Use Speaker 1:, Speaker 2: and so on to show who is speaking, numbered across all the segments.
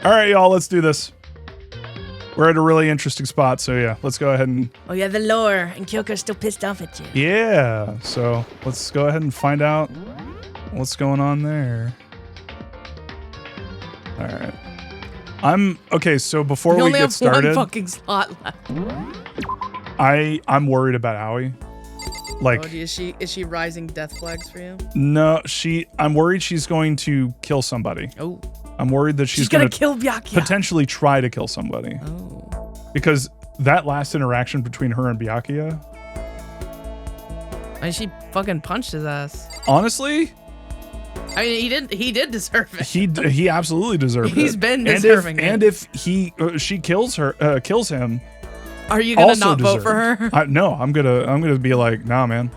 Speaker 1: All right, y'all, let's do this. We're at a really interesting spot, so yeah, let's go ahead and...
Speaker 2: Oh yeah, the lore, and Kyoko's still pissed off at you.
Speaker 1: Yeah, so let's go ahead and find out what's going on there. All right. Okay, so before we get started...
Speaker 2: We only have one fucking slot left.
Speaker 1: I'm worried about Aoi. Like,
Speaker 2: is she rising death flags for you?
Speaker 1: No, I'm worried she's going to kill somebody.
Speaker 2: Oh.
Speaker 1: I'm worried that she's
Speaker 2: gonna kill Byakuya.
Speaker 1: Potentially try to kill somebody.
Speaker 2: Oh.
Speaker 1: Because that last interaction between her and Byakuya.
Speaker 2: And she fucking punched his ass.
Speaker 1: Honestly,
Speaker 2: I mean, he did deserve it.
Speaker 1: He absolutely deserved it.
Speaker 2: He's been deserving it.
Speaker 1: And if she kills him.
Speaker 2: Are you gonna not vote for her?
Speaker 1: No, I'm gonna be like, nah, man.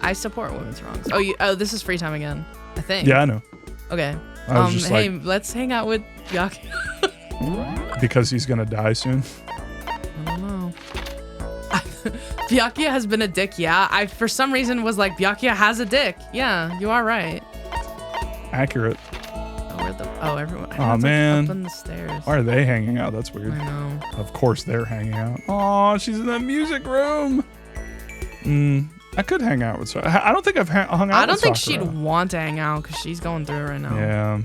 Speaker 2: I support women's wrongs. Oh, this is free time again, I think.
Speaker 1: Yeah, I know.
Speaker 2: Okay. Hey, let's hang out with Byakuya.
Speaker 1: Because he's gonna die soon.
Speaker 2: I don't know. Byakuya has been a dick, yeah. I for some reason was like, Byakuya has a dick. Yeah, you are right.
Speaker 1: Accurate.
Speaker 2: Everyone.
Speaker 1: Oh man.
Speaker 2: Up on the stairs.
Speaker 1: Why are they hanging out? That's weird.
Speaker 2: I know.
Speaker 1: Of course they're hanging out. Oh, she's in the music room. I could hang out with her. I don't think I've hung out with
Speaker 2: I don't think
Speaker 1: Sakura.
Speaker 2: she'd want to hang out because she's going through it right now.
Speaker 1: Yeah.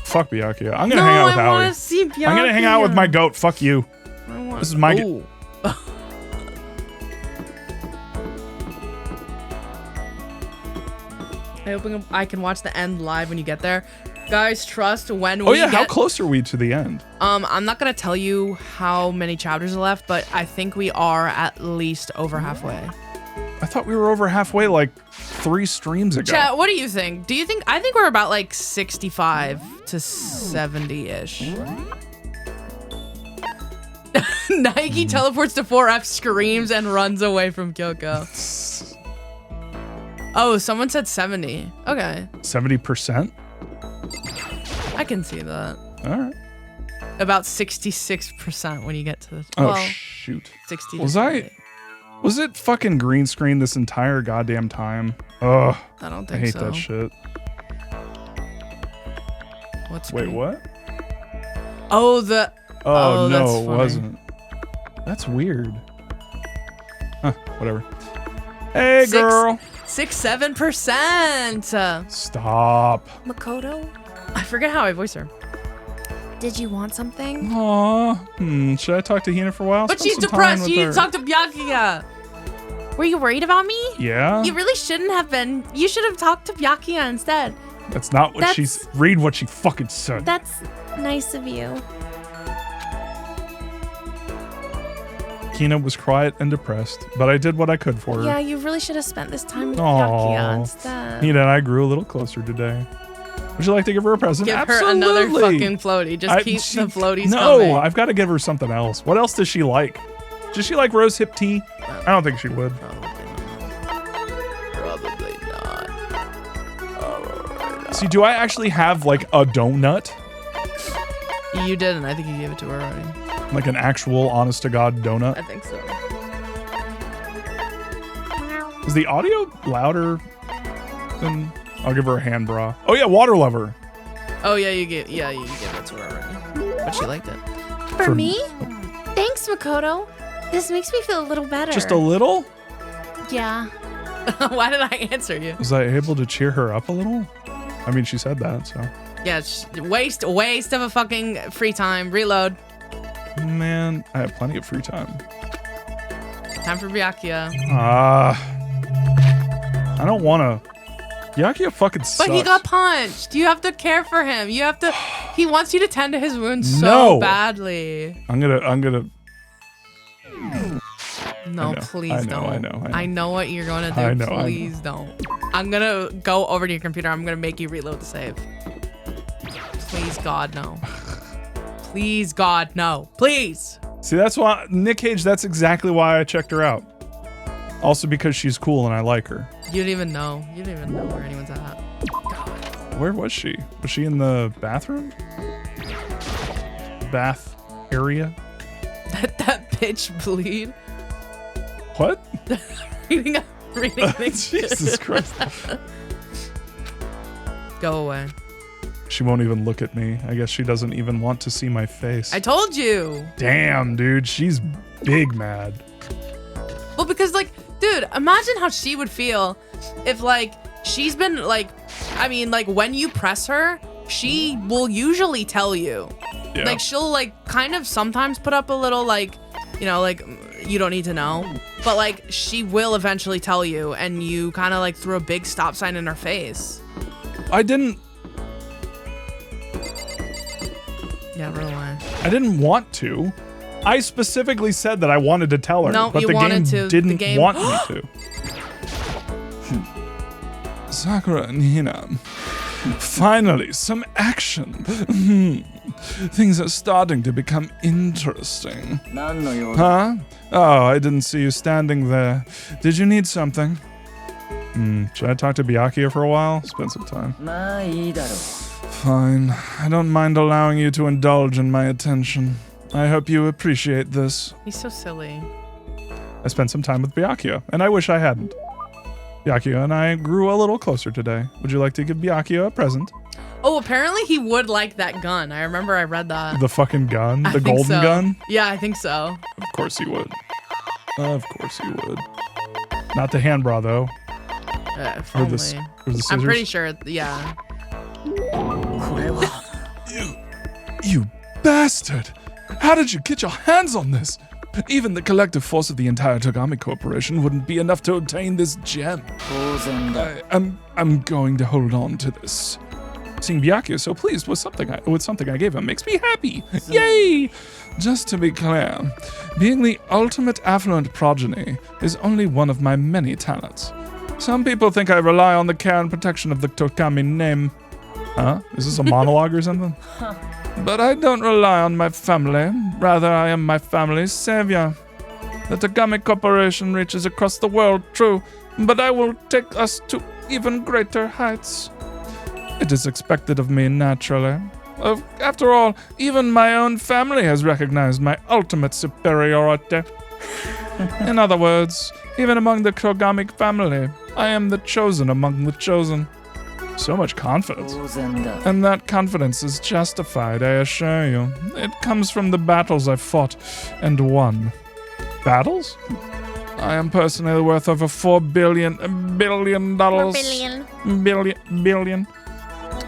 Speaker 1: Fuck Byakuya. I'm gonna hang out with
Speaker 2: I
Speaker 1: Aoi.
Speaker 2: want to see Byakuya.
Speaker 1: I'm gonna hang out with my goat. Fuck you. This is my goat.
Speaker 2: I hope I can watch the end live when you get there. Guys, trust when we
Speaker 1: Oh yeah, how close are we to the end?
Speaker 2: I'm not gonna tell you how many chapters are left, but I think we are at least over halfway.
Speaker 1: I thought we were over halfway like 3 streams ago.
Speaker 2: Chat, what do you think? I think we're about like 65 to 70-ish. Nike teleports to 4F, screams, and runs away from Kyoko. Oh, someone said 70. Okay.
Speaker 1: 70%?
Speaker 2: I can see that.
Speaker 1: All right.
Speaker 2: About 66% when you get to the...
Speaker 1: Oh, shoot.
Speaker 2: 60
Speaker 1: Was it fucking green screen this entire goddamn time? Ugh.
Speaker 2: I don't think so.
Speaker 1: I hate that shit. Wait, what?
Speaker 2: Oh, the...
Speaker 1: Oh, no,
Speaker 2: that's
Speaker 1: it
Speaker 2: funny.
Speaker 1: wasn't. That's weird. Huh, whatever. Hey, girl.
Speaker 2: 6-7%.
Speaker 1: Stop.
Speaker 3: Makoto,
Speaker 2: I forget how I voice her.
Speaker 3: did you want something?
Speaker 1: Aw. Should I talk to Hina for a while?
Speaker 2: But
Speaker 1: Spend
Speaker 2: she's
Speaker 1: some time
Speaker 2: depressed.
Speaker 1: with
Speaker 2: You need
Speaker 1: her.
Speaker 2: to talk to Byakuya.
Speaker 3: Were you worried about me?
Speaker 1: Yeah?
Speaker 3: You really shouldn't have been. You should have talked to Byakuya instead.
Speaker 1: That's not what she's... Read what she fucking said.
Speaker 3: That's nice of you.
Speaker 1: Hina was quiet and depressed, but I did what I could for her.
Speaker 3: Yeah, you really should have spent this time with
Speaker 1: Aw.
Speaker 3: Byakuya instead.
Speaker 1: Hina and I grew a little closer today. Would you like to give her a present?
Speaker 2: Give
Speaker 1: Absolutely.
Speaker 2: her another fucking floaty. Just keep the floaties coming.
Speaker 1: No, I've got to give her something else. What else does she like? Does she like rose hip tea? I don't think she would.
Speaker 2: Probably not.
Speaker 1: See, do I actually have like a donut?
Speaker 2: You didn't. I think you gave it to her already.
Speaker 1: Like an actual honest to God donut?
Speaker 2: I think so.
Speaker 1: Is the audio louder than... I'll give her a hand bra. Oh yeah, water lover.
Speaker 2: Oh yeah, you gave it to her already. But she liked it.
Speaker 3: For me? Thanks, Makoto. This makes me feel a little better.
Speaker 1: Just a little?
Speaker 3: Yeah.
Speaker 2: Why did I answer you?
Speaker 1: Was I able to cheer her up a little? I mean, she said that, so.
Speaker 2: Yeah, waste of a fucking free time. Reload.
Speaker 1: Man, I have plenty of free time.
Speaker 2: Time for Byakuya.
Speaker 1: I don't want to. Byakuya fucking sucks.
Speaker 2: But he got punched. You have to care for him. You have to. He wants you to tend to his wounds so badly.
Speaker 1: I'm gonna.
Speaker 2: No, please don't. I know what you're gonna do.
Speaker 1: I know,
Speaker 2: please don't. I'm gonna go over to your computer. I'm gonna make you reload the save. Please, God, no. Please, God, no. Please.
Speaker 1: See, that's why Nick Cage. That's exactly why I checked her out. Also because she's cool and I like her.
Speaker 2: You didn't even know. You didn't even know where anyone's at. God.
Speaker 1: Where was she? Was she in the bathroom? Bath area?
Speaker 2: Let that bitch bleed.
Speaker 1: What?
Speaker 2: reading things.
Speaker 1: Jesus Christ.
Speaker 2: Go away.
Speaker 1: She won't even look at me. I guess she doesn't even want to see my face.
Speaker 2: I told you.
Speaker 1: Damn, dude. She's big mad.
Speaker 2: Well, because like, dude, imagine how she would feel if like she's been like, I mean, like when you press her, she will usually tell you.
Speaker 1: Yeah.
Speaker 2: Like she'll like kind of sometimes put up a little like, you know, like you don't need to know, but like she will eventually tell you, and you kind of like threw a big stop sign in her face.
Speaker 1: I didn't want to. I specifically said that I wanted to tell her,
Speaker 2: No,
Speaker 1: but
Speaker 2: you
Speaker 1: the
Speaker 2: wanted
Speaker 1: game
Speaker 2: to.
Speaker 1: didn't
Speaker 2: The game-
Speaker 1: want me to. Sakura and Hina. Finally, some action. Things are starting to become interesting. Huh? Oh, I didn't see you standing there. Did you need something? Should I talk to Byakuya for a while? Spend some time. Fine. I don't mind allowing you to indulge in my attention. I hope you appreciate this.
Speaker 2: He's so silly.
Speaker 1: I spent some time with Byakuya, and I wish I hadn't. Byakuya and I grew a little closer today. Would you like to give Byakuya a present?
Speaker 2: Oh, apparently he would like that gun. I remember I read that.
Speaker 1: The fucking gun? The
Speaker 2: I think
Speaker 1: golden
Speaker 2: so.
Speaker 1: gun?
Speaker 2: Yeah, I think so.
Speaker 1: Of course he would. Of course he would. Not the hand bra, though.
Speaker 2: If
Speaker 1: Or
Speaker 2: only.
Speaker 1: the scissors.
Speaker 2: I'm pretty sure, yeah.
Speaker 1: You bastard! How did you get your hands on this? Even the collective force of the entire Togami Corporation wouldn't be enough to obtain this gem. I'm going to hold on to this. Seeing Byakuya so pleased with something I gave him makes me happy. Yay! Just to be clear, being the ultimate affluent progeny is only one of my many talents. Some people think I rely on the care and protection of the Togami name. Huh? Is this a monologue or something? But I don't rely on my family. Rather, I am my family's savior. The Togami Corporation reaches across the world, true, but I will take us to even greater heights. It is expected of me naturally. After all, even my own family has recognized my ultimate superiority. In other words, even among the Togami family, I am the chosen among the chosen. So much confidence. And that confidence is justified, I assure you. It comes from the battles I've fought and won. Battles? I am personally worth over $4 billion.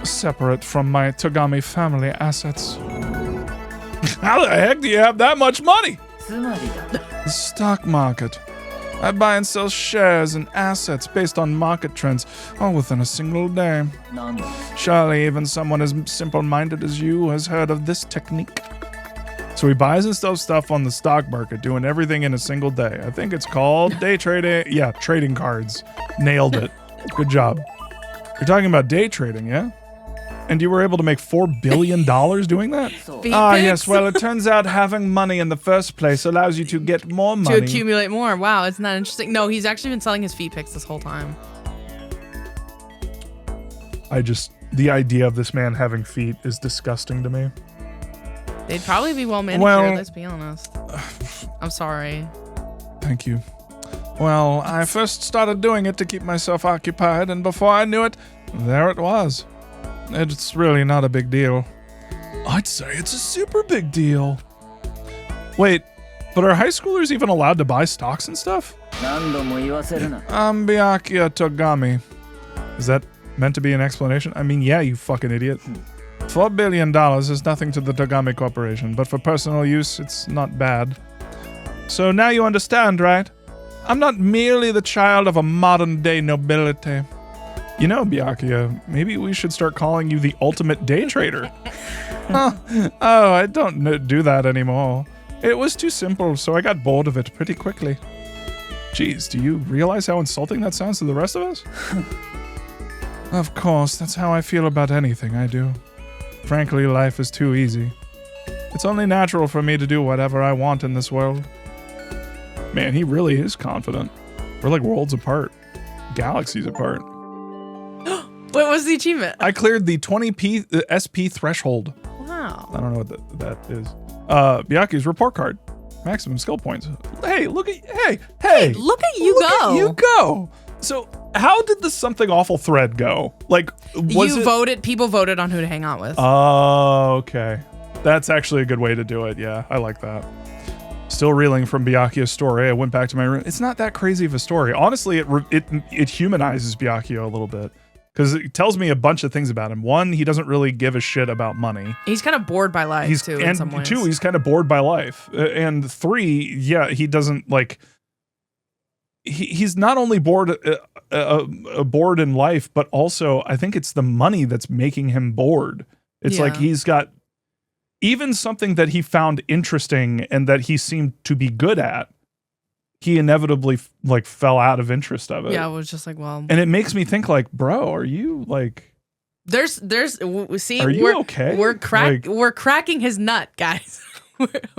Speaker 1: Separate from my Togami family assets. How the heck do you have that much money? The stock market. I buy and sell shares and assets based on market trends, all within a single day. Surely even someone as simple-minded as you has heard of this technique. So he buys and sells stuff on the stock market, doing everything in a single day. I think it's called day trading. Yeah, trading cards. Nailed it. Good job. You're talking about day trading, yeah? And you were able to make $4 billion doing that? Yes. Well, it turns out having money in the first place allows you to get more money.
Speaker 2: To accumulate more. Wow, isn't that interesting? No, he's actually been selling his feet pics this whole time.
Speaker 1: The idea of this man having feet is disgusting to me.
Speaker 2: They'd probably be well manicured, let's be honest. I'm sorry.
Speaker 1: Thank you. Well, I first started doing it to keep myself occupied, and before I knew it, there it was. It's really not a big deal. I'd say it's a super big deal. Wait, but are high schoolers even allowed to buy stocks and stuff? I'm Byakuya Togami. Is that meant to be an explanation? I mean, yeah, you fucking idiot. $4 billion is nothing to the Togami Corporation, but for personal use, it's not bad. So now you understand, right? I'm not merely the child of a modern-day nobility. You know, Byakuya, maybe we should start calling you the ultimate day trader. Oh, I don't do that anymore. It was too simple, so I got bored of it pretty quickly. Jeez, do you realize how insulting that sounds to the rest of us? Of course, that's how I feel about anything I do. Frankly, life is too easy. It's only natural for me to do whatever I want in this world. Man, he really is confident. We're like worlds apart. Galaxies apart.
Speaker 2: What was the achievement?
Speaker 1: I cleared the 20p SP threshold.
Speaker 2: Wow.
Speaker 1: I don't know what that is. Byakuya's report card. Maximum skill points. Hey, look at hey.
Speaker 2: Look at you
Speaker 1: Look
Speaker 2: go.
Speaker 1: at you go. So how did the something awful thread go? Like,
Speaker 2: People voted on who to hang out with.
Speaker 1: Oh, okay. That's actually a good way to do it. Yeah, I like that. Still reeling from Byakuyo's story. I went back to my room. It's not that crazy of a story. Honestly, it humanizes Byakuyo a little bit because it tells me a bunch of things about him. One, he doesn't really give a shit about money.
Speaker 2: He's kind of bored by life too. In some ways.
Speaker 1: Two, he's kind of bored by life. And three, yeah, he doesn't like. He's not only bored in life, but also I think it's the money that's making him bored. It's like he's got even something that he found interesting and that he seemed to be good at. He inevitably like fell out of interest of it.
Speaker 2: Yeah, I was just like, well,
Speaker 1: and it makes me think like, bro, are you like?
Speaker 2: See,
Speaker 1: are you okay?
Speaker 2: We're cracking his nut, guys.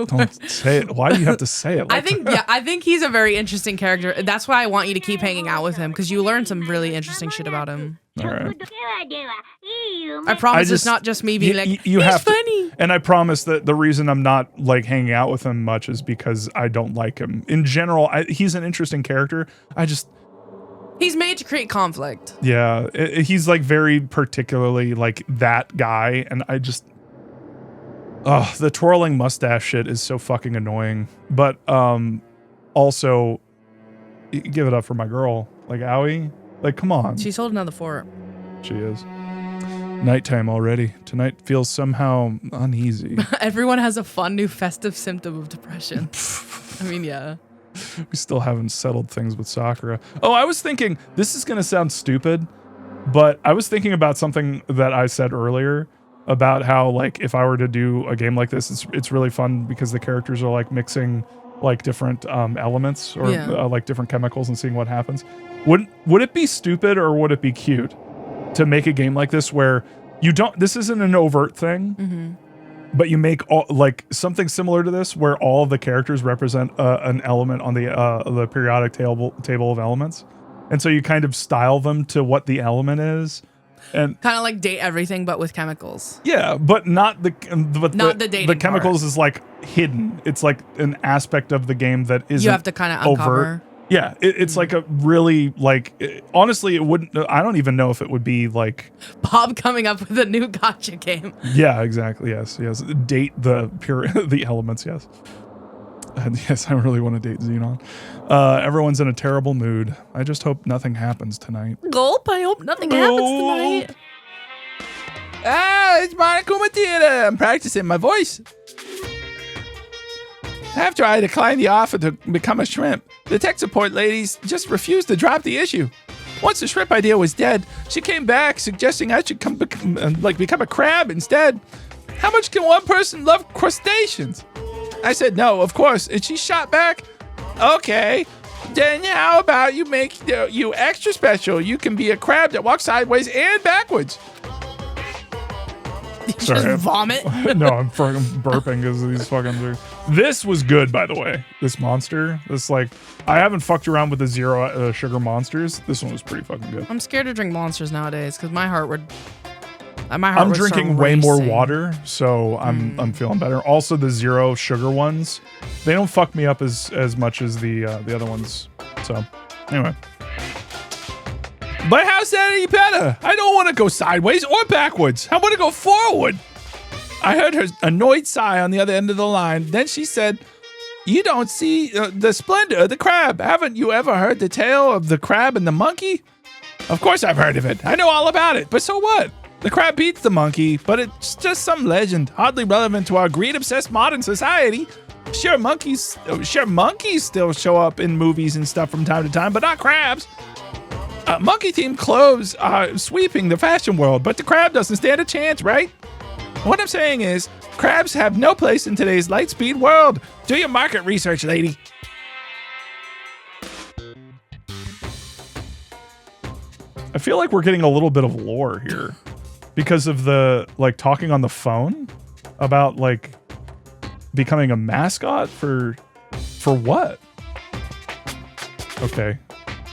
Speaker 1: Don't say it. Why do you have to say it? Like
Speaker 2: I think he's a very interesting character. That's why I want you to keep hanging out with him because you learn some really interesting shit about him.
Speaker 1: All right.
Speaker 2: I promise it's not just me being he's funny.
Speaker 1: And I promise that the reason I'm not like hanging out with him much is because I don't like him. In general, he's an interesting character.
Speaker 2: He's made to create conflict.
Speaker 1: Yeah, he's like very particularly like that guy, and I just. Oh, the twirling mustache shit is so fucking annoying. But also, give it up for my girl. Like, Aoi? Like, come on.
Speaker 2: She's holding down the fort.
Speaker 1: She is. Nighttime already. Tonight feels somehow uneasy.
Speaker 2: Everyone has a fun new festive symptom of depression. I mean, yeah.
Speaker 1: We still haven't settled things with Sakura. Oh, I was thinking, this is going to sound stupid, but I was thinking about something that I said earlier. About how like if I were to do a game like this, it's really fun because the characters are like mixing like different elements or like different chemicals and seeing what happens. Would it be stupid or would it be cute to make a game like this where you don't? This isn't an overt thing, but you make all like something similar to this where all of the characters represent an element on the periodic table of elements, and so you kind of style them to what the element is. And
Speaker 2: kind of like date everything, but with chemicals.
Speaker 1: Yeah, but not the
Speaker 2: dating.
Speaker 1: The chemicals is like hidden. It's like an aspect of the game that isn't.
Speaker 2: You have to kind of uncover.
Speaker 1: Yeah, it's like a really like. Honestly, it wouldn't. I don't even know if it would be like
Speaker 2: Bob coming up with a new gotcha game.
Speaker 1: Yeah, exactly. Yes. Date the elements. Yes. And yes, I really want to date Xenon. Everyone's in a terrible mood. I just hope nothing happens tonight.
Speaker 2: Gulp, I hope nothing happens tonight.
Speaker 4: It's Monica Matita. I'm practicing my voice. After I declined the offer to become a shrimp, the tech support ladies just refused to drop the issue. Once the shrimp idea was dead, she came back suggesting I should become a crab instead. How much can one person love crustaceans? I said no, of course, and she shot back, okay, then how about you make you extra special? You can be a crab that walks sideways and backwards.
Speaker 1: Sorry,
Speaker 2: just vomit?
Speaker 1: No, I'm fucking burping because of these fucking... This was good, by the way. This monster. This like... I haven't fucked around with the zero sugar monsters. This one was pretty fucking good.
Speaker 2: I'm scared to drink monsters nowadays because my heart would...
Speaker 1: I'm drinking way more water, so I'm feeling better. Also, the zero sugar ones, they don't fuck me up as much as the other ones. So, anyway.
Speaker 4: But how's that any better? I don't want to go sideways or backwards. I want to go forward. I heard her annoyed sigh on the other end of the line. Then she said, "You don't see the splendor of the crab. Haven't you ever heard the tale of the crab and the monkey?" Of course I've heard of it. I know all about it. But so what? The crab beats the monkey, but it's just some legend, hardly relevant to our greed-obsessed modern society. Sure, monkeys still show up in movies and stuff from time to time, but not crabs. Monkey-themed clothes are sweeping the fashion world, but the crab doesn't stand a chance, right? What I'm saying is, crabs have no place in today's light-speed world. Do your market research, lady.
Speaker 1: I feel like we're getting a little bit of lore here. Because of the, like, talking on the phone about, like, becoming a mascot for what? Okay.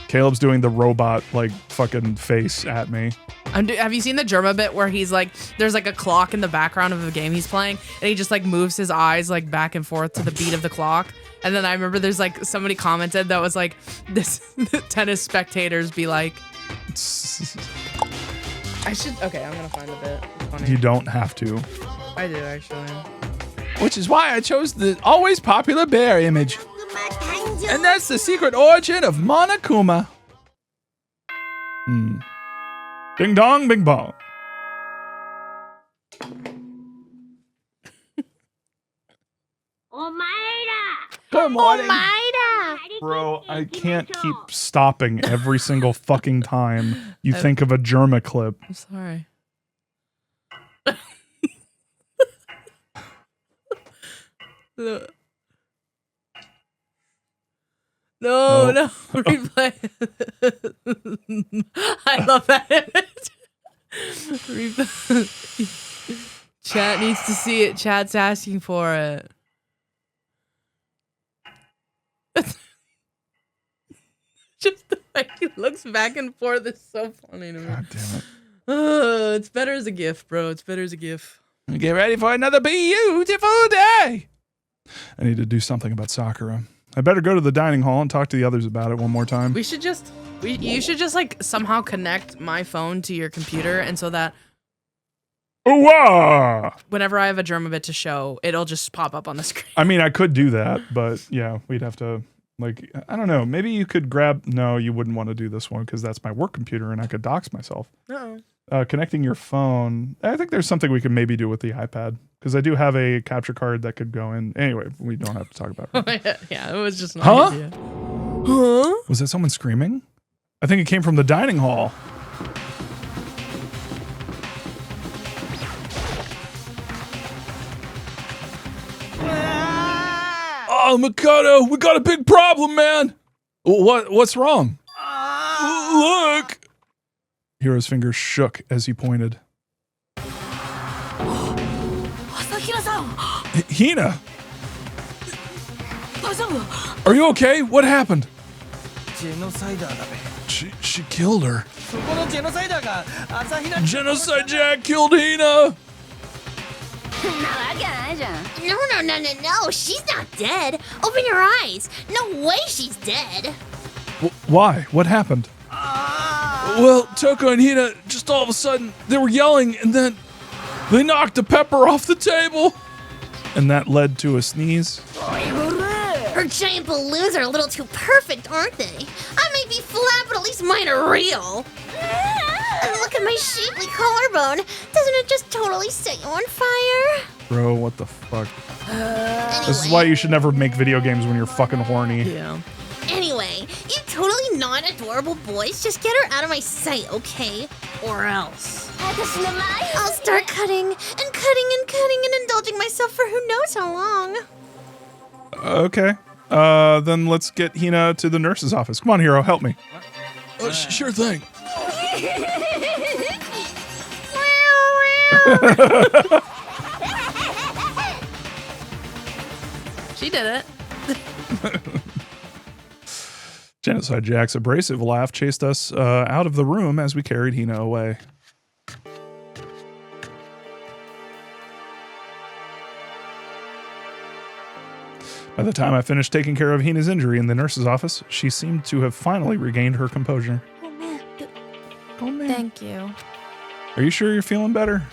Speaker 1: Caleb's doing the robot, like, fucking face at me.
Speaker 2: Have you seen the Germa bit where he's like, there's like a clock in the background of the game he's playing, and he just like moves his eyes like back and forth to the beat of the clock, And then I remember there's like somebody commented that was like, this tennis spectators be like. I should, okay, I'm gonna find a bit. It's funny.
Speaker 1: You don't have to.
Speaker 2: I do actually.
Speaker 4: Which is why I chose the always popular bear image. And that's the secret origin of Monokuma.
Speaker 1: Ding dong, bing bong.
Speaker 4: Good morning.
Speaker 1: Bro, I can't keep stopping every single fucking time you think of a Germa clip.
Speaker 2: I'm sorry. No, replay. I love that image. Chat needs to see it. Chat's asking for it. Just the way he looks back and forth is so funny to me.
Speaker 1: God damn it.
Speaker 2: It's better as a GIF, bro. It's better as a GIF.
Speaker 4: Get ready for another beautiful day.
Speaker 1: I need to do something about Sakura. I better go to the dining hall and talk to the others about it one more time.
Speaker 2: You should just like somehow connect my phone to your computer, and so that
Speaker 1: Ooh-ah!
Speaker 2: whenever I have a Germabit to show, it'll just pop up on the screen.
Speaker 1: I mean, I could do that, but yeah, we'd have to, like, I don't know. Maybe you could grab, no, you wouldn't want to do this one because that's my work computer and I could dox myself.
Speaker 2: Uh-oh.
Speaker 1: Connecting your phone. I think there's something we could maybe do with the iPad because I do have a capture card that could go in. Anyway, we don't have to talk about it.
Speaker 2: Yeah, it was just an
Speaker 1: Huh?
Speaker 2: idea. Huh?
Speaker 1: Was that someone screaming? I think it came from the dining hall.
Speaker 4: Oh, Makoto, we got a big problem, man. What's wrong? Look.
Speaker 1: Hiro's fingers shook as he pointed. Hina! Are you okay? What happened? She killed her.
Speaker 4: Genocide Jack killed Hina.
Speaker 3: No. She's not dead. Open your eyes. No way she's dead.
Speaker 1: Why? What happened?
Speaker 4: Well, Toko and Hina, just all of a sudden, they were yelling, and then they knocked the pepper off the table.
Speaker 1: And that led to a sneeze.
Speaker 3: Her giant balloons are a little too perfect, aren't they? I may be flat, but at least mine are real. And look at my shapely collarbone. Doesn't it just totally set you on fire?
Speaker 1: Bro, what the fuck?
Speaker 3: Anyway,
Speaker 1: This is why you should never make video games when you're fucking horny.
Speaker 2: Yeah.
Speaker 3: Anyway, you totally not adorable boys. Just get her out of my sight, okay? Or else. I'll start cutting and indulging myself for who knows how long.
Speaker 1: Okay. Then let's get Hina to the nurse's office. Come on, Hiro, help me.
Speaker 4: Sure thing.
Speaker 2: She did it.
Speaker 1: Genocide Jack's abrasive laugh chased us out of the room as we carried Hina away. By the time I finished taking care of Hina's injury in the nurse's office, she seemed to have finally regained her composure.
Speaker 3: Oh man.
Speaker 1: Oh man.
Speaker 3: Thank you.
Speaker 1: Are you sure you're feeling better?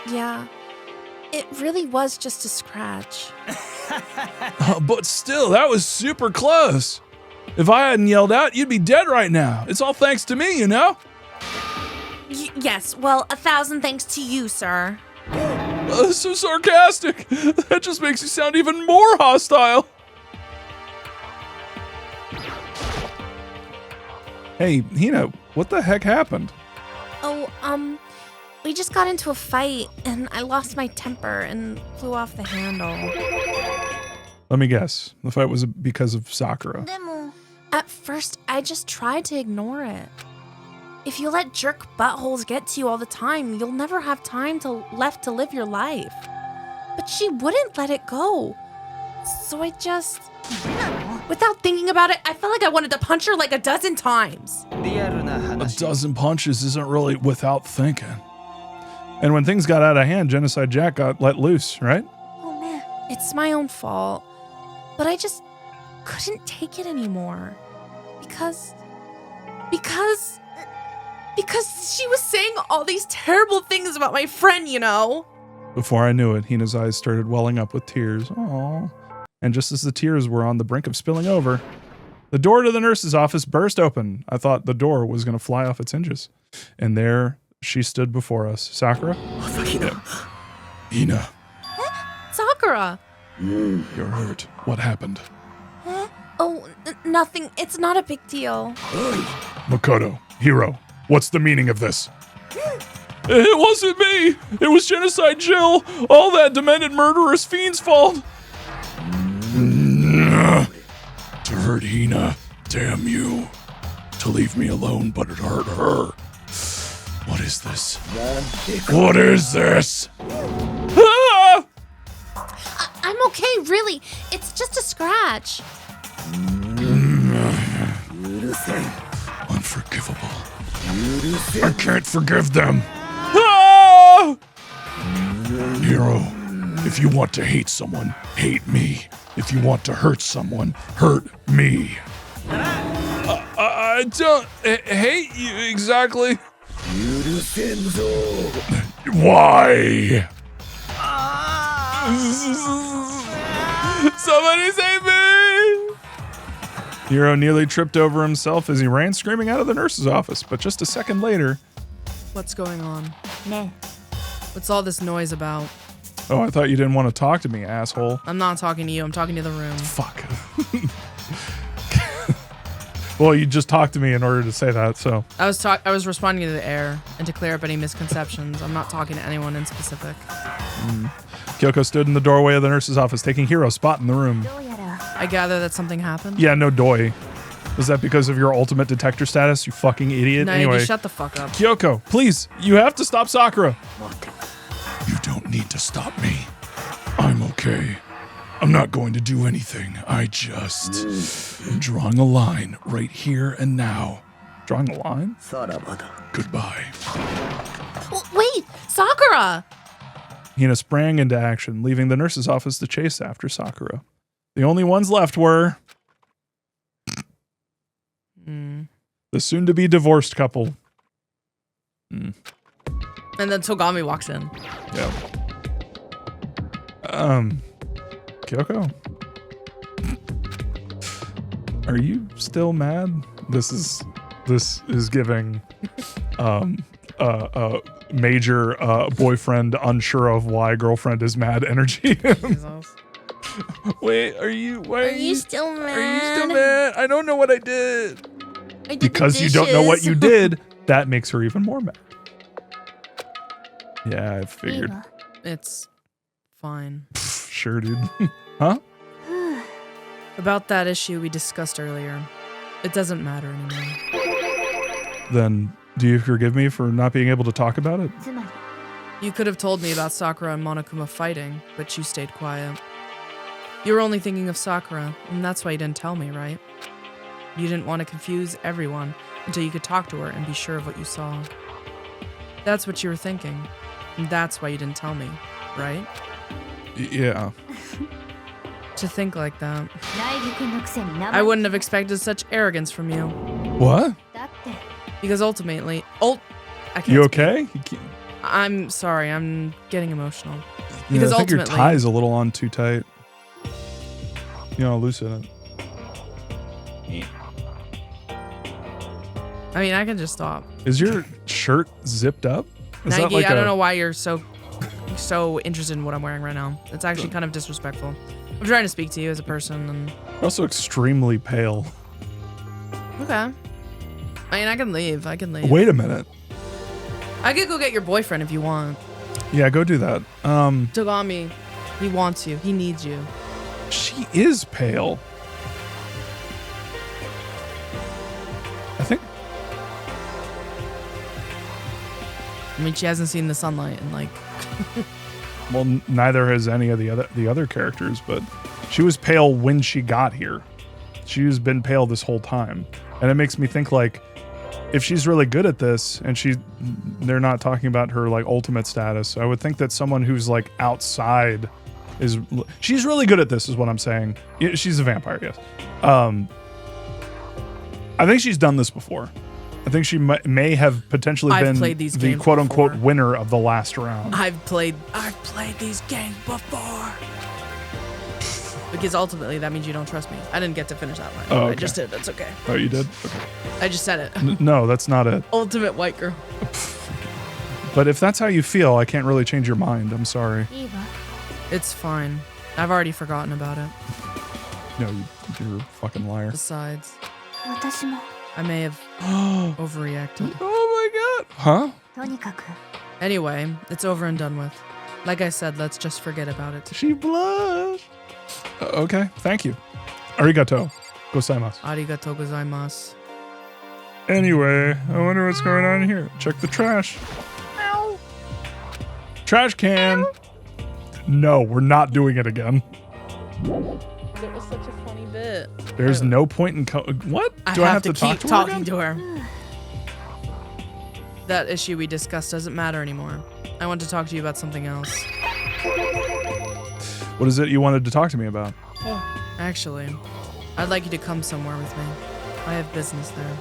Speaker 3: Yeah. It really was just a scratch.
Speaker 4: But still, that was super close. If I hadn't yelled out, you'd be dead right now. It's all thanks to me, you know?
Speaker 3: Yes, well, 1,000 thanks to you, sir.
Speaker 4: So sarcastic. That just makes you sound even more hostile.
Speaker 1: Hey, Hina, what the heck happened?
Speaker 3: Oh, we just got into a fight, and I lost my temper and flew off the handle.
Speaker 1: Let me guess. The fight was because of Sakura.
Speaker 3: At first, I just tried to ignore it. If you let jerk buttholes get to you all the time, you'll never have time left to live your life. But she wouldn't let it go. So I just... Without thinking about it, I felt like I wanted to punch her like a dozen times.
Speaker 4: A dozen punches isn't really without thinking.
Speaker 1: And when things got out of hand, Genocide Jack got let loose, right?
Speaker 3: Oh man, it's my own fault. But I just couldn't take it anymore. Because
Speaker 2: she was saying all these terrible things about my friend, you know?
Speaker 1: Before I knew it, Hina's eyes started welling up with tears. Aww. And just as the tears were on the brink of spilling over, the door to the nurse's office burst open. I thought the door was going to fly off its hinges. And there she stood before us. Sakura? Hina,
Speaker 3: Sakura.
Speaker 1: you're hurt. What happened?
Speaker 3: Oh, nothing. It's not a big deal.
Speaker 1: Makoto, Hiro, what's the meaning of this? It wasn't me! It was Genocide Jill! All that demented murderous fiend's fault! To hurt Hina, damn you. To leave me alone, but it hurt her. What is this? What is this? Ah!
Speaker 3: I'm okay, really. It's just a scratch.
Speaker 1: Unforgivable. I can't forgive them. Ah! Hiro, if you want to hate someone, hate me. If you want to hurt someone, hurt me. I don't hate you exactly. Why? Somebody save me! Hiro nearly tripped over himself as he ran screaming out of the nurse's office, but just a second later...
Speaker 2: What's going on?
Speaker 3: No.
Speaker 2: What's all this noise about?
Speaker 1: Oh, I thought you didn't want to talk to me, asshole.
Speaker 2: I'm not talking to you. I'm talking to the room.
Speaker 1: Fuck. Well, you just talked to me in order to say that, so...
Speaker 2: I was responding to the air and to clear up any misconceptions. I'm not talking to anyone in specific.
Speaker 1: Kyoko stood in the doorway of the nurse's office, taking Hiro's spot in the room.
Speaker 2: I gather that something happened?
Speaker 1: Yeah, no doi. Was that because of your ultimate detector status, you fucking idiot?
Speaker 2: No,
Speaker 1: Anyway,
Speaker 2: you shut the fuck up.
Speaker 1: Kyoko, please, you have to stop Sakura. You don't need to stop me. I'm okay. I'm not going to do anything. I just am drawing a line right here and now. Drawing a line? Goodbye.
Speaker 3: Wait, Sakura!
Speaker 1: Hina sprang into action, leaving the nurse's office to chase after Sakura. The only ones left were the soon-to-be divorced couple.
Speaker 2: And then Togami walks in.
Speaker 1: Yeah. Kyoko? Are you still mad? This is giving major boyfriend unsure of why girlfriend is mad energy.
Speaker 2: Jesus.
Speaker 1: Wait, are you
Speaker 3: still mad?
Speaker 1: Are you still mad? I don't know what I did.
Speaker 3: I did
Speaker 1: Because
Speaker 3: the
Speaker 1: you don't know what
Speaker 3: dishes.
Speaker 1: you did, that makes her even more mad. Yeah, I figured.
Speaker 2: It's fine.
Speaker 1: Sure, dude. Huh?
Speaker 2: About that issue we discussed earlier. It doesn't matter anymore.
Speaker 1: Then, do you forgive me for not being able to talk about it?
Speaker 2: You could have told me about Sakura and Monokuma fighting, but you stayed quiet. You were only thinking of Sakura, and that's why you didn't tell me, right? You didn't want to confuse everyone until you could talk to her and be sure of what you saw. That's what you were thinking, and that's why you didn't tell me, right?
Speaker 1: Yeah.
Speaker 2: To think like that. I wouldn't have expected such arrogance from you,
Speaker 1: What?
Speaker 2: because ultimately, I can't
Speaker 1: You
Speaker 2: speak.
Speaker 1: okay?
Speaker 2: I'm sorry, I'm getting emotional.
Speaker 1: Yeah,
Speaker 2: Because
Speaker 1: I think your
Speaker 2: ultimately,
Speaker 1: tie's a little on too tight. You know, loosen it.
Speaker 2: I mean, I can just stop.
Speaker 1: Is your shirt zipped up? Is
Speaker 2: Nike,
Speaker 1: that like
Speaker 2: I don't know why you're so interested in what I'm wearing right now. It's actually kind of disrespectful. I'm trying to speak to you as a person, and
Speaker 1: You're also extremely pale.
Speaker 2: okay. I mean, I can leave.
Speaker 1: Wait a minute.
Speaker 2: I could go get your boyfriend if you want.
Speaker 1: Yeah, go do that.
Speaker 2: Togami, he wants you. He needs you.
Speaker 1: She is pale. I think.
Speaker 2: I mean, she hasn't seen the sunlight in like.
Speaker 1: Well, neither has any of the other characters, but she was pale when she got here. She's been pale this whole time, and it makes me think like, if she's really good at this, and they're not talking about her like ultimate status, I would think that someone who's like outside she's really good at this, is what I'm saying. She's a vampire, yes. I think she's done this before. I think she may have potentially been the quote-unquote winner of the last round.
Speaker 2: I've played these games before. Because ultimately, that means you don't trust me. I didn't get to finish that line.
Speaker 1: Oh, okay.
Speaker 2: I just did. That's okay.
Speaker 1: Oh, you did? Okay.
Speaker 2: I just said it.
Speaker 1: No, that's not it.
Speaker 2: Ultimate white girl.
Speaker 1: But if that's how you feel, I can't really change your mind. I'm sorry.
Speaker 2: It's fine. I've already forgotten about it.
Speaker 1: No, you're a fucking liar.
Speaker 2: Besides, I may have overreacted.
Speaker 1: Oh my god. Huh?
Speaker 2: Anyway, it's over and done with. Like I said, let's just forget about it.
Speaker 1: She blushed. Okay, thank you. Arigato. Gozaimasu.
Speaker 2: Arigatou gozaimasu.
Speaker 1: Anyway, I wonder what's going on here. Check the trash. Ow. Trash can. No, we're not doing it again.
Speaker 2: It was such a funny bit.
Speaker 1: There's no point in what? Do I have to
Speaker 2: keep
Speaker 1: talk
Speaker 2: talking to her? That issue we discussed doesn't matter anymore. I want to talk to you about something else.
Speaker 1: What is it you wanted to talk to me about?
Speaker 2: Actually, I'd like you to come somewhere with me. I have business there.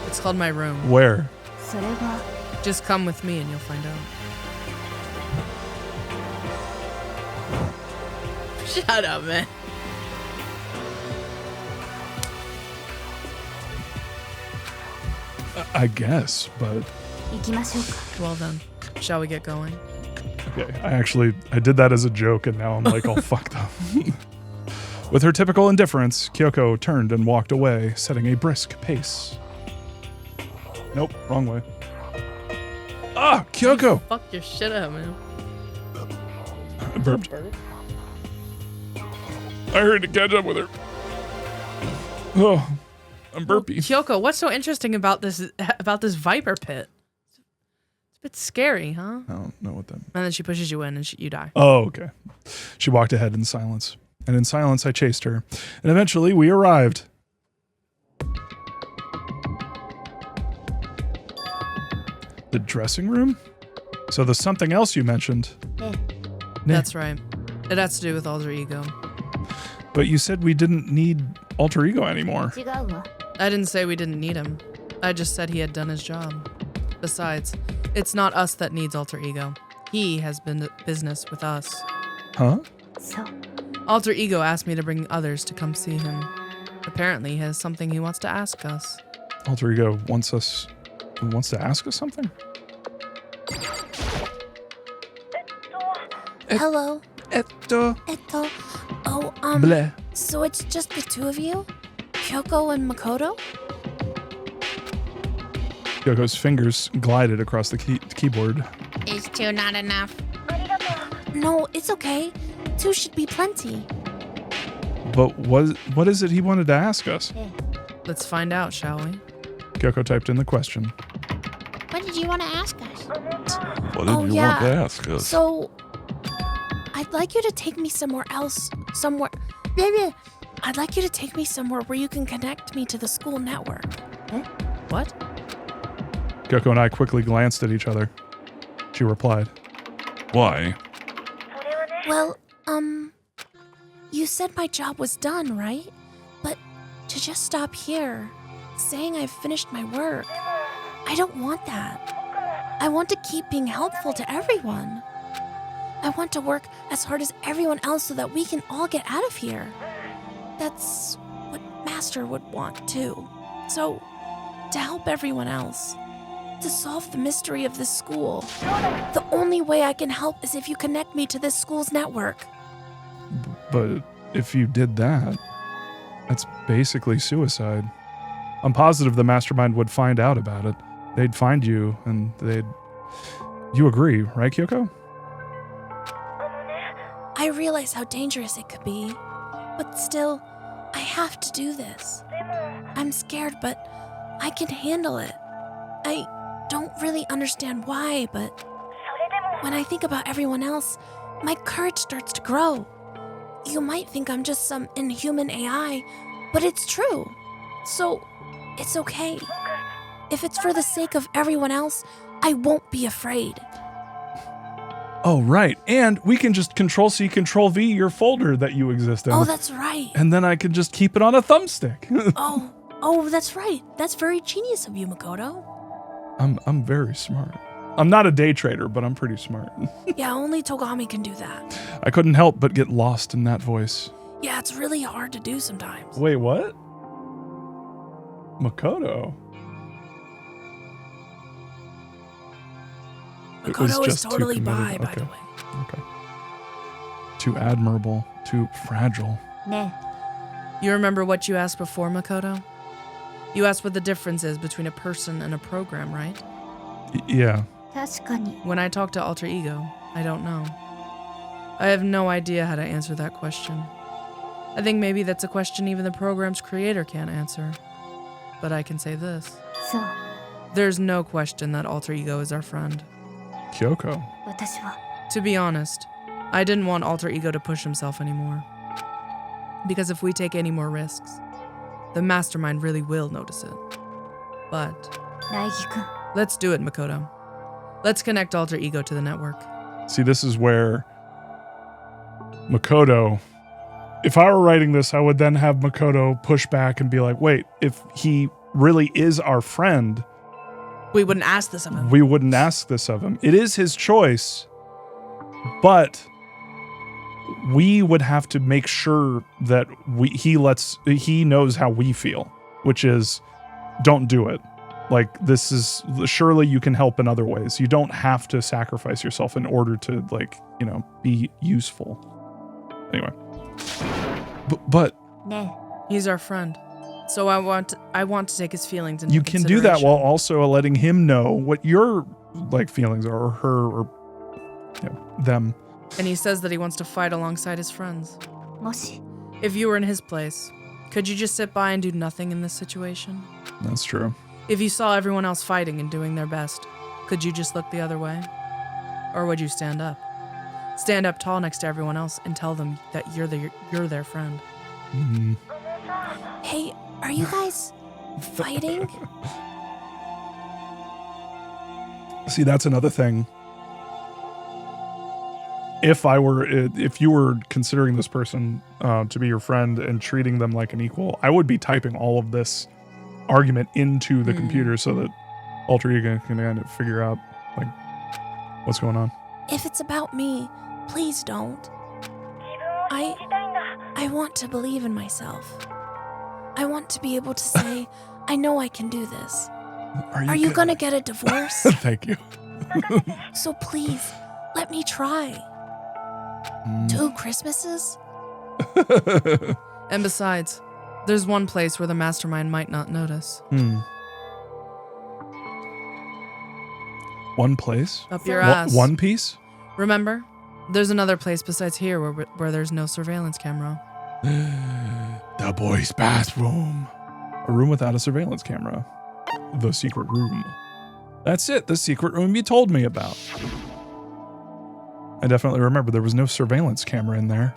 Speaker 2: It's called my room.
Speaker 1: Where?
Speaker 2: Just come with me and you'll find out. Shut up, man.
Speaker 1: I guess, but...
Speaker 2: Well then, shall we get going?
Speaker 1: Okay, I did that as a joke and now I'm like all fucked up. With her typical indifference, Kyoko turned and walked away, setting a brisk pace. Nope, wrong way. Ah, Kyoko!
Speaker 2: Fuck your shit up, man.
Speaker 1: I burped. I heard to catch up with her. Oh, I'm burpy.
Speaker 2: Kyoko, what's so interesting about this viper pit? It's a bit scary, huh?
Speaker 1: I don't know what that means.
Speaker 2: And then she pushes you in and you die.
Speaker 1: Oh, okay. She walked ahead in silence. And in silence, I chased her. And eventually, we arrived. The dressing room? So the something else you mentioned.
Speaker 2: That's right. It has to do with alter ego.
Speaker 1: But you said we didn't need alter ego anymore.
Speaker 2: I didn't say we didn't need him. I just said he had done his job. Besides, it's not us that needs alter ego. He has been business with us.
Speaker 1: Huh?
Speaker 2: Alter ego asked me to bring others to come see him. Apparently, he has something he wants to ask us.
Speaker 1: Alter ego wants to ask us something?
Speaker 3: Hello.
Speaker 1: Etto.
Speaker 3: Oh,
Speaker 1: Bleh.
Speaker 3: so it's just the two of you? Kyoko and Makoto?
Speaker 1: Kyoko's fingers glided across the keyboard.
Speaker 3: Is two not enough? No, it's okay. Two should be plenty.
Speaker 1: But what is it he wanted to ask us?
Speaker 2: Let's find out, shall we?
Speaker 1: Kyoko typed in the question.
Speaker 3: What did you want to ask us?
Speaker 5: What did you want to ask us?
Speaker 3: So, I'd like you to take me somewhere else. I'd like you to take me somewhere where you can connect me to the school network.
Speaker 2: What?
Speaker 1: Kyoko and I quickly glanced at each other. She replied.
Speaker 5: Why?
Speaker 3: Well, you said my job was done, right? But to just stop here, saying I've finished my work, I don't want that. I want to keep being helpful to everyone. I want to work as hard as everyone else so that we can all get out of here. That's what Master would want too. So, to help everyone else, to solve the mystery of this school, the only way I can help is if you connect me to this school's network.
Speaker 1: But if you did that, that's basically suicide. I'm positive the mastermind would find out about it. They'd find you and You agree, right, Kyoko?
Speaker 3: I realize how dangerous it could be, but still, I have to do this. I'm scared, but I can handle it. I don't really understand why, but when I think about everyone else, my courage starts to grow. You might think I'm just some inhuman AI, but it's true. So, it's okay. If it's for the sake of everyone else, I won't be afraid.
Speaker 1: Oh, right. And we can just Control-C, Control-V your folder that you exist in.
Speaker 3: Oh, that's right.
Speaker 1: And then I can just keep it on a thumbstick.
Speaker 3: Oh, that's right. That's very genius of you, Makoto.
Speaker 1: I'm very smart. I'm not a day trader, but I'm pretty smart.
Speaker 3: Yeah, only Togami can do that.
Speaker 1: I couldn't help but get lost in that voice.
Speaker 3: Yeah, it's really hard to do sometimes.
Speaker 1: Wait, what? Makoto? It was
Speaker 3: Makoto is
Speaker 1: just too
Speaker 3: totally
Speaker 1: committed.
Speaker 3: by the
Speaker 1: Okay.
Speaker 3: way.
Speaker 1: Okay. Too admirable, too fragile.
Speaker 2: You remember what you asked before, Makoto? You asked what the difference is between a person and a program, right?
Speaker 1: Yeah.
Speaker 2: When I talk to Alter Ego, I don't know. I have no idea how to answer that question. I think maybe that's a question even the program's creator can't answer. But I can say this. There's no question that Alter Ego is our friend.
Speaker 1: Kyoko.
Speaker 2: To be honest, I didn't want Alter Ego to push himself anymore. Because if we take any more risks, the mastermind really will notice it. But let's do it, Makoto. Let's connect Alter Ego to the network.
Speaker 1: See, this is where Makoto, if I were writing this, I would then have Makoto push back and be like, wait, if he really is our friend,
Speaker 2: We wouldn't ask this of him.
Speaker 1: we wouldn't ask this of him. It is his choice, but we would have to make sure that he knows how we feel, which is don't do it. Like, this is, surely you can help in other ways. You don't have to sacrifice yourself in order to, like, you know, be useful. Anyway. But
Speaker 2: He's our friend. So I want to take his feelings into
Speaker 1: you can do that
Speaker 2: consideration.
Speaker 1: while also letting him know what your, like, feelings are, or her, or, you know, them.
Speaker 2: And he says that he wants to fight alongside his friends. If you were in his place, could you just sit by and do nothing in this situation?
Speaker 1: That's true.
Speaker 2: If you saw everyone else fighting and doing their best, could you just look the other way? Or would you stand up? Stand up tall next to everyone else and tell them that you're their friend.
Speaker 1: Mm.
Speaker 3: Hey, are you guys fighting?
Speaker 1: See, that's another thing. If you were considering this person to be your friend and treating them like an equal, I would be typing all of this argument into the computer so that Alter Ego can kind of figure out, like, what's going on.
Speaker 3: If it's about me, please don't. I want to believe in myself. I want to be able to say, I know I can do this. Are you gonna get a divorce?
Speaker 1: Thank you.
Speaker 3: So please, let me try. 2 Christmases?
Speaker 2: And besides, there's one place where the mastermind might not notice.
Speaker 1: One place?
Speaker 2: Up your ass.
Speaker 1: One piece?
Speaker 2: Remember? There's another place besides here where there's no surveillance camera.
Speaker 1: The boys' bathroom. A room without a surveillance camera. The secret room. That's it, the secret room you told me about. I definitely remember there was no surveillance camera in there.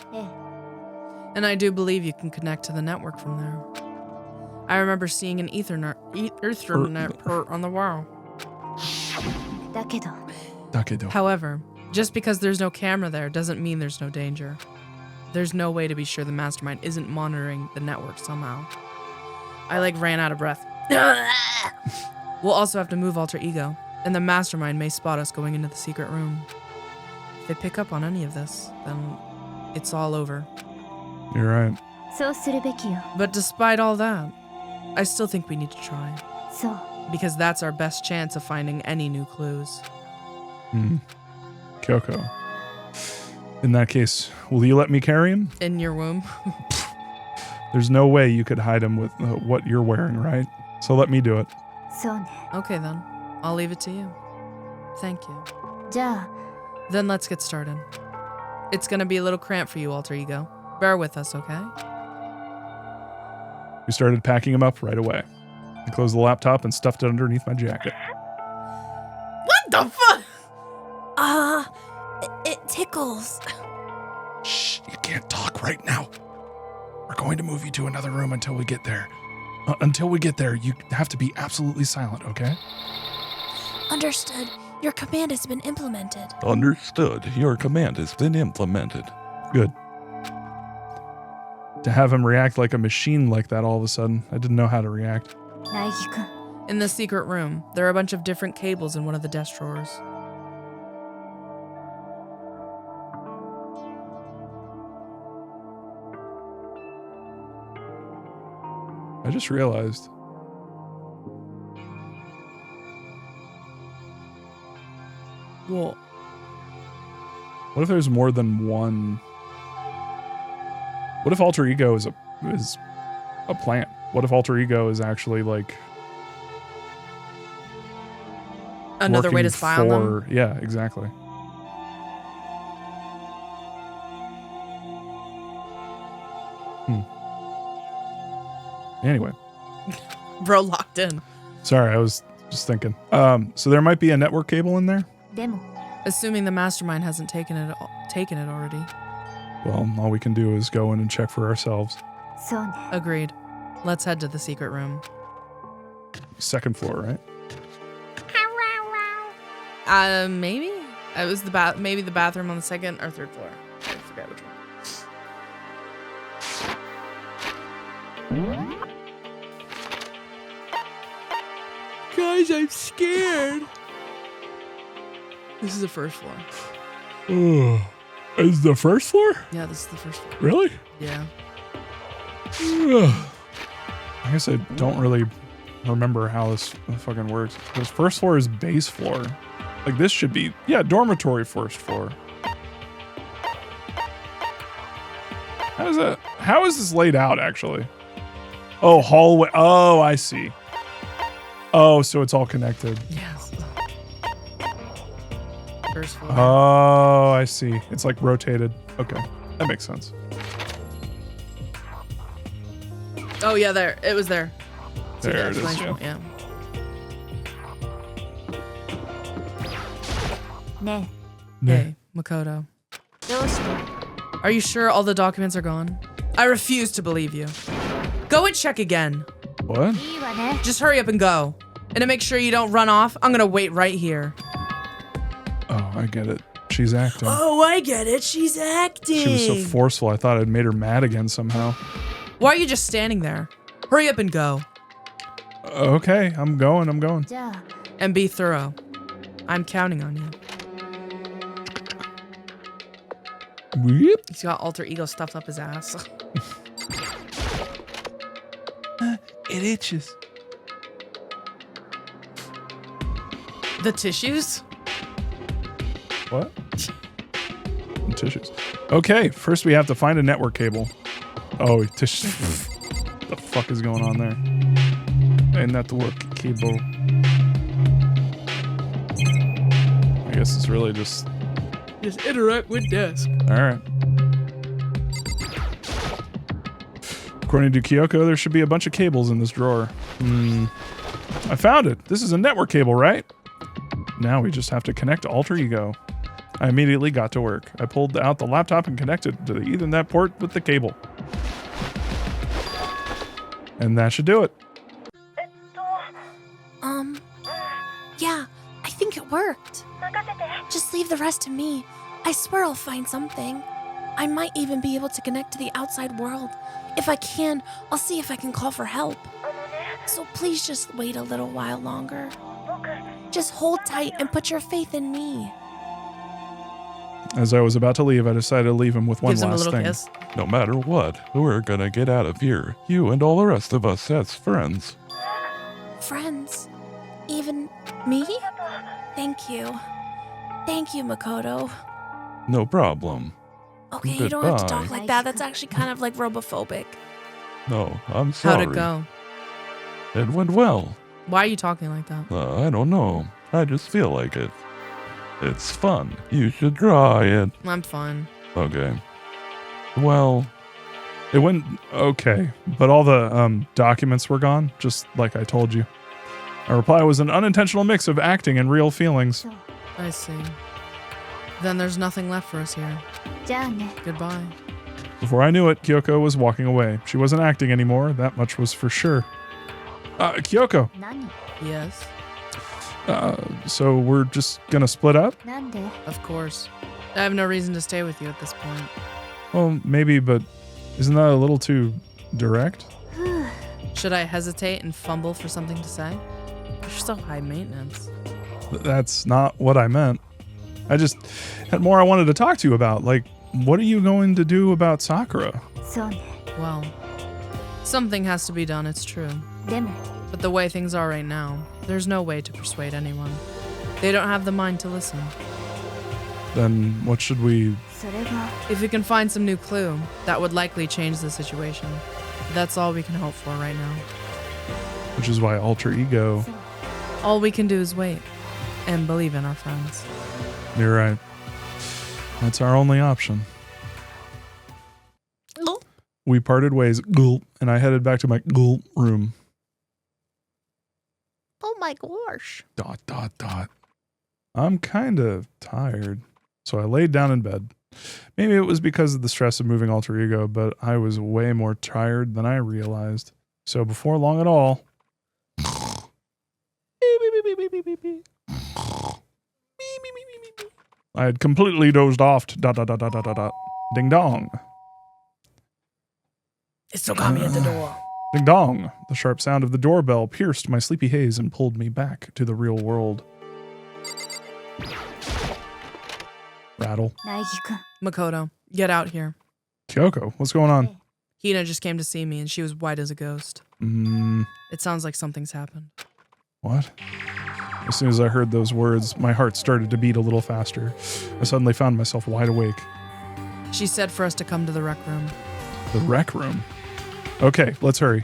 Speaker 2: And I do believe you can connect to the network from there. I remember seeing an Ethernet port on the wall.
Speaker 1: Dakedo.
Speaker 2: However, just because there's no camera there doesn't mean there's no danger. There's no way to be sure the mastermind isn't monitoring the network somehow. I ran out of breath. We'll also have to move Alter Ego, and the mastermind may spot us going into the secret room. If they pick up on any of this, then it's all over.
Speaker 1: You're right.
Speaker 2: But despite all that, I still think we need to try. Because that's our best chance of finding any new clues.
Speaker 1: Kyoko. In that case, will you let me carry him?
Speaker 2: In your womb?
Speaker 1: There's no way you could hide him with what you're wearing, right? So let me do it.
Speaker 2: Okay then, I'll leave it to you. Thank you. Then let's get started. It's gonna be a little cramped for you, Alter Ego. Bear with us, okay?
Speaker 1: We started packing him up right away. I closed the laptop and stuffed it underneath my jacket.
Speaker 2: What the fuck?
Speaker 3: It tickles.
Speaker 1: Shh, you can't talk right now. We're going to move you to another room until we get there. Until we get there, you have to be absolutely silent, okay?
Speaker 3: Understood. Your command has been implemented.
Speaker 5: Understood. Your command has been implemented.
Speaker 1: Good. To have him react like a machine like that all of a sudden, I didn't know how to react.
Speaker 2: In the secret room, there are a bunch of different cables in one of the desk drawers.
Speaker 1: I just realized.
Speaker 2: Well,
Speaker 1: What if there's more than one? What if alter ego is a plant? What if alter ego is actually like
Speaker 2: another way to
Speaker 1: working
Speaker 2: spy on them?
Speaker 1: Yeah, exactly. Anyway,
Speaker 2: Bro locked in.
Speaker 1: sorry, I was just thinking. So there might be a network cable in there.
Speaker 2: Assuming the mastermind hasn't taken it already.
Speaker 1: Well, all we can do is go in and check for ourselves.
Speaker 2: Agreed. Let's head to the secret room.
Speaker 1: Second floor, right?
Speaker 2: Maybe? It was maybe the bathroom on the second or third floor. I forget which one. Guys, I'm scared. This is the first floor.
Speaker 1: Is the first floor?
Speaker 2: Yeah, this is the first floor.
Speaker 1: Really?
Speaker 2: Yeah.
Speaker 1: I guess I don't really remember how this fucking works. Because first floor is base floor. Like this should be, yeah, dormitory first floor. How is this laid out actually? Oh, hallway. Oh, I see. Oh, so it's all connected.
Speaker 2: Yes. First floor.
Speaker 1: Oh, I see. It's like rotated. Okay, that makes sense.
Speaker 2: Oh yeah, there. It was there. See the
Speaker 1: There it is.
Speaker 2: explanation?
Speaker 1: Yeah.
Speaker 2: Hey, Makoto. Are you sure all the documents are gone? I refuse to believe you. Go and check again.
Speaker 1: What?
Speaker 2: Just hurry up and go. And to make sure you don't run off, I'm gonna wait right here.
Speaker 1: Oh, I get it. She's acting.
Speaker 2: Oh, I get it. She's acting.
Speaker 1: She was so forceful. I thought I'd made her mad again somehow.
Speaker 2: Why are you just standing there? Hurry up and go.
Speaker 1: Okay, I'm going.
Speaker 2: And be thorough. I'm counting on you.
Speaker 1: Weep.
Speaker 2: He's got alter ego stuffed up his ass.
Speaker 1: It itches.
Speaker 2: The tissues?
Speaker 1: What? Tissues. Okay, first we have to find a network cable. Oh, tissues. What the fuck is going on there? A network cable. I guess it's really just
Speaker 2: interact with desk.
Speaker 1: all right. According to Kyoko, there should be a bunch of cables in this drawer. I found it. This is a network cable, right? Now we just have to connect to alter ego. I immediately got to work. I pulled out the laptop and connected to the Ethernet port with the cable. And that should do it.
Speaker 3: Yeah, I think it worked. Just leave the rest to me. I swear I'll find something. I might even be able to connect to the outside world. If I can, I'll see if I can call for help. So please just wait a little while longer. Just hold tight and put your faith in me.
Speaker 1: As I was about to leave, I decided to leave him with one
Speaker 2: Gives him a
Speaker 1: last
Speaker 2: little
Speaker 1: thing.
Speaker 2: kiss.
Speaker 5: No matter what, we're gonna get out of here. You and all the rest of us as friends.
Speaker 3: Friends? Even me? Thank you. Thank you, Makoto.
Speaker 5: No problem.
Speaker 3: Okay, you don't have to
Speaker 5: Goodbye.
Speaker 3: talk like that. That's actually kind of like robophobic.
Speaker 5: No, I'm sorry.
Speaker 2: How'd it go?
Speaker 5: It went well.
Speaker 2: Why are you talking like that?
Speaker 5: I don't know. I just feel like it. It's fun. You should try it.
Speaker 2: I'm fine.
Speaker 5: Okay. Well,
Speaker 1: It went okay, but all the documents were gone, just like I told you. My reply was an unintentional mix of acting and real feelings.
Speaker 2: I see. Then there's nothing left for us here. Goodbye.
Speaker 1: Before I knew it, Kyoko was walking away. She wasn't acting anymore, that much was for sure. Kyoko,
Speaker 2: Yes.
Speaker 1: So we're just gonna split up?
Speaker 2: Of course. I have no reason to stay with you at this point.
Speaker 1: Well, maybe, but isn't that a little too direct?
Speaker 2: Should I hesitate and fumble for something to say? You're so high maintenance.
Speaker 1: That's not what I meant. I just had more I wanted to talk to you about. Like, what are you going to do about Sakura?
Speaker 2: Well, something has to be done, it's true. But the way things are right now, there's no way to persuade anyone. They don't have the mind to listen.
Speaker 1: Then what should we...
Speaker 2: If we can find some new clue, that would likely change the situation. That's all we can hope for right now.
Speaker 1: Which is why alter ego...
Speaker 2: All we can do is wait and believe in our friends.
Speaker 1: You're right. That's our only option. We parted ways, gulp, and I headed back to my gulp room.
Speaker 3: Oh my gosh. ...
Speaker 1: I'm kind of tired, so I laid down in bed. Maybe it was because of the stress of moving alter ego, but I was way more tired than I realized. So before long at all, I had completely dozed off. Ding dong.
Speaker 2: It's Togami at the door.
Speaker 1: Ding dong. The sharp sound of the doorbell pierced my sleepy haze and pulled me back to the real world. Rattle.
Speaker 2: Makoto, get out here.
Speaker 1: Kyoko, what's going on?
Speaker 2: Hina just came to see me and she was white as a ghost. It sounds like something's happened.
Speaker 1: What? As soon as I heard those words, my heart started to beat a little faster. I suddenly found myself wide awake.
Speaker 2: She said for us to come to the rec room.
Speaker 1: The rec room? Okay, let's hurry.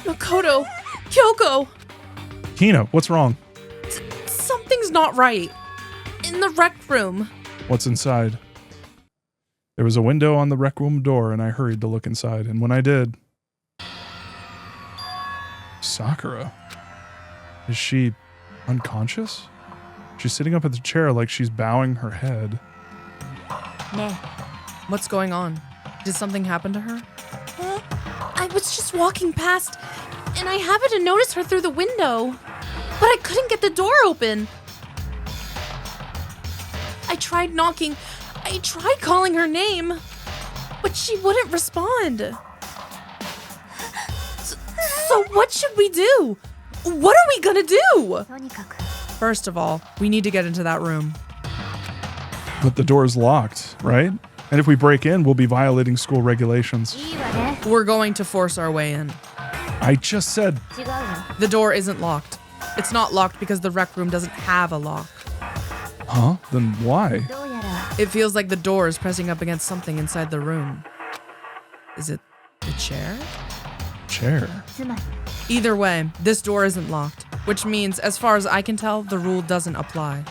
Speaker 2: Makoto! Kyoko!
Speaker 1: Hina, what's wrong?
Speaker 2: Something's not right. In the rec room.
Speaker 1: What's inside? There was a window on the rec room door, and I hurried to look inside. And when I did... Sakura. Is she unconscious? She's sitting up at the chair like she's bowing her head.
Speaker 2: What's going on? Did something happen to her?
Speaker 3: I was just walking past, and I happened to notice her through the window, but I couldn't get the door open. I tried knocking. I tried calling her name, but she wouldn't respond. So what should we do? What are we gonna do?
Speaker 2: First of all, we need to get into that room.
Speaker 1: But the door's locked, right? And if we break in, we'll be violating school regulations.
Speaker 2: We're going to force our way in.
Speaker 1: I just said...
Speaker 2: The door isn't locked. It's not locked because the rec room doesn't have a lock.
Speaker 1: Huh? Then why?
Speaker 2: It feels like the door is pressing up against something inside the room. Is it the chair?
Speaker 1: Chair?
Speaker 2: Either way, this door isn't locked, which means, as far as I can tell, the rule doesn't apply.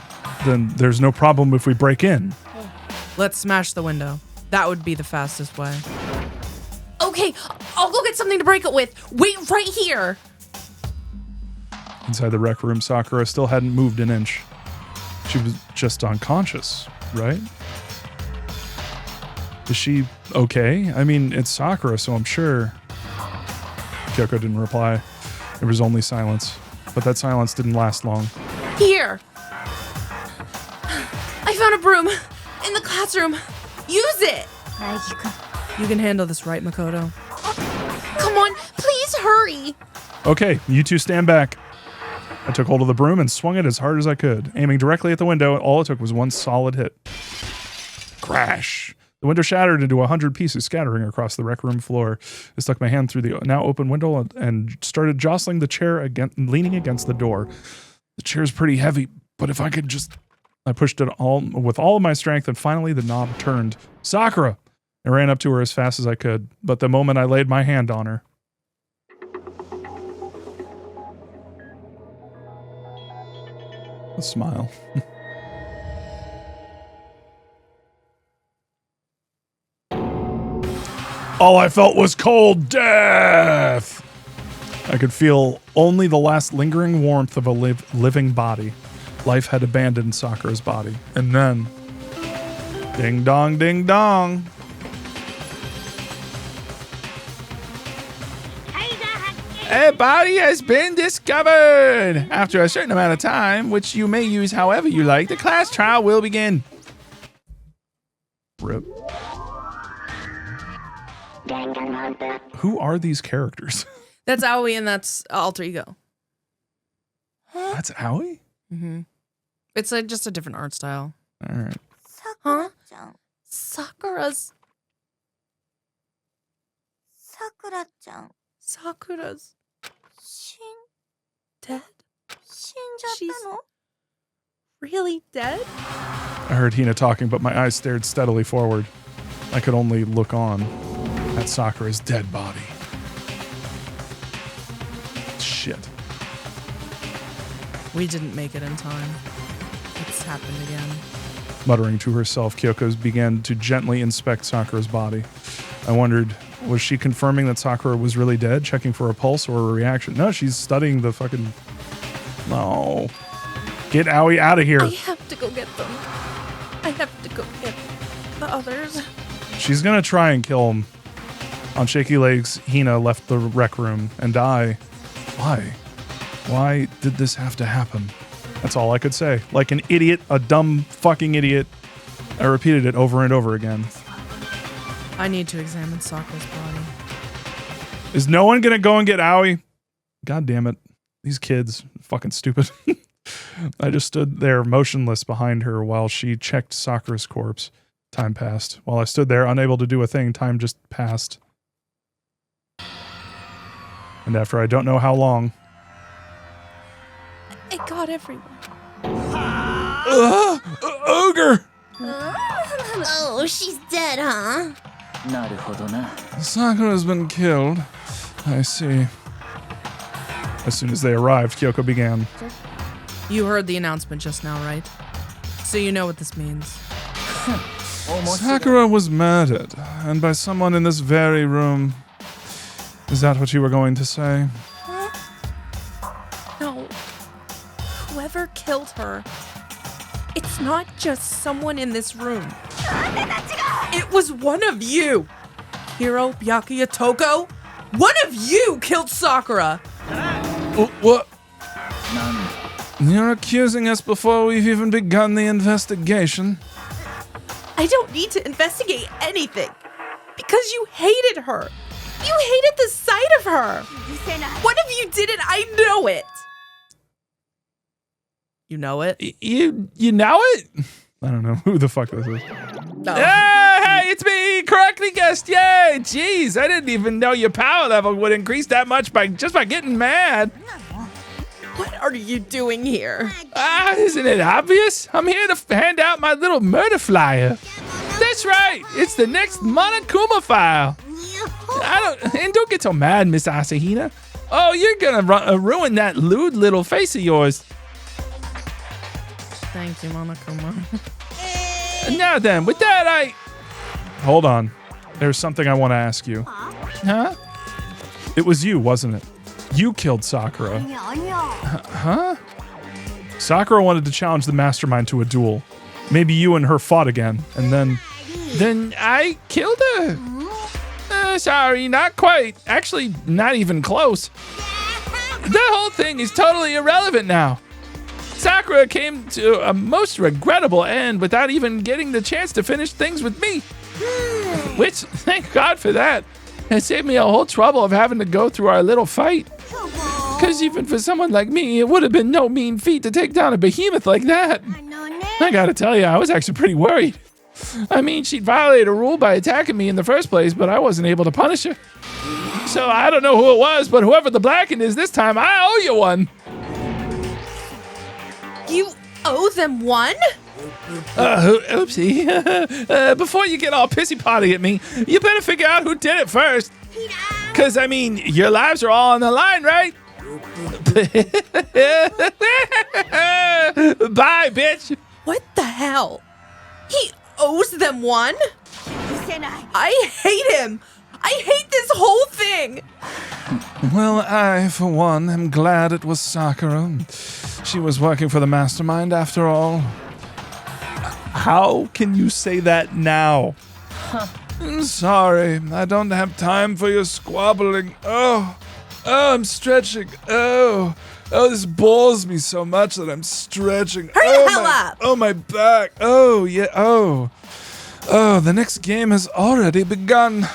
Speaker 1: Then there's no problem if we break in.
Speaker 2: Let's smash the window. That would be the fastest way.
Speaker 3: Okay, I'll go get something to break it with. Wait right here.
Speaker 1: Inside the rec room, Sakura still hadn't moved an inch. She was just unconscious, right? Is she okay? I mean, it's Sakura, so I'm sure. Kyoko didn't reply. There was only silence. But that silence didn't last long.
Speaker 3: Here. I found a broom in the classroom. Use it.
Speaker 2: You can handle this, right, Makoto?
Speaker 3: Come on, please hurry.
Speaker 1: Okay, you two stand back. I took hold of the broom and swung it as hard as I could, aiming directly at the window. All it took was one solid hit. Crash! The window shattered into 100 pieces, scattering across the rec room floor. I stuck my hand through the now open window and started jostling the chair leaning against the door. The chair's pretty heavy, but if I could just... I pushed it all with all of my strength, and finally the knob turned. Sakura! I ran up to her as fast as I could, but the moment I laid my hand on her... A smile. All I felt was cold death. I could feel only the last lingering warmth of a living body. Life had abandoned Sakura's body. And then... Ding dong, ding dong.
Speaker 4: body has been discovered. After a certain amount of time, which you may use however you like, the class trial will begin.
Speaker 1: Rip. Who are these characters?
Speaker 2: That's Aoi and that's Alter Ego.
Speaker 1: That's Aoi?
Speaker 2: Mm-hmm. It's just a different art style.
Speaker 1: All right.
Speaker 3: Huh? Sakura's. Sakura's dead? She's really dead?
Speaker 1: I heard Hina talking, but my eyes stared steadily forward. I could only look on at Sakura's dead body. Shit.
Speaker 2: We didn't make it in time. It's happened again.
Speaker 1: Muttering to herself, Kyoko began to gently inspect Sakura's body. I wondered, was she confirming that Sakura was really dead, checking for a pulse or a reaction? No, she's studying the fucking... No. Get Aoi out of here.
Speaker 3: I have to go get them. I have to go get the others.
Speaker 1: She's gonna try and kill him. On shaky legs, Hina left the rec room and die. Why? Why did this have to happen? That's all I could say. Like an idiot, a dumb fucking idiot. I repeated it over and over again.
Speaker 2: I need to examine Sakura's body.
Speaker 1: Is no one gonna go and get Aoi? God damn it. These kids, fucking stupid. I just stood there motionless behind her while she checked Sakura's corpse. Time passed. While I stood there, unable to do a thing, time just passed. And after I don't know how long...
Speaker 3: It got everyone.
Speaker 1: Ogre!
Speaker 3: Oh, she's dead, huh?
Speaker 1: Sakura's been killed. I see. As soon as they arrived, Kyoko began.
Speaker 2: You heard the announcement just now, right? So you know what this means.
Speaker 1: Sakura was murdered, and by someone in this very room. Is that what you were going to say?
Speaker 3: No. Whoever killed her, it's not just someone in this room.
Speaker 2: It was one of you! Hiro, Byakuya, Toko? One of you killed Sakura!
Speaker 1: What? You're accusing us before we've even begun the investigation.
Speaker 3: I don't need to investigate anything. Because you hated her. You hated the sight of her. One of you did it, I know it.
Speaker 2: You know it?
Speaker 4: You know it?
Speaker 1: I don't know who the fuck this is.
Speaker 2: No.
Speaker 4: Hey, it's me! Correctly guessed! Yay! Jeez, I didn't even know your power level would increase that much by getting mad.
Speaker 2: What are you doing here?
Speaker 4: Isn't it obvious? I'm here to hand out my little murder flyer. That's right. It's the next Monokuma file. Don't get so mad, Miss Asahina. Oh, you're gonna ruin that lewd little face of yours.
Speaker 2: Thank you, Monokuma.
Speaker 4: Now then, with that,
Speaker 1: Hold on. There's something I want to ask you.
Speaker 4: Huh?
Speaker 1: It was you, wasn't it? You killed Sakura.
Speaker 4: Huh?
Speaker 1: Sakura wanted to challenge the mastermind to a duel. Maybe you and her fought again, and then...
Speaker 4: Then I killed her. Sorry, not quite. Actually, not even close. The whole thing is totally irrelevant now. Sakura came to a most regrettable end without even getting the chance to finish things with me. Which, thank God for that. It saved me a whole trouble of having to go through our little fight. Because even for someone like me, it would have been no mean feat to take down a behemoth like that. I gotta tell you, I was actually pretty worried. I mean, she'd violated a rule by attacking me in the first place, but I wasn't able to punish her. So I don't know who it was, but whoever the Blackened is this time, I owe you one.
Speaker 3: You owe them one?
Speaker 4: Oopsie. Before you get all pissy-potty at me, you better figure out who did it first. Because, I mean, your lives are all on the line, right? Bye, bitch.
Speaker 3: What the hell? He owes them one? I hate him. I hate this whole thing.
Speaker 1: Well, I, for one, am glad it was Sakura. She was working for the mastermind after all. How can you say that now? I'm sorry, I don't have time for your squabbling. Oh, Oh, I'm stretching. Oh, this bores me so much that I'm stretching.
Speaker 3: Hurry the hell up!
Speaker 1: Oh, my back. Oh, yeah. Oh, the next game has already begun.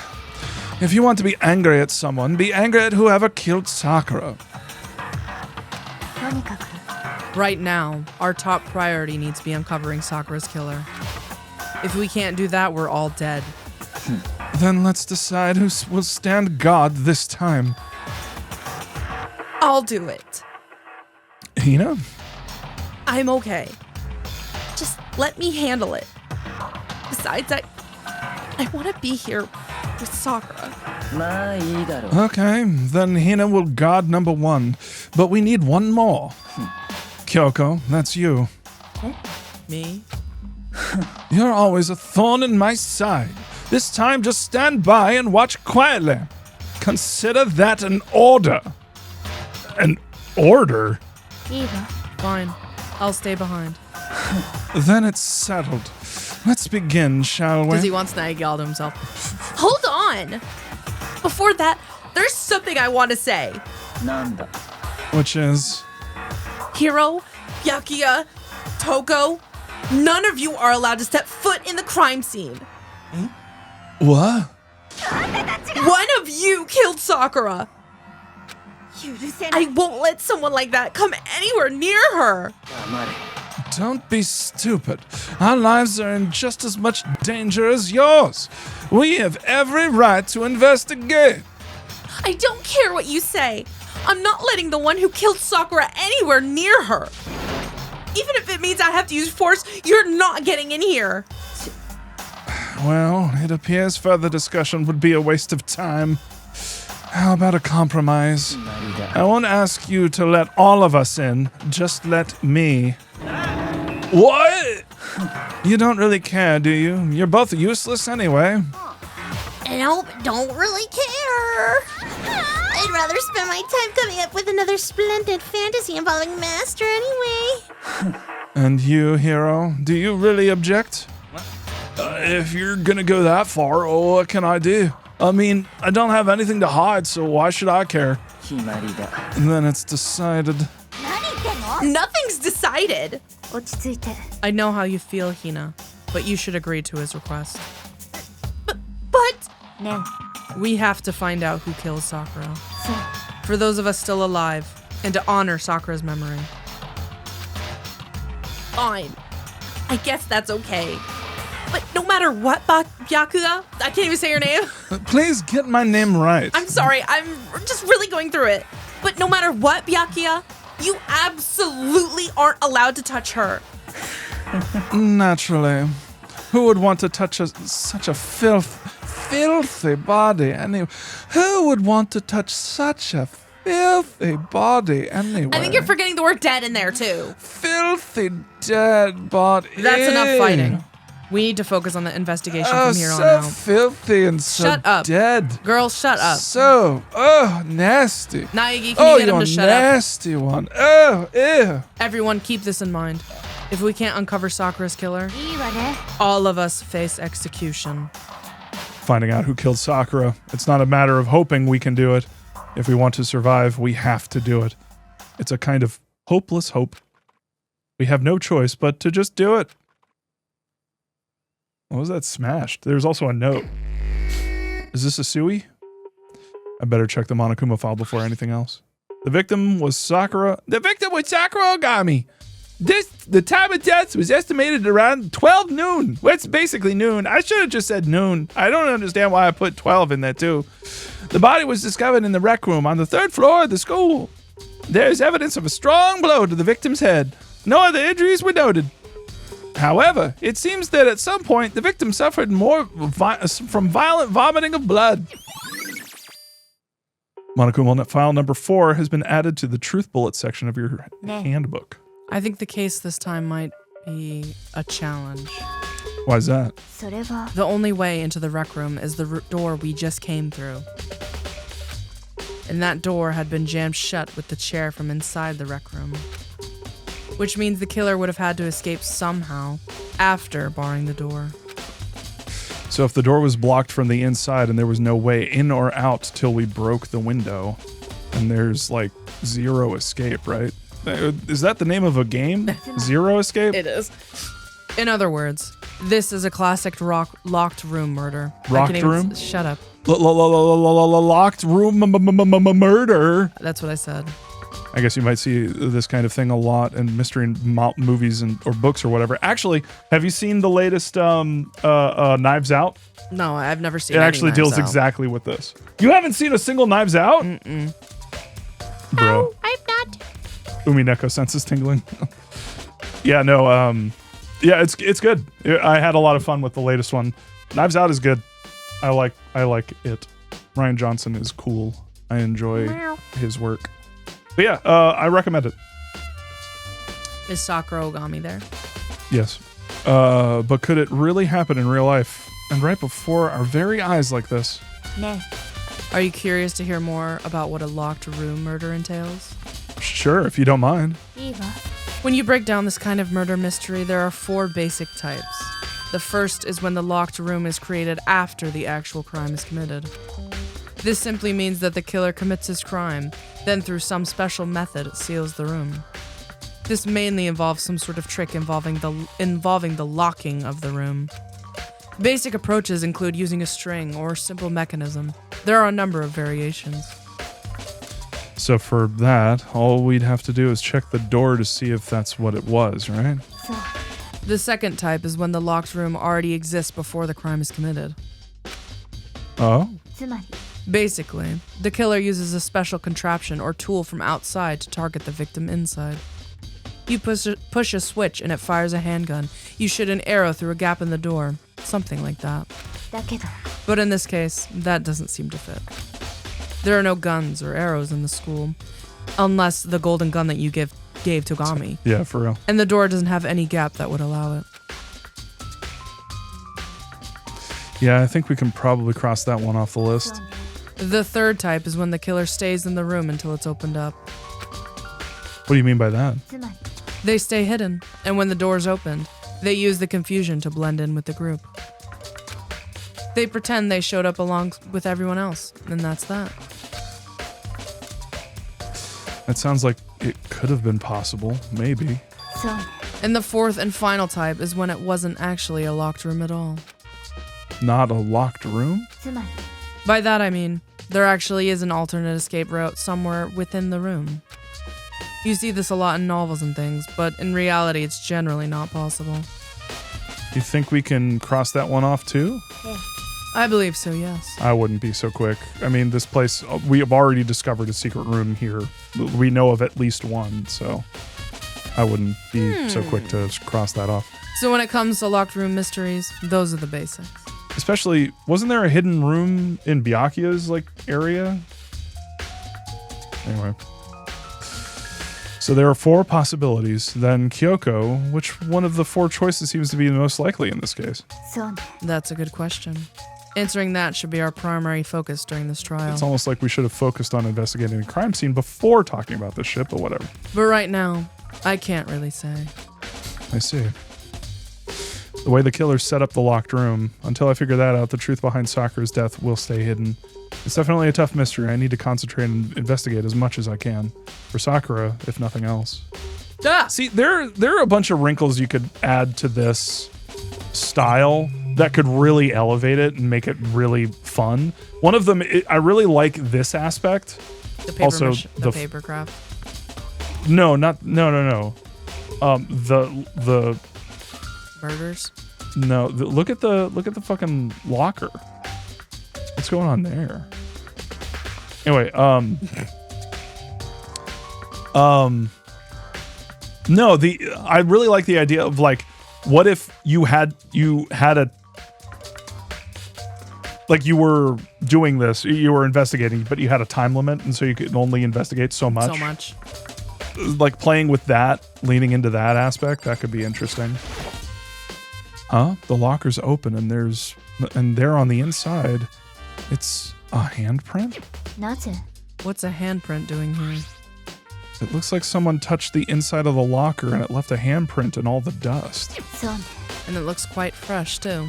Speaker 1: If you want to be angry at someone, be angry at whoever killed Sakura.
Speaker 2: Right now, our top priority needs to be uncovering Sakura's killer. If we can't do that, we're all dead.
Speaker 1: Then let's decide who will stand guard this time.
Speaker 3: I'll do it.
Speaker 1: Hina?
Speaker 3: I'm okay. Just let me handle it. Besides, I want to be here with Sakura.
Speaker 1: Okay, then Hina will guard number 1, but we need one more. Kyoko, that's you.
Speaker 2: Me?
Speaker 1: You're always a thorn in my side. This time, just stand by and watch quietly. Consider that an order. An order?
Speaker 2: Fine. I'll stay behind.
Speaker 1: Then it's settled. Let's begin, shall we?
Speaker 2: Does he want Snaggy all to himself?
Speaker 3: Hold on. Before that, there's something I want to say.
Speaker 1: Which is?
Speaker 3: Hiro, Byakuya, Toko, none of you are allowed to step foot in the crime scene.
Speaker 1: What?
Speaker 3: One of you killed Sakura. I won't let someone like that come anywhere near her.
Speaker 1: Don't be stupid. Our lives are in just as much danger as yours. We have every right to investigate.
Speaker 3: I don't care what you say. I'm not letting the one who killed Sakura anywhere near her. Even if it means I have to use force, you're not getting in here.
Speaker 1: Well, it appears further discussion would be a waste of time. How about a compromise? I won't ask you to let all of us in. Just let me. What? You don't really care, do you? You're both useless anyway.
Speaker 6: Nope, don't really care. I'd rather spend my time coming up with another splendid fantasy involving Master anyway.
Speaker 1: And you, Hiro, do you really object? If you're gonna go that far, what can I do? I mean, I don't have anything to hide, so why should I care? And then it's decided.
Speaker 3: Nothing's decided.
Speaker 2: I know how you feel, Hina, but you should agree to his request.
Speaker 3: But
Speaker 2: We have to find out who killed Sakura. For those of us still alive, and to honor Sakura's memory.
Speaker 3: fine. I guess that's okay. But no matter what, Byakuya, I can't even say your name.
Speaker 1: Please get my name right.
Speaker 3: I'm sorry, I'm just really going through it. But no matter what, Byakuya, you absolutely aren't allowed to touch her.
Speaker 1: Naturally. Who would want to touch such a filthy body anyway? Who would want to touch such a filthy body anyway?
Speaker 3: I think you're forgetting the word dead in there too.
Speaker 1: Filthy dead body.
Speaker 2: That's enough fighting. We need to focus on the investigation from here on
Speaker 1: so
Speaker 2: out.
Speaker 1: filthy and so
Speaker 2: Shut up.
Speaker 1: dead.
Speaker 2: Girl, shut up.
Speaker 1: So, nasty.
Speaker 2: Naegi, can you get him to shut up?
Speaker 1: Nasty one. Oh, ew.
Speaker 2: Everyone, keep this in mind. If we can't uncover Sakura's killer, all of us face execution.
Speaker 1: Finding out who killed Sakura. It's not a matter of hoping we can do it. If we want to survive, we have to do it. It's a kind of hopeless hope. We have no choice but to just do it. What was that smashed? There's also a note. Is this a Sui? I better check the Monokuma file before anything else. The victim was Sakura. The victim was Sakura Ogami. The time of death was estimated around 12 noon. Well, it's basically noon. I should have just said noon. I don't understand why I put 12 in there too. The body was discovered in the rec room on the 3rd floor of the school. There's evidence of a strong blow to the victim's head. No other injuries were noted. However, it seems that at some point the victim suffered more from violent vomiting of blood. Monokuma file number 4 has been added to the truth bullet section of your handbook.
Speaker 2: I think the case this time might be a challenge.
Speaker 1: Why is that?
Speaker 2: The only way into the rec room is the door we just came through. And that door had been jammed shut with the chair from inside the rec room. Which means the killer would have had to escape somehow after barring the door.
Speaker 1: So if the door was blocked from the inside and there was no way in or out till we broke the window, and there's like zero escape, right? Is that the name of a game? Zero escape?
Speaker 2: It is. In other words, this is a classic locked room murder.
Speaker 1: Rocked room?
Speaker 2: Shut up.
Speaker 1: Locked room murder.
Speaker 2: That's what I said.
Speaker 1: I guess you might see this kind of thing a lot in mystery movies or books or whatever. Actually, have you seen the latest Knives Out?
Speaker 2: No, I've never seen
Speaker 1: It
Speaker 2: any
Speaker 1: actually
Speaker 2: Knives
Speaker 1: deals
Speaker 2: Out.
Speaker 1: exactly with this. You haven't seen a single Knives Out?
Speaker 2: Mm-mm.
Speaker 1: Bro.
Speaker 6: Oh, I've not.
Speaker 1: Umineko senses tingling. Yeah, no, yeah, it's good. I had a lot of fun with the latest one. Knives Out is good. I like it. Ryan Johnson is cool. I enjoy his work. But yeah, I recommend it.
Speaker 2: Is Sakura Ogami there?
Speaker 1: Yes. But could it really happen in real life? And right before our very eyes like this?
Speaker 2: No. Are you curious to hear more about what a locked room murder entails?
Speaker 1: Sure, if you don't mind.
Speaker 2: When you break down this kind of murder mystery, there are 4 basic types. The first is when the locked room is created after the actual crime is committed. This simply means that the killer commits his crime, then through some special method seals the room. This mainly involves some sort of trick involving the locking of the room. Basic approaches include using a string or a simple mechanism. There are a number of variations.
Speaker 1: So for that, all we'd have to do is check the door to see if that's what it was, right?
Speaker 2: The second type is when the locked room already exists before the crime is committed.
Speaker 1: Oh?
Speaker 2: Basically, the killer uses a special contraption or tool from outside to target the victim inside. You push a switch and it fires a handgun. You shoot an arrow through a gap in the door. Something like that. But in this case, that doesn't seem to fit. There are no guns or arrows in the school, unless the golden gun that you gave to Gami.
Speaker 1: Yeah, for real.
Speaker 2: And the door doesn't have any gap that would allow it.
Speaker 1: Yeah, I think we can probably cross that one off the list.
Speaker 2: The third type is when the killer stays in the room until it's opened up.
Speaker 1: What do you mean by that?
Speaker 2: They stay hidden, and when the door's opened, they use the confusion to blend in with the group. They pretend they showed up along with everyone else, and that's that.
Speaker 1: That sounds like it could have been possible, maybe.
Speaker 2: And the fourth and final type is when it wasn't actually a locked room at all.
Speaker 1: Not a locked room?
Speaker 2: By that I mean, there actually is an alternate escape route somewhere within the room. You see this a lot in novels and things, but in reality it's generally not possible.
Speaker 1: You think we can cross that one off too?
Speaker 2: I believe so, yes.
Speaker 1: I wouldn't be so quick. I mean, this place, we have already discovered a secret room here. We know of at least one, so I wouldn't be so quick to cross that off.
Speaker 2: So when it comes to locked room mysteries, those are the basics.
Speaker 1: Especially, wasn't there a hidden room in Byakuya's area? Anyway. So there are 4 possibilities. Then Kyoko, which one of the 4 choices seems to be the most likely in this case?
Speaker 2: That's a good question. Answering that should be our primary focus during this trial.
Speaker 1: It's almost like we should have focused on investigating the crime scene before talking about this shit, but whatever.
Speaker 2: But right now, I can't really say.
Speaker 1: I see. The way the killer set up the locked room, until I figure that out, the truth behind Sakura's death will stay hidden. It's definitely a tough mystery. I need to concentrate and investigate as much as I can. For Sakura, if nothing else.
Speaker 2: Ah!
Speaker 1: See, there are a bunch of wrinkles you could add to this style that could really elevate it and make it really fun. One of them, I really like this aspect.
Speaker 2: The paper
Speaker 1: Also,
Speaker 2: the paper craft.
Speaker 1: No. The
Speaker 2: Burgers.
Speaker 1: no. Look at the fucking locker. What's going on there? Anyway, no, I really like the idea of what if you had a you were doing this, you were investigating, but you had a time limit, and so you could only investigate so much.
Speaker 2: So much.
Speaker 1: Like playing with that, leaning into that aspect, that could be interesting. Huh? The locker's open, and there on the inside, it's a handprint?
Speaker 2: What's a handprint doing here?
Speaker 1: It looks like someone touched the inside of the locker and it left a handprint in all the dust.
Speaker 2: And it looks quite fresh, too.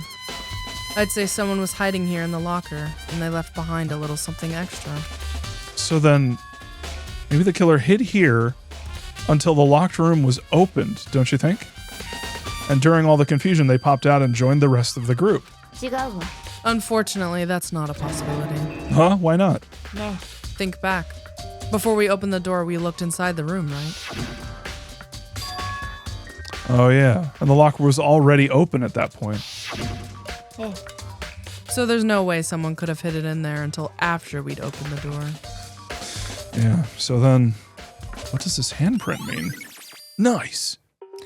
Speaker 2: I'd say someone was hiding here in the locker, and they left behind a little something extra.
Speaker 1: So then, Maybe the killer hid here until the locked room was opened, don't you think? And during all the confusion, they popped out and joined the rest of the group.
Speaker 6: 違うわ
Speaker 2: Unfortunately, that's not a possibility.
Speaker 1: Huh? Why not?
Speaker 6: No.
Speaker 2: Think back. Before we opened the door, we looked inside the room, right?
Speaker 1: Oh, yeah. And the locker was already open at that point.
Speaker 2: So there's no way someone could have hid it in there until after we'd opened the door.
Speaker 1: Yeah. So then, what does this handprint mean? Nice.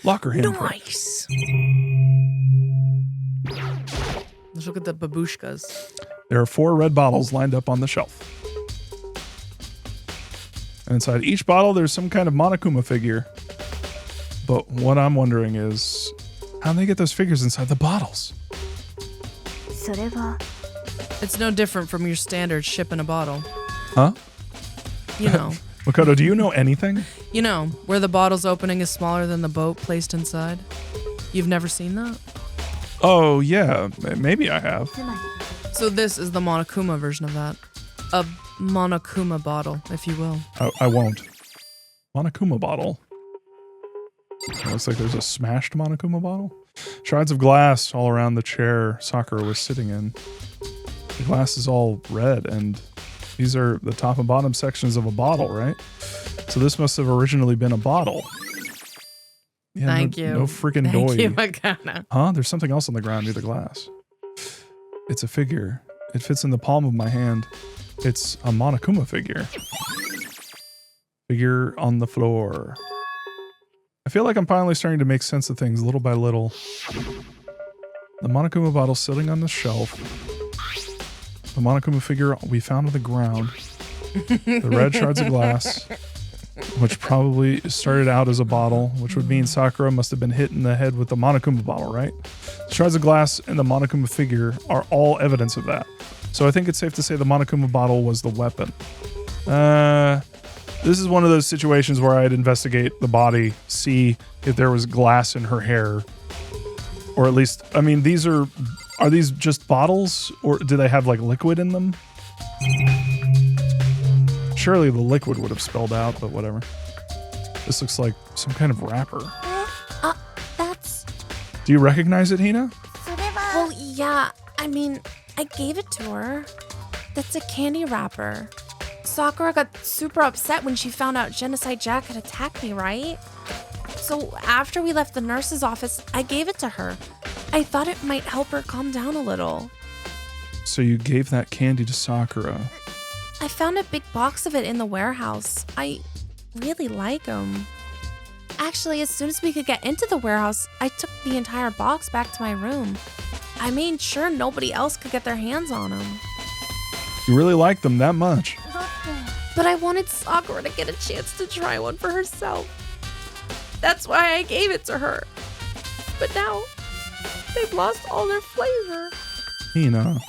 Speaker 1: Locker handprint.
Speaker 2: Nice. Let's look at the babushkas.
Speaker 1: There are 4 red bottles lined up on the shelf. And inside each bottle, there's some kind of Monokuma figure. But what I'm wondering is, how do they get those figures inside the bottles?
Speaker 6: それは
Speaker 2: It's no different from your standard ship in a bottle.
Speaker 1: Huh?
Speaker 2: You know.
Speaker 1: Makoto, do you know anything?
Speaker 2: You know, where the bottle's opening is smaller than the boat placed inside. You've never seen that?
Speaker 1: Oh, yeah. Maybe I have.
Speaker 6: つまり
Speaker 2: So this is the Monokuma version of that. A Monokuma bottle, if you will.
Speaker 1: I won't. Monokuma bottle. It looks like there's a smashed Monokuma bottle. Shards of glass all around the chair Sakura was sitting in. The glass is all red, and these are the top and bottom sections of a bottle, right? So this must have originally been a bottle. Yeah,
Speaker 2: Thank
Speaker 1: no,
Speaker 2: you.
Speaker 1: No freaking
Speaker 2: Thank
Speaker 1: doy.
Speaker 2: you, Makana.
Speaker 1: Huh? There's something else on the ground near the glass. It's a figure. It fits in the palm of my hand. It's a Monokuma figure. Figure on the floor. I feel like I'm finally starting to make sense of things little by little. The Monokuma bottle sitting on the shelf. The Monokuma figure we found on the ground. The red shards of glass, which probably started out as a bottle, which would mean Sakura must have been hit in the head with the Monokuma bottle, right? The shards of glass and the Monokuma figure are all evidence of that. So I think it's safe to say the Monokuma bottle was the weapon. This is one of those situations where I'd investigate the body, see if there was glass in her hair. Or at least, I mean, are these just bottles? Or do they have like liquid in them? Surely the liquid would have spelled out, but whatever. This looks like some kind of wrapper.
Speaker 3: That's...
Speaker 1: Do you recognize it, Hina?
Speaker 6: それは
Speaker 3: Well, yeah. I mean, I gave it to her. That's a candy wrapper. Sakura got super upset when she found out Genocide Jack had attacked me, right? So after we left the nurse's office, I gave it to her. I thought it might help her calm down a little.
Speaker 1: So you gave that candy to Sakura.
Speaker 3: I found a big box of it in the warehouse. I really like them. Actually, as soon as we could get into the warehouse, I took the entire box back to my room. I made sure nobody else could get their hands on them.
Speaker 1: You really like them that much.
Speaker 6: だって
Speaker 3: But I wanted Sakura to get a chance to try one for herself. That's why I gave it to her. But now, they've lost all their flavor.
Speaker 1: Hina.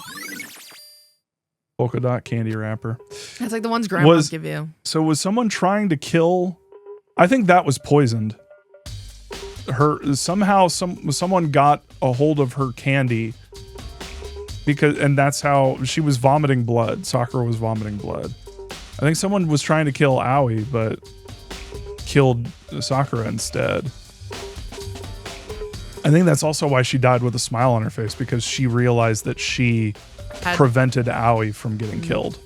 Speaker 1: Polka dot candy wrapper.
Speaker 2: It's like the ones grandmas give you.
Speaker 1: So was someone trying to kill? I think that was poisoned. Someone got a hold of her candy and that's how she was vomiting blood. Sakura was vomiting blood. I think someone was trying to kill Aoi, but killed Sakura instead. I think that's also why she died with a smile on her face, because she realized that she prevented Aoi from getting killed.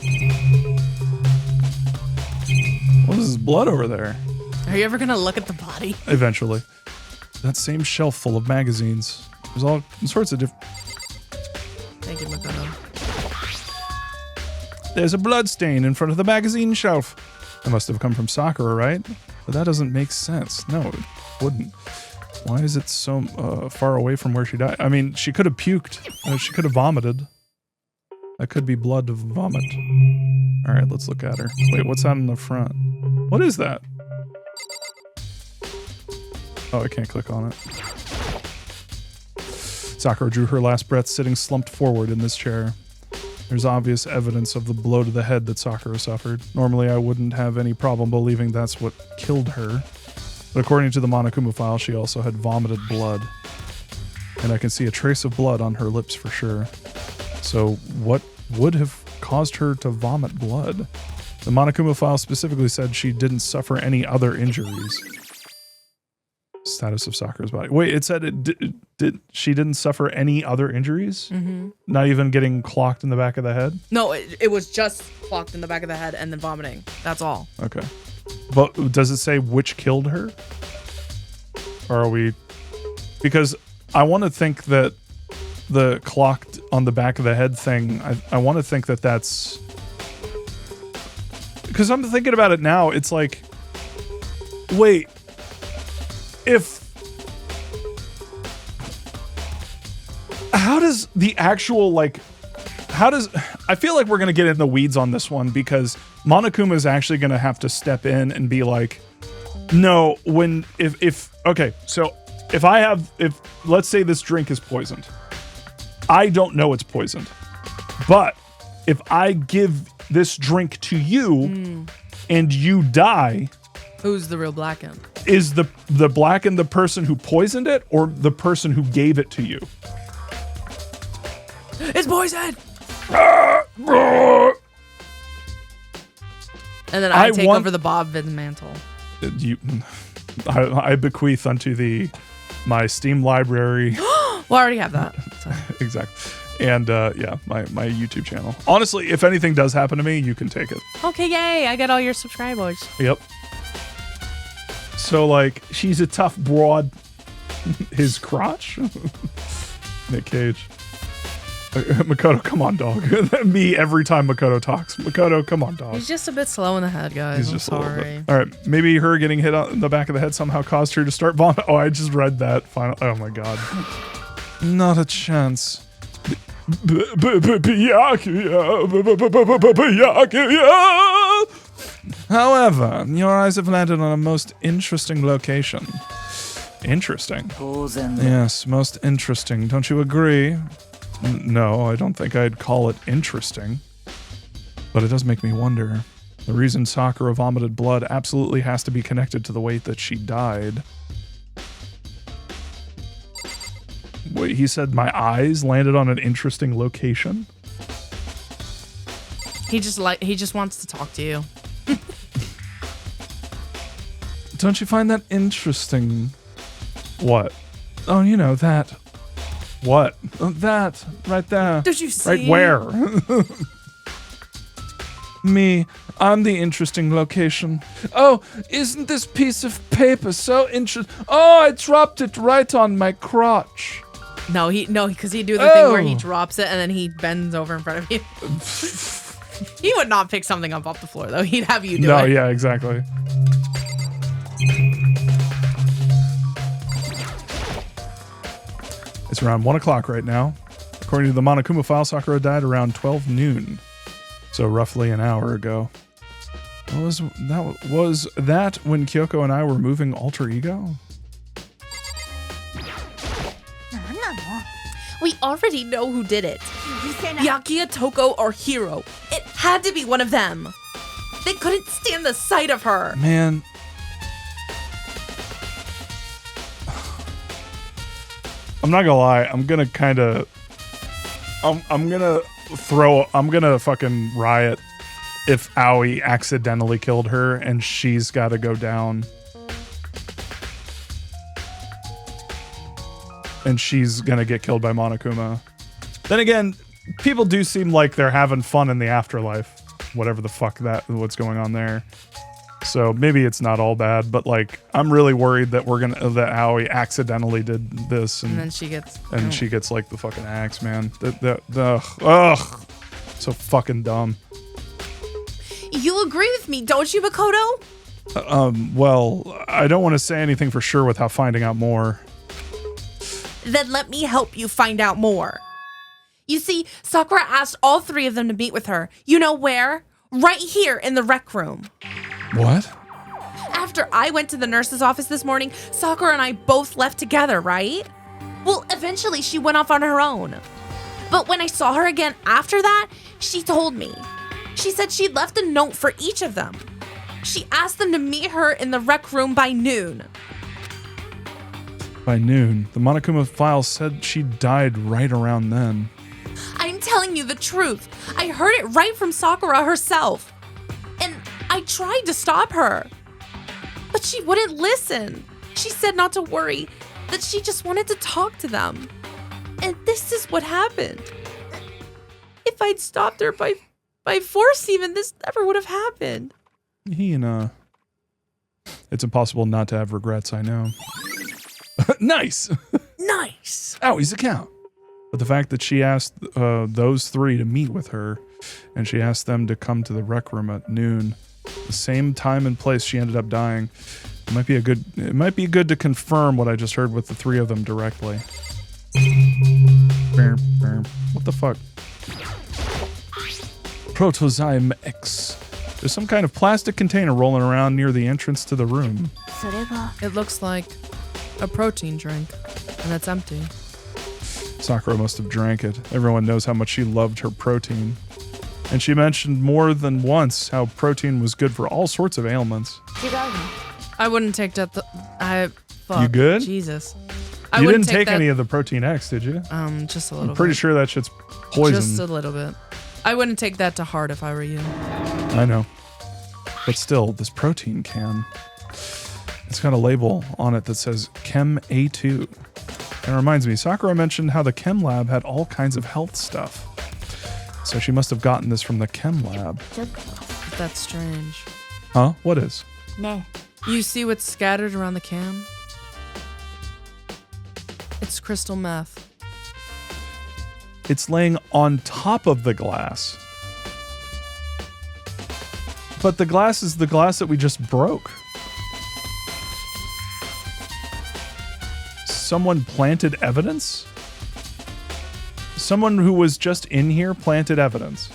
Speaker 1: What is this blood over there?
Speaker 2: Are you ever gonna look at the body?
Speaker 1: Eventually. That same shelf full of magazines. There's all sorts of different...
Speaker 2: Thank you, Makoto.
Speaker 1: There's a blood stain in front of the magazine shelf. That must have come from Sakura, right? But that doesn't make sense. No, it wouldn't. Why is it so far away from where she died? I mean, she could have puked. She could have vomited. That could be blood of vomit. All right, let's look at her. Wait, what's that in the front? What is that? Oh, I can't click on it. Sakura drew her last breath sitting slumped forward in this chair. There's obvious evidence of the blow to the head that Sakura suffered. Normally, I wouldn't have any problem believing that's what killed her. But according to the Monokuma file, she also had vomited blood. And I can see a trace of blood on her lips for sure. So what would have caused her to vomit blood? The Monokuma file specifically said she didn't suffer any other injuries. Status of Sakura's body. Wait, it said she didn't suffer any other injuries?
Speaker 2: Mm-hmm.
Speaker 1: Not even getting clocked in the back of the head?
Speaker 2: No, it was just clocked in the back of the head and then vomiting. That's all.
Speaker 1: Okay. But does it say which killed her? Or are we... Because I want to think that the clocked on the back of the head thing, I want to think that that's... Because I'm thinking about it now, it's like... Wait... How does the actual, like, I feel like we're going to get in the weeds on this one because Monokuma is actually going to have to step in and be like, no, okay, so if let's say this drink is poisoned, I don't know it's poisoned, but if I give this drink to you and you die,
Speaker 2: who's the real Blackened?
Speaker 1: Is the Blackened the person who poisoned it or the person who gave it to you?
Speaker 2: It's poison! And then I take over the bobvids mantle.
Speaker 1: I bequeath unto my Steam library.
Speaker 2: Well, I already have that. So.
Speaker 1: Exactly. And my YouTube channel. Honestly, if anything does happen to me, you can take it.
Speaker 2: Okay, yay. I got all your subscribers.
Speaker 1: Yep. So, like, she's a tough broad. His crotch? Nick Cage. Makoto, come on, dog. Me every time Makoto talks. Makoto, come on, dog.
Speaker 2: He's just a bit slow in the head, guys.
Speaker 1: He's
Speaker 2: I'm
Speaker 1: just
Speaker 2: sorry.
Speaker 1: a little bit. All right, maybe her getting hit on the back of the head somehow caused her to start vomiting. Oh, I just read that. Final. Oh my god. Not a chance. However, your eyes have landed on a most interesting location. Interesting. Yes, most interesting. Don't you agree? No, I don't think I'd call it interesting. But it does make me wonder. The reason Sakura vomited blood absolutely has to be connected to the way that she died. Wait, he said my eyes landed on an interesting location?
Speaker 2: He just wants to talk to you.
Speaker 1: Don't you find that interesting? What? Oh, you know, that. What? That. Right there.
Speaker 2: Did you see?
Speaker 1: Right where? Me. I'm the interesting location. Oh, isn't this piece of paper so interesting? Oh, I dropped it right on my crotch.
Speaker 2: No, because he'd do the thing where he drops it and then he bends over in front of you. He would not pick something up off the floor, though. He'd have you do it.
Speaker 1: No, yeah, exactly. It's around 1 o'clock right now. According to the Monokuma file, Sakura died around 12 noon. So roughly an hour ago. Was that when Kyoko and I were moving Alter Ego?
Speaker 3: We already know who did it.
Speaker 2: Yakia, Toko, or Hiro. It had to be one of them. They couldn't stand the sight of her.
Speaker 1: Man. I'm not gonna lie, I'm gonna fucking riot if Aoi accidentally killed her and she's gotta go down. And she's gonna get killed by Monokuma. Then again, people do seem like they're having fun in the afterlife. Whatever the fuck what's going on there. So maybe it's not all bad, but like I'm really worried that that Aoi accidentally did this and
Speaker 2: then she gets
Speaker 1: she gets like the fucking axe, man. Ugh. So fucking dumb.
Speaker 3: You agree with me, don't you, Makoto?
Speaker 1: Well, I don't want to say anything for sure without finding out more.
Speaker 3: Then let me help you find out more. You see, Sakura asked all three of them to meet with her. You know where? Right here in the rec room.
Speaker 1: What?
Speaker 3: After I went to the nurse's office this morning, Sakura and I both left together, right? Well, eventually she went off on her own. But when I saw her again after that, she told me. She said she left a note for each of them. She asked them to meet her in the rec room by noon.
Speaker 1: By noon. The Monokuma file said she died right around then.
Speaker 3: I'm telling you the truth. I heard it right from Sakura herself. And I tried to stop her, but she wouldn't listen. She said not to worry, that she just wanted to talk to them. And this is what happened. If I'd stopped her by force even, this never would have happened.
Speaker 1: It's impossible not to have regrets, I know. Nice!
Speaker 3: Nice.
Speaker 1: Owie's account. But the fact that she asked those three to meet with her, and she asked them to come to the rec room at noon, the same time and place she ended up dying, it might be good to confirm what I just heard with the three of them directly. What the fuck? Protozyme X. There's some kind of plastic container rolling around near the entrance to the room.
Speaker 2: It looks like a protein drink, and it's empty.
Speaker 1: Sakura must have drank it. Everyone knows how much she loved her protein. And she mentioned more than once how protein was good for all sorts of ailments.
Speaker 2: I wouldn't take that. Fuck.
Speaker 1: You good?
Speaker 2: Jesus.
Speaker 1: You didn't take any of the Protein X, did you?
Speaker 2: Just a little bit.
Speaker 1: I'm pretty sure that shit's poison.
Speaker 2: Just a little bit. I wouldn't take that to heart if I were you.
Speaker 1: I know. But still, this protein can. It's got a label on it that says Chem A2. And it reminds me, Sakura mentioned how the Chem Lab had all kinds of health stuff. So she must have gotten this from the Chem Lab.
Speaker 2: That's strange.
Speaker 1: Huh? What is?
Speaker 2: You see what's scattered around the can? It's crystal meth.
Speaker 1: It's laying on top of the glass. But the glass is the glass that we just broke. Someone planted evidence? Someone who was just in here planted evidence.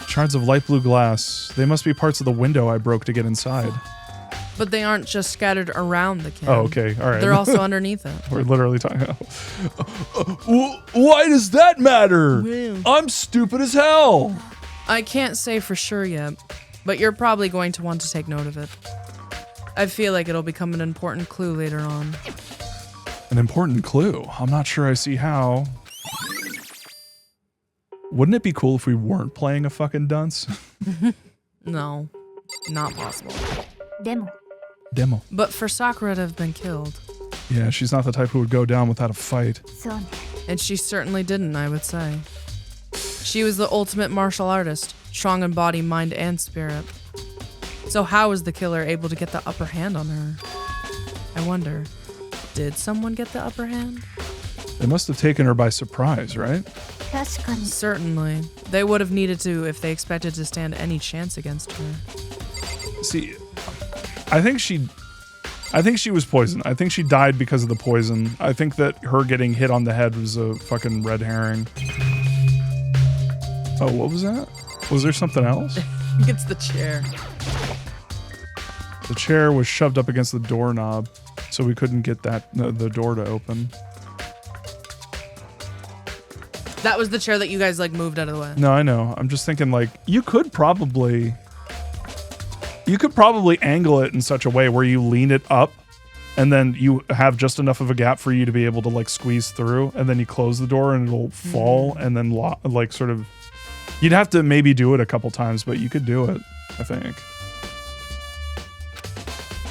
Speaker 1: Shards of light blue glass. They must be parts of the window I broke to get inside.
Speaker 2: But they aren't just scattered around the can.
Speaker 1: Oh, okay. All right.
Speaker 2: They're also underneath it.
Speaker 1: We're literally talking. Why does that matter?
Speaker 2: Well.
Speaker 1: I'm stupid as hell.
Speaker 2: I can't say for sure yet, but you're probably going to want to take note of it. I feel like it'll become an important clue later on.
Speaker 1: An important clue? I'm not sure I see how. Wouldn't it be cool if we weren't playing a fucking dunce?
Speaker 2: No, not possible.
Speaker 1: Demo.
Speaker 2: But for Sakura to have been killed.
Speaker 1: Yeah, she's not the type who would go down without a fight.
Speaker 2: And she certainly didn't, I would say. She was the ultimate martial artist, strong in body, mind, and spirit. So how was the killer able to get the upper hand on her? I wonder, did someone get the upper hand?
Speaker 1: They must have taken her by surprise, right?
Speaker 2: Certainly. They would have needed to if they expected to stand any chance against her.
Speaker 1: See, I think she was poisoned. I think she died because of the poison. I think that her getting hit on the head was a fucking red herring. Oh, what was that? Was there something else?
Speaker 2: It's the chair.
Speaker 1: The chair was shoved up against the doorknob, so we couldn't get the door to open.
Speaker 2: That was the chair that you guys like moved out of the way.
Speaker 1: No, I know. I'm just thinking like you could probably angle it in such a way where you lean it up and then you have just enough of a gap for you to be able to like squeeze through, and then you close the door and it'll fall and then like sort of. You'd have to maybe do it a couple times, but you could do it, I think.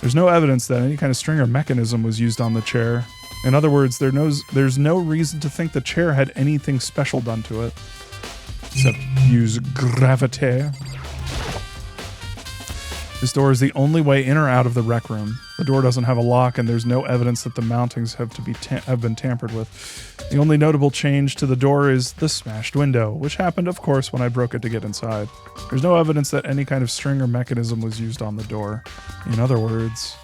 Speaker 1: There's no evidence that any kind of string or mechanism was used on the chair. In other words, there's no reason to think the chair had anything special done to it. Except use gravité. This door is the only way in or out of the rec room. The door doesn't have a lock, and there's no evidence that the mountings have been tampered with. The only notable change to the door is the smashed window, which happened, of course, when I broke it to get inside. There's no evidence that any kind of string or mechanism was used on the door. In other words,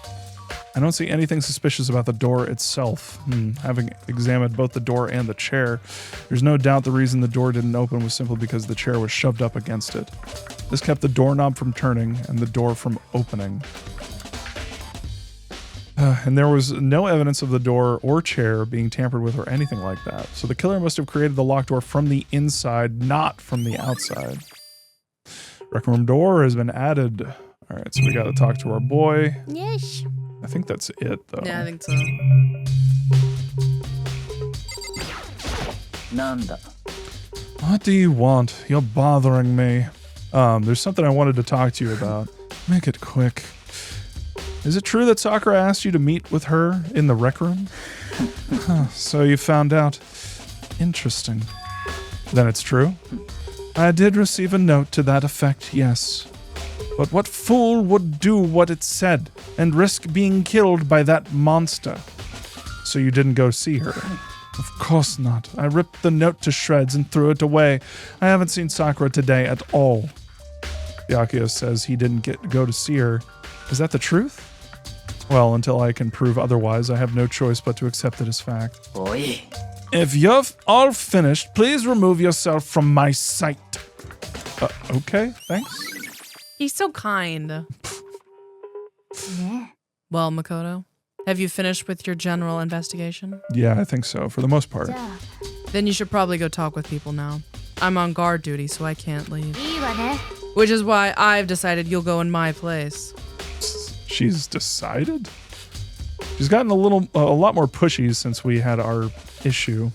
Speaker 1: I don't see anything suspicious about the door itself. Having examined both the door and the chair, there's no doubt the reason the door didn't open was simply because the chair was shoved up against it. This kept the doorknob from turning and the door from opening. And there was no evidence of the door or chair being tampered with or anything like that. So the killer must have created the locked door from the inside, not from the outside. Rec room door has been added. All right, so we got to talk to our boy.
Speaker 6: Yes.
Speaker 1: I think that's it, though.
Speaker 2: Yeah, I think so.
Speaker 1: What do you want? You're bothering me. There's something I wanted to talk to you about. Make it quick. Is it true that Sakura asked you to meet with her in the rec room? So you found out. Interesting. Then it's true? I did receive a note to that effect, yes. But what fool would do what it said and risk being killed by that monster? So you didn't go see her? Of course not. I ripped the note to shreds and threw it away. I haven't seen Sakura today at all. Byakuya says he didn't go to see her. Is that the truth? Well, until I can prove otherwise, I have no choice but to accept it as fact. If you're all finished, please remove yourself from my sight. Okay, thanks.
Speaker 2: He's so kind. Well, Makoto, have you finished with your general investigation?
Speaker 1: Yeah, I think so, for the most part.
Speaker 2: Then you should probably go talk with people now. I'm on guard duty, so I can't leave. Which is why I've decided you'll go in my place.
Speaker 1: She's decided? She's gotten a lot more pushy since we had our issue.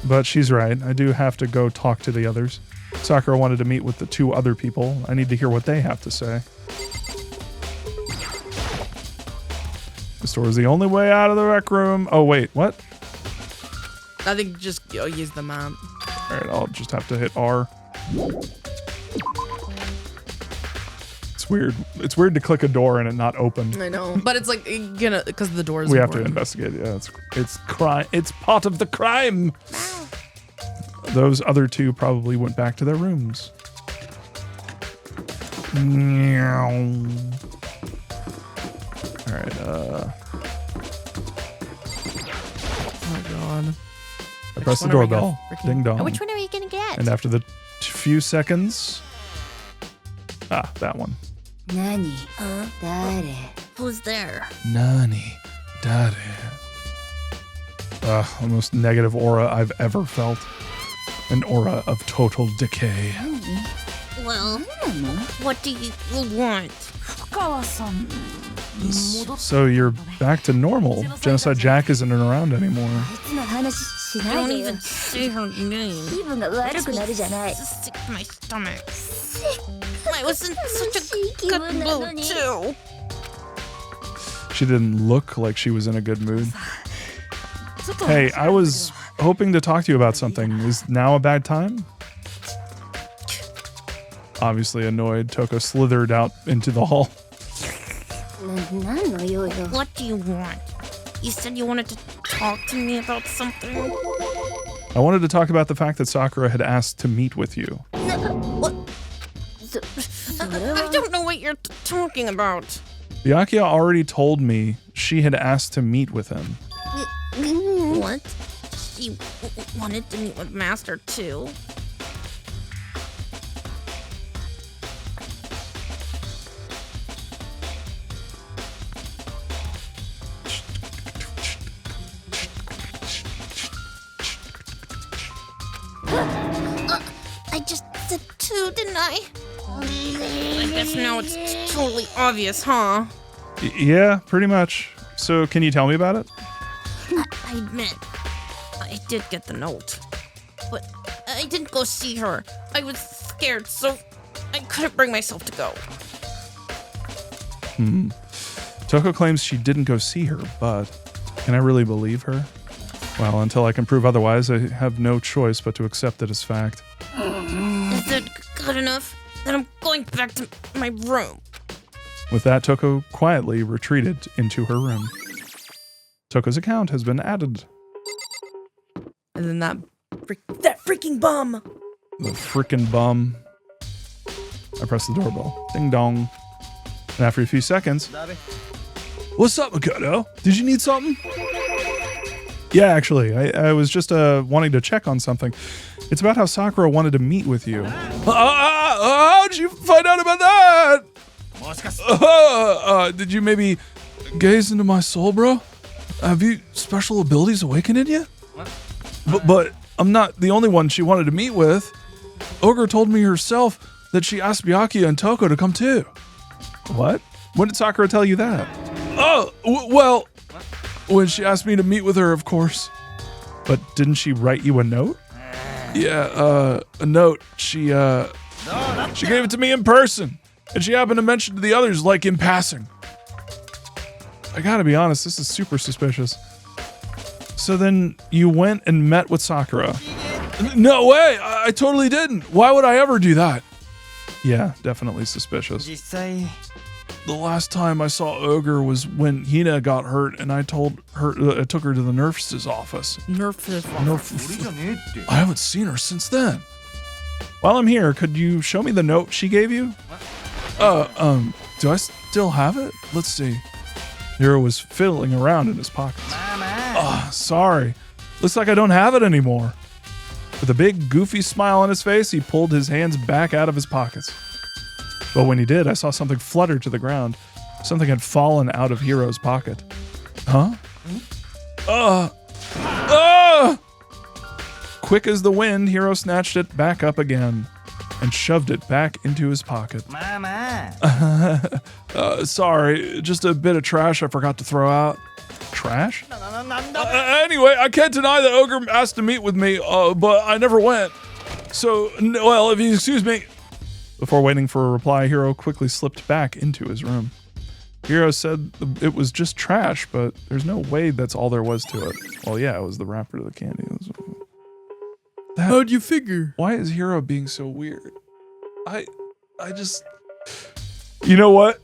Speaker 1: But she's right. I do have to go talk to the others. Sakura wanted to meet with the 2 other people. I need to hear what they have to say. This door is the only way out of the rec room. Oh, wait, what?
Speaker 2: I think just use the map.
Speaker 1: All right, I'll just have to hit R. It's weird. It's weird to click a door and it not open.
Speaker 2: I know, but it's like because the door is.
Speaker 1: We have to investigate. Yeah, it's crime. It's part of the crime. Those other 2 probably went back to their rooms. Meow. All right.
Speaker 2: Oh god.
Speaker 1: I press the doorbell. Ding dong.
Speaker 6: Which one are you gonna get?
Speaker 1: And after the few seconds, that one.
Speaker 6: Nani? Dare? Who's there?
Speaker 1: Nani? Dare? The most negative aura I've ever felt. An aura of total decay.
Speaker 6: Well, what do you want?
Speaker 1: So you're back to normal. Genocide Jack isn't around anymore.
Speaker 6: Don't even say her name. It's sick to my stomach. I was in such a good mood too.
Speaker 1: She didn't look like she was in a good mood. Hey, I was hoping to talk to you about something. Is now a bad time? Obviously annoyed, Toko slithered out into the hall.
Speaker 6: What do you want? You said you wanted to talk to me about something?
Speaker 1: I wanted to talk about the fact that Sakura had asked to meet with you.
Speaker 6: What? I don't know what you're talking about.
Speaker 1: Byakuya already told me she had asked to meet with him.
Speaker 6: What? She wanted to meet with Master too? I just said 2, didn't I? I guess now it's totally obvious, huh?
Speaker 1: Yeah, pretty much. So can you tell me about it?
Speaker 6: I admit, I did get the note. But I didn't go see her. I was scared, so I couldn't bring myself to go.
Speaker 1: Toko claims she didn't go see her, but can I really believe her? Well, until I can prove otherwise, I have no choice but to accept it as fact.
Speaker 6: Is that good enough? Then I'm going back to my room.
Speaker 1: With that, Toko quietly retreated into her room. Toko's account has been added.
Speaker 2: And then that freaking bum.
Speaker 1: The frickin' bum. I press the doorbell. Ding dong. And after a few seconds... What's up, Makoto? Did you need something? Yeah, actually. I was just wanting to check on something. It's about how Sakura wanted to meet with you. How'd you find out about that? Did you maybe gaze into my soul, bro? Have you special abilities awakened in you? But I'm not the only one she wanted to meet with. Ogre told me herself that she asked Byakuya and Toko to come too. What? When did Sakura tell you that? Oh, well, when she asked me to meet with her, of course. But didn't she write you a note? Yeah, a note. She She gave it to me in person, and she happened to mention to the others, like, in passing. I gotta be honest, this is super suspicious. So then you went and met with Sakura. No way! I totally didn't. Why would I ever do that? Yeah, definitely suspicious. The last time I saw Ogre was when Hina got hurt, and I took her to the nurse's office. I haven't seen her since then. While I'm here, could you show me the note she gave you? Do I still have it? Let's see. Hiro was fiddling around in his pockets. Oh, sorry. Looks like I don't have it anymore. With a big, goofy smile on his face, he pulled his hands back out of his pockets. But when he did, I saw something flutter to the ground. Something had fallen out of Hiro's pocket. Huh? Quick as the wind, Hiro snatched it back up again and shoved it back into his pocket. Sorry, just a bit of trash I forgot to throw out. Trash? Anyway, I can't deny that Ogre asked to meet with me, but I never went. So, well, if you excuse me. Before waiting for a reply, Hiro quickly slipped back into his room. Hiro said it was just trash, but there's no way that's all there was to it. Well, yeah, it was the wrapper to the candy.
Speaker 2: How'd you figure?
Speaker 1: Why is Hiro being so weird? I just... You know what?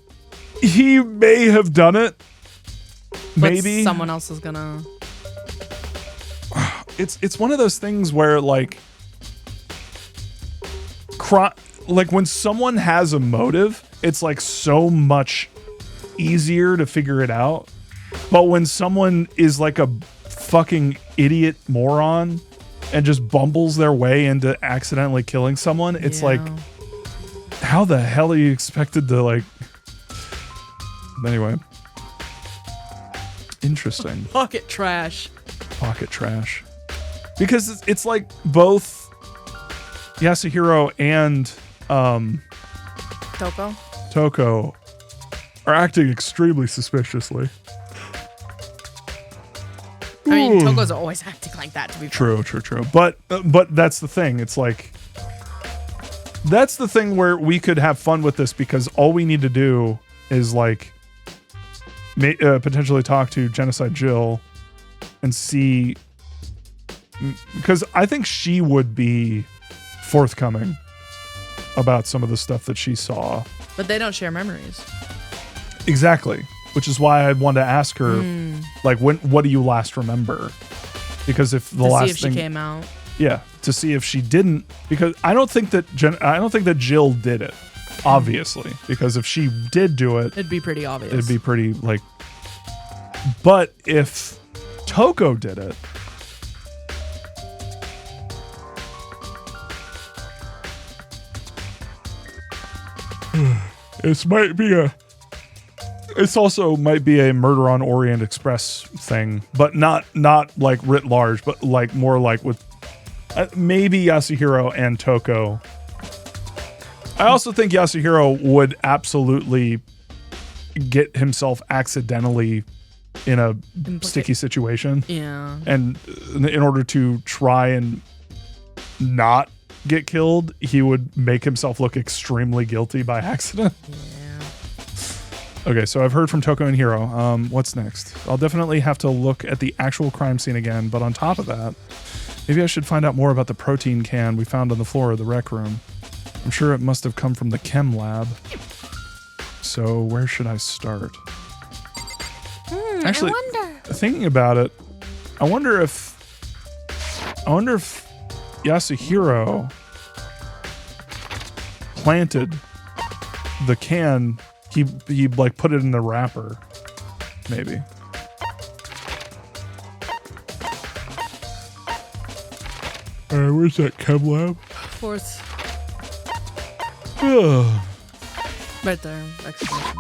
Speaker 1: He may have done it. Maybe.
Speaker 2: But someone else is gonna...
Speaker 1: It's one of those things where, like when someone has a motive, it's like so much easier to figure it out. But when someone is like a fucking idiot moron and just bumbles their way into accidentally killing someone, it's like, how the hell are you expected to, like... Anyway. Interesting.
Speaker 2: Pocket trash.
Speaker 1: Pocket trash. Because it's like both Yasuhiro and Toko are acting extremely suspiciously.
Speaker 2: I mean, Toko's always acting like that, to be fair.
Speaker 1: True. But that's the thing. It's like, that's the thing where we could have fun with this, because all we need to do is like potentially talk to Genocide Jill and see, because I think she would be forthcoming about some of the stuff that she saw.
Speaker 2: But they don't share memories.
Speaker 1: Exactly. Which is why I'd want to ask her, like, what do you last remember? Because if the last
Speaker 2: see if
Speaker 1: thing
Speaker 2: she came out.
Speaker 1: Yeah, to see if she didn't, because I don't think that Jill did it, obviously. Because if she did do it,
Speaker 2: it'd be pretty obvious.
Speaker 1: It'd be pretty, like... But if Toko did it... It's also might be a Murder on Orient Express thing, but not like writ large, but like more like with maybe Yasuhiro and Toko. I also think Yasuhiro would absolutely get himself accidentally in a sticky situation.
Speaker 2: Yeah. And
Speaker 1: in order to try and not get killed, he would make himself look extremely guilty by accident.
Speaker 2: Yeah.
Speaker 1: Okay, so I've heard from Toko and Hiro. What's next? I'll definitely have to look at the actual crime scene again, but on top of that, maybe I should find out more about the protein can we found on the floor of the rec room. I'm sure it must have come from the chem lab. So where should I start? Actually,
Speaker 3: I wonder.
Speaker 1: Thinking about it, I wonder if Yasuhiro planted the can. He like put it in the wrapper, maybe. Where's that chem lab?
Speaker 2: Fourth.
Speaker 1: Ugh.
Speaker 2: Right there. Exclamation.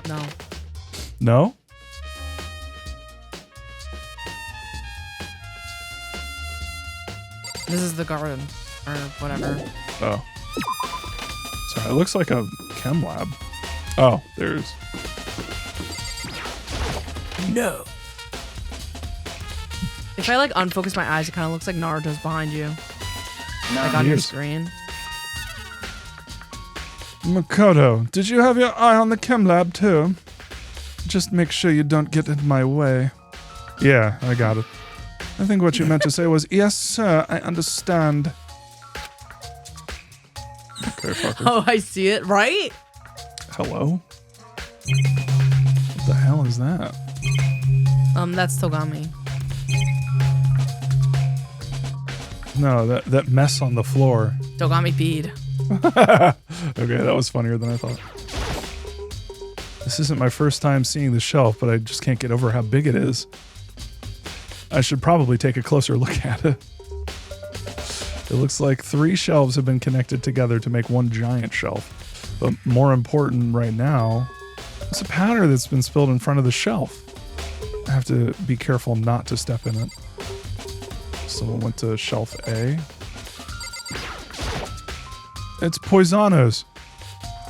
Speaker 2: No.
Speaker 1: No?
Speaker 2: This is the garden. Or whatever.
Speaker 1: Oh. Sorry, it looks like a chem lab. Oh, there's...
Speaker 2: No. If I like unfocus my eyes, it kind of looks like Naruto's behind you. Like on your
Speaker 1: Yes.
Speaker 2: screen.
Speaker 1: Makoto, did you have your eye on the chem lab too? Just make sure you don't get in my way. Yeah, I got it. I think what you meant to say was, yes, sir, I understand. Okay, fucker.
Speaker 2: Oh, I see it, right?
Speaker 1: Hello? What the hell is that?
Speaker 2: That's Togami.
Speaker 1: No, that mess on the floor.
Speaker 2: Togami peed.
Speaker 1: Okay, that was funnier than I thought. This isn't my first time seeing the shelf, but I just can't get over how big it is. I should probably take a closer look at it. It looks like 3 shelves have been connected together to make one giant shelf. But more important right now, it's a powder that's been spilled in front of the shelf. I have to be careful not to step in it. Someone went to shelf A. It's Poisanos.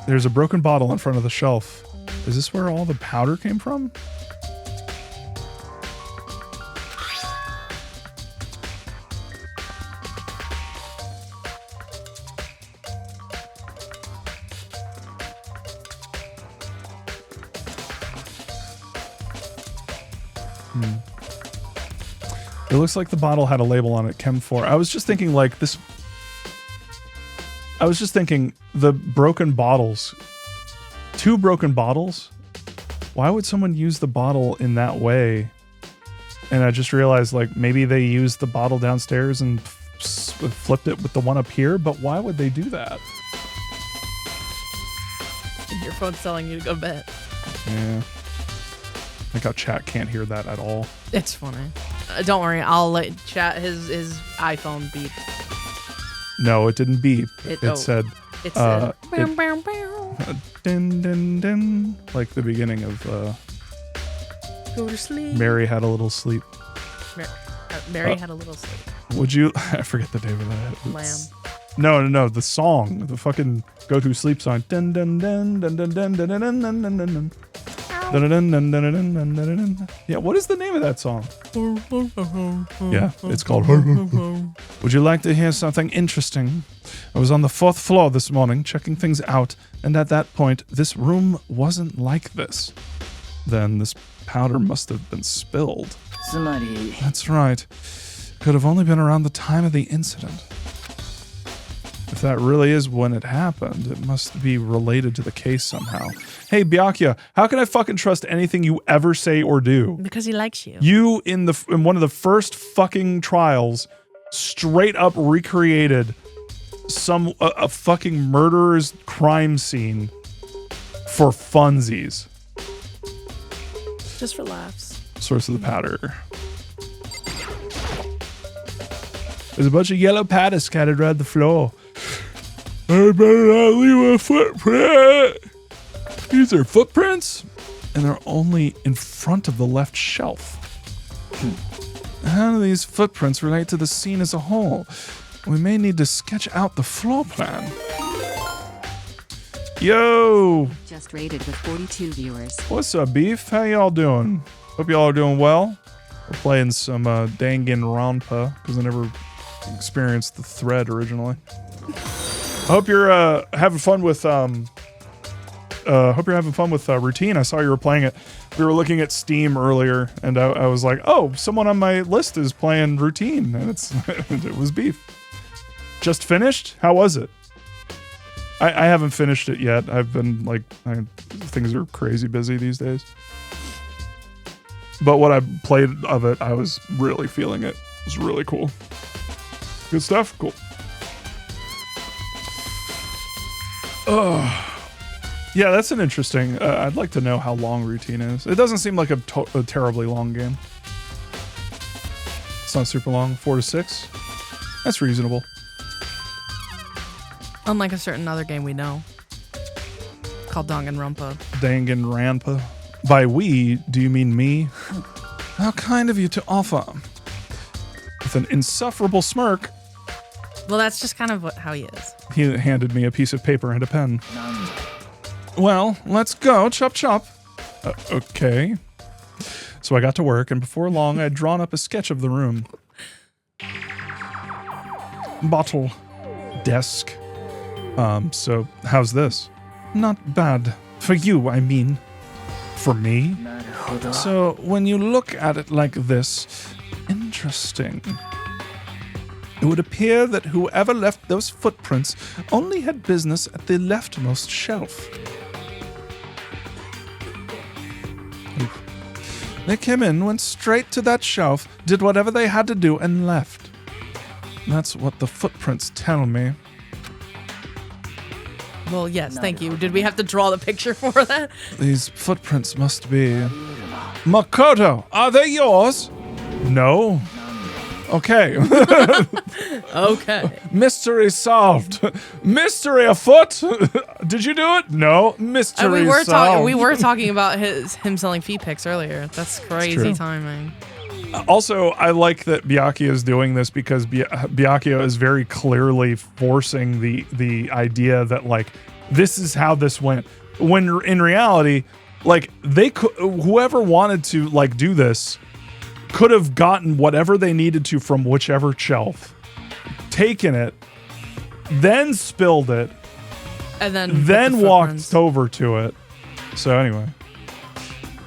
Speaker 1: There's a broken bottle in front of the shelf. Is this where all the powder came from? It looks like the bottle had a label on it, Chem 4. I was just thinking like this. I was just thinking the broken bottles. 2 broken bottles? Why would someone use the bottle in that way? And I just realized like maybe they used the bottle downstairs and flipped it with the one up here, but why would they do that?
Speaker 2: Your phone's telling you to go to bed.
Speaker 1: Yeah. Like how chat can't hear that at all.
Speaker 2: It's funny. Don't worry, I'll let chat his iPhone beep.
Speaker 1: No, it didn't beep.
Speaker 2: It
Speaker 1: Said
Speaker 2: It said
Speaker 1: it-
Speaker 2: bow, bow, bow.
Speaker 1: din din din, like the beginning of
Speaker 2: Go to sleep.
Speaker 1: Mary Had a Little Sleep.
Speaker 2: Mary had a little sleep.
Speaker 1: Would you? I forget the name of that.
Speaker 2: Lamb.
Speaker 1: No. The song, the fucking go to sleep song. Dun dun dun dun dun dun dun dun dun dun dun dun dun. Dun, dun, dun, dun, dun, dun, dun, dun. Yeah, what is the name of that song? Yeah, it's called. Would you like to hear something interesting? I was on the 4th floor this morning checking things out, and at that point, this room wasn't like this. Then this powder must have been spilled. That's right. Could have only been around the time of the incident. If that really is when it happened, it must be related to the case somehow. Hey, Byakuya, how can I fucking trust anything you ever say or do?
Speaker 2: Because he likes you.
Speaker 1: You, in one of the first fucking trials, straight up recreated a fucking murderer's crime scene for funsies.
Speaker 2: Just for laughs.
Speaker 1: Source of the powder. There's a bunch of yellow powder scattered around the floor. I better not leave a footprint. These are footprints, and they're only in front of the left shelf. How do these footprints relate to the scene as a whole? We may need to sketch out the floor plan. Yo!
Speaker 7: Just rated with 42 viewers.
Speaker 1: What's up, Beef? How y'all doing? Hope y'all are doing well. We're playing some Danganronpa, because I never experienced the thread originally. I hope you're having fun with Routine. I saw you were playing it. We were looking at Steam earlier, and I was like, oh, someone on my list is playing Routine, and it was Beef. Just finished? How was it? I haven't finished it yet. I've been things are crazy busy these days. But what I played of it, I was really feeling it. It was really cool. Good stuff? Cool. Yeah, that's an interesting. I'd like to know how long Routine is. It doesn't seem like a terribly long game. It's not super long. 4 to 6. That's reasonable.
Speaker 2: Unlike a certain other game we know. Called Danganronpa.
Speaker 1: Danganronpa. By we, do you mean me? How kind of you to offer. With an insufferable smirk,
Speaker 2: Well, that's just kind of how he is.
Speaker 1: he handed me a piece of paper and a pen. Well, let's go. Chop chop. Okay. So I got to work, and before long, I'd drawn up a sketch of the room. Bottle. Desk. So how's this? Not bad. For you, I mean. For me? So when you look at it like this, interesting. It would appear that whoever left those footprints only had business at the leftmost shelf. Oof. They came in, went straight to that shelf, did whatever they had to do, and left. That's what the footprints tell me.
Speaker 2: Well, yes, thank you. Did we have to draw the picture for that?
Speaker 1: These footprints must be... Makoto, are they yours? No. Okay.
Speaker 2: Okay.
Speaker 1: Mystery solved. Mystery afoot. Did you do it? No. Mystery
Speaker 2: we were
Speaker 1: solved.
Speaker 2: we were talking about him selling feet pics earlier. That's crazy
Speaker 1: true.
Speaker 2: timing.
Speaker 1: Also, I like that Byakuya is doing this because Byakuya is very clearly forcing the idea that like this is how this went. When in reality, like they could, whoever wanted to like do this could have gotten whatever they needed to from whichever shelf, taken it, then spilled it,
Speaker 2: And then put the
Speaker 1: walked
Speaker 2: footprints.
Speaker 1: over to it. So anyway.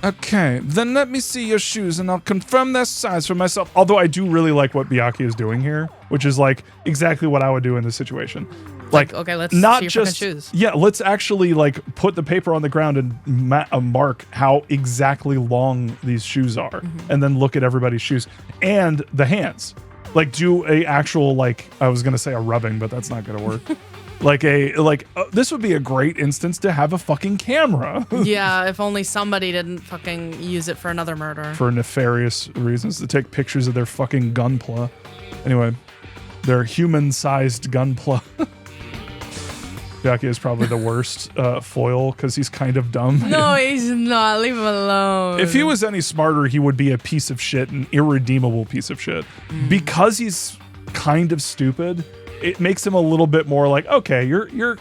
Speaker 1: Okay, then let me see your shoes and I'll confirm their size for myself. Although I do really like what Byakuya is doing here, which is like exactly what I would do in this situation. Like,
Speaker 2: okay, let's
Speaker 1: not
Speaker 2: see your
Speaker 1: just
Speaker 2: fucking shoes.
Speaker 1: Yeah, let's actually like put the paper on the ground and mark how exactly long these shoes are, and then look at everybody's shoes and the hands. Like do a actual like I was gonna say a rubbing, but that's not gonna work. This would be a great instance to have a fucking camera.
Speaker 2: Yeah, if only somebody didn't fucking use it for another murder.
Speaker 1: For nefarious reasons, to take pictures of their fucking gunpla. Anyway, their human-sized gunpla. Byakuya is probably the worst foil because he's kind of dumb.
Speaker 2: No, he's not. Leave him alone.
Speaker 1: If he was any smarter, he would be a piece of shit, an irredeemable piece of shit. Because he's kind of stupid, it makes him a little bit more like, okay, you're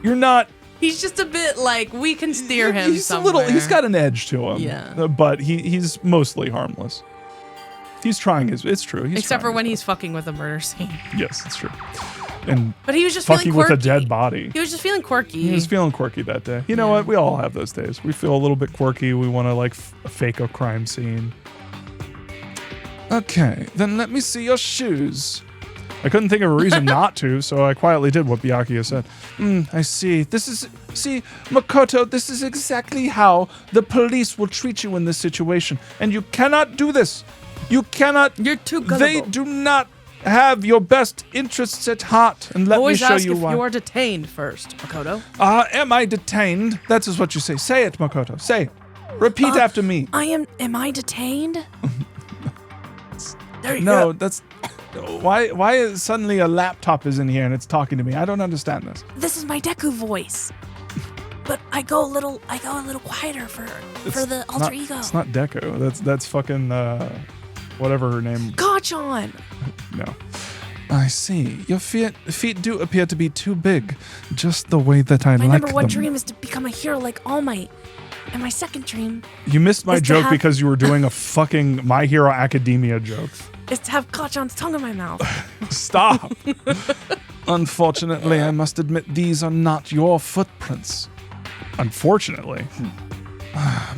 Speaker 1: not.
Speaker 2: He's just a bit like we can steer him.
Speaker 1: He's
Speaker 2: somewhere.
Speaker 1: he's got an edge to him.
Speaker 2: Yeah.
Speaker 1: But he's mostly harmless. He's trying his. It's true. He's
Speaker 2: Except for
Speaker 1: trying
Speaker 2: when
Speaker 1: his
Speaker 2: he's fucking with a murder scene.
Speaker 1: best. Yes, it's true. And
Speaker 2: But he was just
Speaker 1: fucking
Speaker 2: feeling
Speaker 1: with
Speaker 2: quirky.
Speaker 1: a dead body.
Speaker 2: He was just feeling quirky.
Speaker 1: He was feeling quirky that day. You know what? We all have those days. We feel a little bit quirky. We want to like fake a crime scene. Okay, then let me see your shoes. I couldn't think of a reason not to, so I quietly did what Byakuya said. I see. See, Makoto, this is exactly how the police will treat you in this situation. And you cannot do this. You cannot.
Speaker 2: You're too gullible.
Speaker 1: They do not have your best interests at heart. And let
Speaker 2: Always
Speaker 1: me show
Speaker 2: ask
Speaker 1: you
Speaker 2: if
Speaker 1: why.
Speaker 2: you are detained first, Makoto.
Speaker 1: Am I detained? That is what you say. Say it, Makoto. Say. Repeat after me.
Speaker 3: Am I detained?
Speaker 2: There you
Speaker 1: No,
Speaker 2: go.
Speaker 1: that's. Why is suddenly a laptop is in here and it's talking to me? I don't understand this.
Speaker 3: This is my Deku voice. But I go a little quieter for the alter ego.
Speaker 1: It's not Deco. That's fucking whatever her name.
Speaker 3: Kachan!
Speaker 1: No. I see. Your feet do appear to be too big, just the way that I
Speaker 3: My
Speaker 1: like
Speaker 3: number one
Speaker 1: them.
Speaker 3: dream is to become a hero like All Might. And my second dream
Speaker 1: You missed my
Speaker 3: is to
Speaker 1: joke
Speaker 3: have-
Speaker 1: because you were doing a fucking My Hero Academia joke.
Speaker 3: is to have Kachan's tongue in my mouth.
Speaker 1: Stop. Unfortunately, I must admit these are not your footprints. Unfortunately.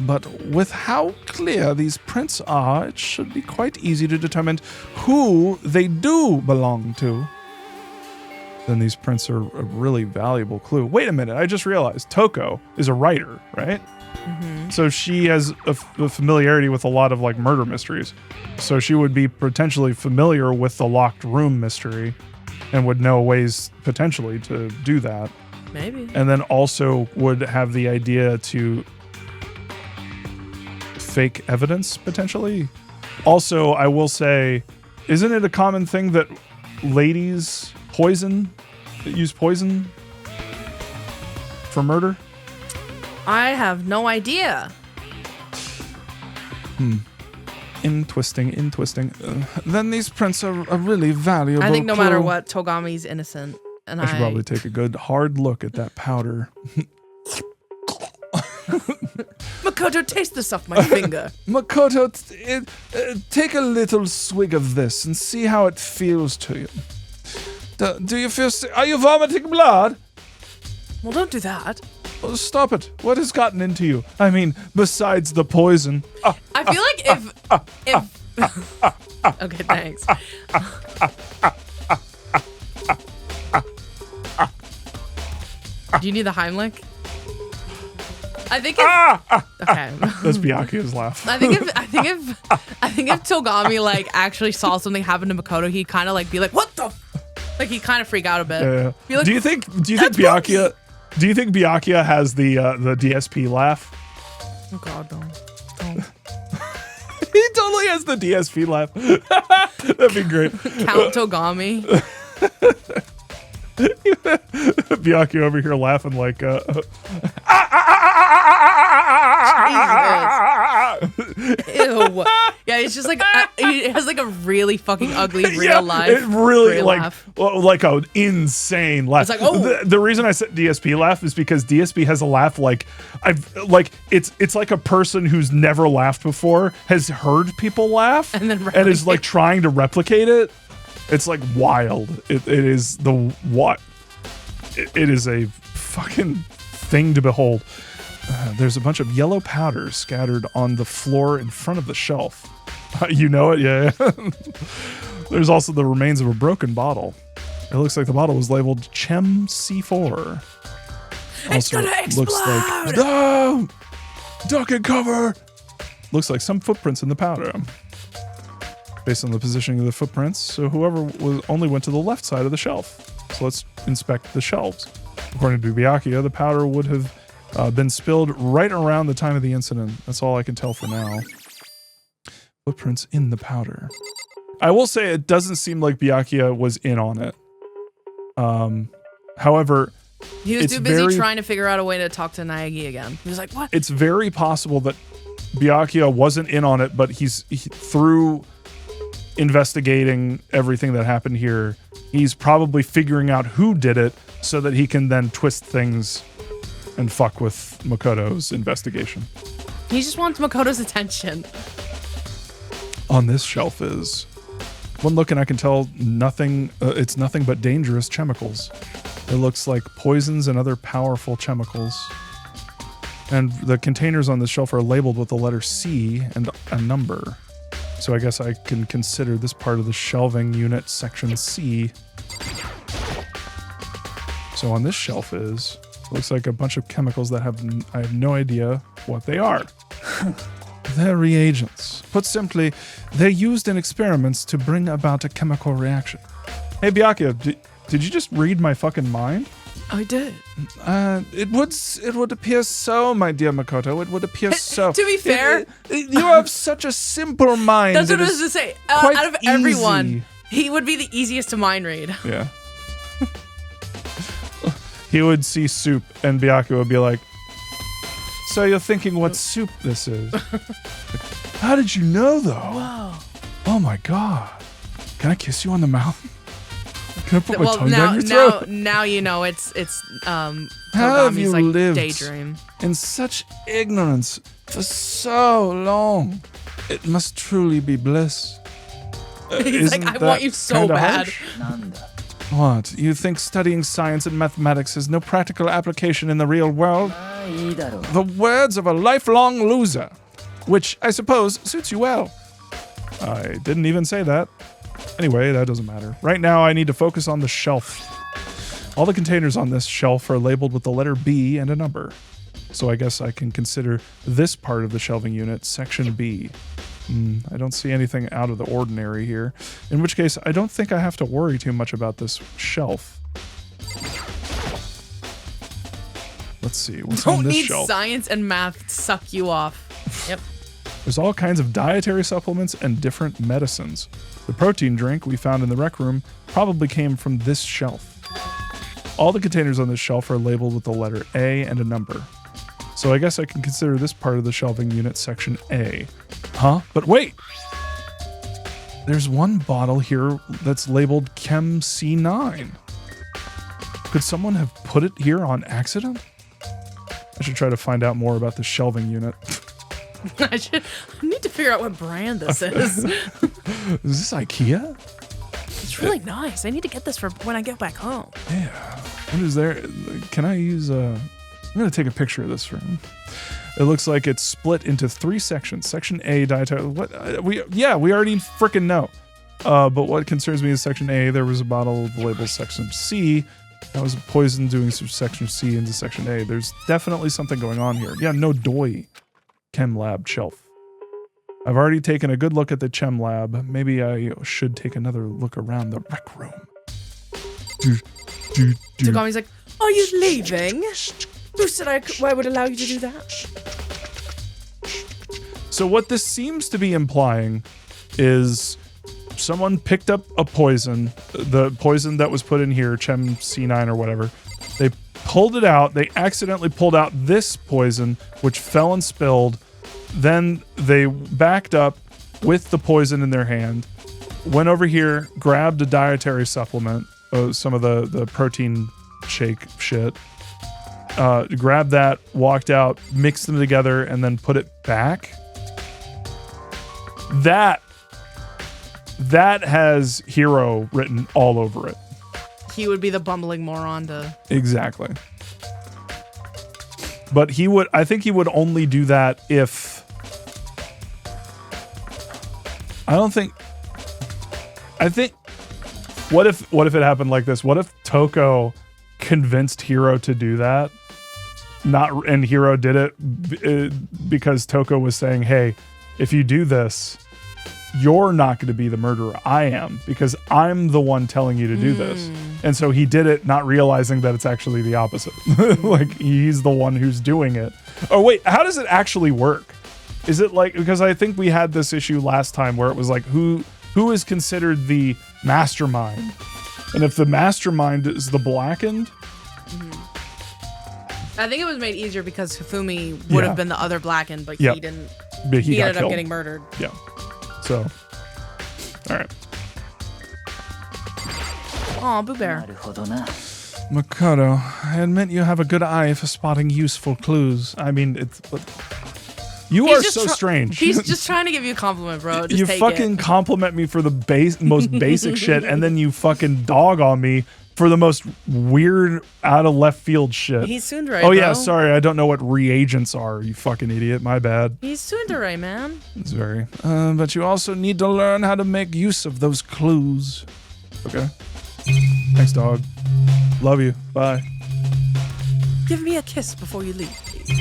Speaker 1: But with how clear these prints are, it should be quite easy to determine who they do belong to. Then these prints are a really valuable clue. Wait a minute, I just realized Toko is a writer, right? So she has a familiarity with a lot of like murder mysteries. So she would be potentially familiar with the locked room mystery and would know ways potentially to do that.
Speaker 2: Maybe.
Speaker 1: And then also would have the idea to fake evidence potentially. Also, I will say, isn't it a common thing that ladies use poison for murder?
Speaker 2: I have no idea.
Speaker 1: In twisting. Then these prints are a really valuable
Speaker 2: I think no matter
Speaker 1: clue.
Speaker 2: what, Togami's innocent. And
Speaker 1: I should probably take a good hard look at that powder.
Speaker 2: Makoto, taste this off my finger.
Speaker 1: Makoto, take a little swig of this and see how it feels to you. Do you feel sick? Are you vomiting blood?
Speaker 2: Well, don't do that.
Speaker 1: Oh, stop it. What has gotten into you? I mean, besides the poison.
Speaker 2: I feel like if okay, thanks. Do you need the Heimlich? I think okay.
Speaker 1: That's Byakuya's laugh.
Speaker 2: I think if Togami like actually saw something happen to Makoto, he'd kind of like be like, "What the?" Like he'd kind of freak out a bit.
Speaker 1: Yeah.
Speaker 2: Be like,
Speaker 1: Do you think Byakuya? Do you think Byakuya has the DSP laugh?
Speaker 2: Oh God, no.
Speaker 1: He totally has the DSP laugh. That'd be great.
Speaker 2: Count Togami.
Speaker 1: Byakuya over here laughing like.
Speaker 2: Ew. Yeah, it's just like he has like a really fucking ugly real life.
Speaker 1: It really
Speaker 2: real
Speaker 1: like
Speaker 2: laugh.
Speaker 1: like an insane laugh.
Speaker 2: It's like, oh.
Speaker 1: The reason I said DSP laugh is because DSP has a laugh like it's like a person who's never laughed before has heard people laugh
Speaker 2: And then
Speaker 1: and is like trying to replicate it. It's like wild. It is the what? It is a fucking thing to behold. There's a bunch of yellow powder scattered on the floor in front of the shelf. You know it? Yeah. There's also the remains of a broken bottle. It looks like the bottle was labeled Chem C4.
Speaker 2: It's gonna explode!
Speaker 1: Looks like, no! Duck and cover! Looks like some footprints in the powder. Based on the positioning of the footprints, so whoever only went to the left side of the shelf. So let's inspect the shelves. According to Byakuya, the powder would have been spilled right around the time of the incident. That's all I can tell for now. Footprints in the powder. I will say it doesn't seem like Byakuya was in on it. However,
Speaker 2: he was too busy trying to figure out a way to talk to Naegi again. He was like, "What?"
Speaker 1: It's very possible that Byakuya wasn't in on it, but through investigating everything that happened here, he's probably figuring out who did it so that he can then twist things and fuck with Makoto's investigation.
Speaker 2: He just wants Makoto's attention.
Speaker 1: On this shelf is one look and I can tell nothing. It's nothing but dangerous chemicals. It looks like poisons and other powerful chemicals. And the containers on this shelf are labeled with the letter C and a number. So I guess I can consider this part of the shelving unit section C. So on this shelf looks like a bunch of chemicals that I have no idea what they are. They're reagents. Put simply, they're used in experiments to bring about a chemical reaction. Hey Byakuya, did you just read my fucking mind?
Speaker 2: I did.
Speaker 1: It would appear so, my dear Makoto. It would appear so.
Speaker 2: To be fair,
Speaker 1: you have such a simple mind.
Speaker 2: That's what I was to say. Out of everyone, he would be the easiest to mind read.
Speaker 1: Yeah. He would see soup, and Byakuya would be like, "So you're thinking what soup this is?" How did you know, though?
Speaker 2: Wow.
Speaker 1: Oh my god! Can I kiss you on the mouth? Can I put my tongue
Speaker 2: now,
Speaker 1: down your throat?
Speaker 2: now you know it's
Speaker 1: How have you
Speaker 2: Togami's like
Speaker 1: lived
Speaker 2: daydream.
Speaker 1: in such ignorance for so long? It must truly be bliss.
Speaker 2: He's like, I want you so bad.
Speaker 1: What? You think studying science and mathematics has no practical application in the real world? The words of a lifelong loser, which I suppose suits you well. I didn't even say that. Anyway, that doesn't matter. Right now, I need to focus on the shelf. All the containers on this shelf are labeled with the letter B and a number. So I guess I can consider this part of the shelving unit Section B. I don't see anything out of the ordinary here. In which case, I don't think I have to worry too much about this shelf. Let's see, what's on
Speaker 2: Don't
Speaker 1: this
Speaker 2: need
Speaker 1: shelf?
Speaker 2: science and math to suck you off. Yep.
Speaker 1: There's all kinds of dietary supplements and different medicines. The protein drink we found in the rec room probably came from this shelf. All the containers on this shelf are labeled with the letter A and a number. So I guess I can consider this part of the shelving unit Section A. Huh? But wait! There's one bottle here that's labeled Chem C9. Could someone have put it here on accident? I should try to find out more about the shelving unit.
Speaker 2: I need to figure out what brand this is.
Speaker 1: Is this IKEA?
Speaker 2: It's really nice. I need to get this for when I get back home.
Speaker 1: Yeah. What is there? Can I use I'm going to take a picture of this room. It looks like it's split into 3 sections. Section A, dietary. What? We already freaking know. But what concerns me is Section A. There was a bottle of the label Section C. That was a poison doing from Section C into Section A. There's definitely something going on here. Yeah, no doi. Chem lab shelf. I've already taken a good look at the chem lab. Maybe I should take another look around the rec room.
Speaker 2: Tagami's like, are you leaving? Who said I would allow you to do that?
Speaker 1: So what this seems to be implying is someone picked up a poison, the poison that was put in here, Chem C9 or whatever. They pulled it out. They accidentally pulled out this poison, which fell and spilled. Then they backed up with the poison in their hand, went over here, grabbed a dietary supplement, some of the protein shake shit, grabbed that, walked out, mixed them together, and then put it back. That has Hero written all over it.
Speaker 2: He would be the bumbling moron to...
Speaker 1: Exactly. But I think he would only do that if... What if it happened like this? What if Toko convinced Hero to do that? And Hero did it because Toko was saying, hey, if you do this, you're not going to be the murderer. I am, because I'm the one telling you to do this. And so he did it not realizing that it's actually the opposite. Like, he's the one who's doing it. Oh, wait, how does it actually work? Is it like, because I think we had this issue last time where it was like, who is considered the mastermind? And if the mastermind is the blackened?
Speaker 2: I think it was made easier because Hifumi would have been the other blackened, but he didn't.
Speaker 1: But
Speaker 2: he ended
Speaker 1: killed.
Speaker 2: up getting murdered.
Speaker 1: Yeah. So, all right.
Speaker 2: Aw, Boo Bear.
Speaker 1: Makoto, I admit you have a good eye for spotting useful clues. I mean, you are so strange.
Speaker 2: He's just trying to give you a compliment, bro. Just
Speaker 1: you
Speaker 2: take
Speaker 1: fucking
Speaker 2: it.
Speaker 1: compliment me for the most basic shit, and then you fucking dog on me for the most weird, out of left field shit.
Speaker 2: He's tsundere,
Speaker 1: Oh yeah,
Speaker 2: bro.
Speaker 1: sorry, I don't know what reagents are. You fucking idiot. My bad.
Speaker 2: He's tsundere, man.
Speaker 1: It's very. But you also need to learn how to make use of those clues. Okay. Thanks, dog. Love you. Bye.
Speaker 2: Give me a kiss before you leave, please.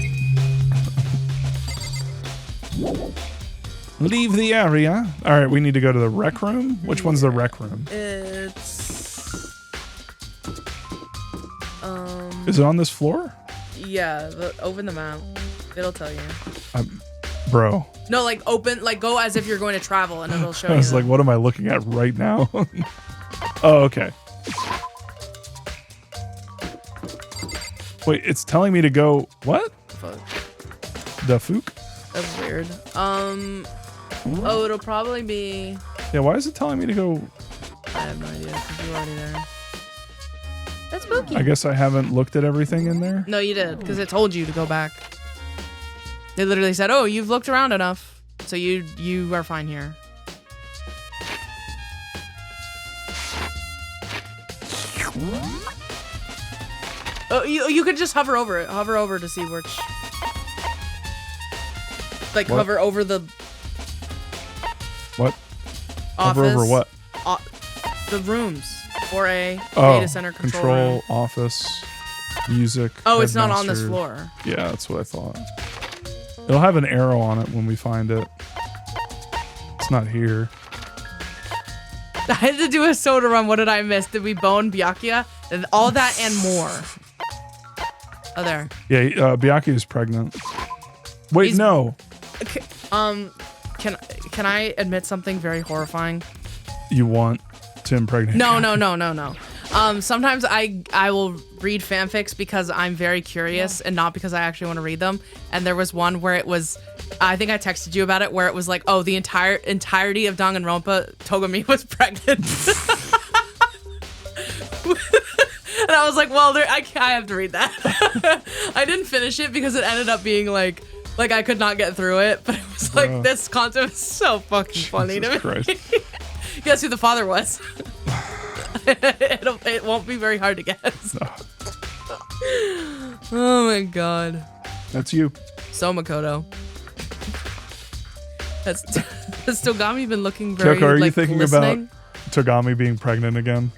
Speaker 1: Leave the area. All right, we need to go to the rec room. Which one's the rec room?
Speaker 2: It's...
Speaker 1: Is it on this floor?
Speaker 2: Yeah, open the map. It'll tell you.
Speaker 1: Bro.
Speaker 2: No, like open, like go as if you're going to travel and it'll show
Speaker 1: I
Speaker 2: you.
Speaker 1: was like, what am I looking at right now? Oh, okay. Wait, it's telling me to go, what?
Speaker 2: Fuck.
Speaker 1: The fook?
Speaker 2: That's weird. Oh, it'll probably be...
Speaker 1: Yeah, why is it telling me to go?
Speaker 2: I have no idea, because you're already there. That's spooky.
Speaker 1: I guess I haven't looked at everything in there.
Speaker 2: No, you did, because it told you to go back. They literally said, oh, you've looked around enough, so you are fine here. Oh, you could just hover over it. Hover over to see which... Like,
Speaker 1: What?
Speaker 2: hover over the
Speaker 1: What?
Speaker 2: office.
Speaker 1: Hover over what?
Speaker 2: The rooms. 4A,
Speaker 1: Oh,
Speaker 2: data center control room.
Speaker 1: office, music.
Speaker 2: Oh, it's not on this
Speaker 1: headmaster.
Speaker 2: floor.
Speaker 1: Yeah, that's what I thought. It'll have an arrow on it when we find it. It's not here.
Speaker 2: I had to do a soda run. What did I miss? Did we bone Byakuya? And all that and more. Oh, there.
Speaker 1: Yeah, Byakuya is pregnant. Wait,
Speaker 2: He's-
Speaker 1: no.
Speaker 2: Okay, can I admit something very horrifying?
Speaker 1: You want to impregnate?
Speaker 2: No. Sometimes I will read fanfics because I'm very curious and not because I actually want to read them. And there was one where it was, I think I texted you about it, where it was like, oh, the entirety of Danganronpa, Togami was pregnant. And And I was like, well, I have to read that. I didn't finish it because it ended up being like I could not get through it. But it was like, this concept is so fucking funny to me.
Speaker 1: Christ.
Speaker 2: Guess who the father was? It won't be very hard to guess.
Speaker 1: No.
Speaker 2: Oh my god.
Speaker 1: That's you.
Speaker 2: So Makoto. Has Togami been looking very
Speaker 1: Kyoko, are you thinking
Speaker 2: glistening?
Speaker 1: about Togami being pregnant again?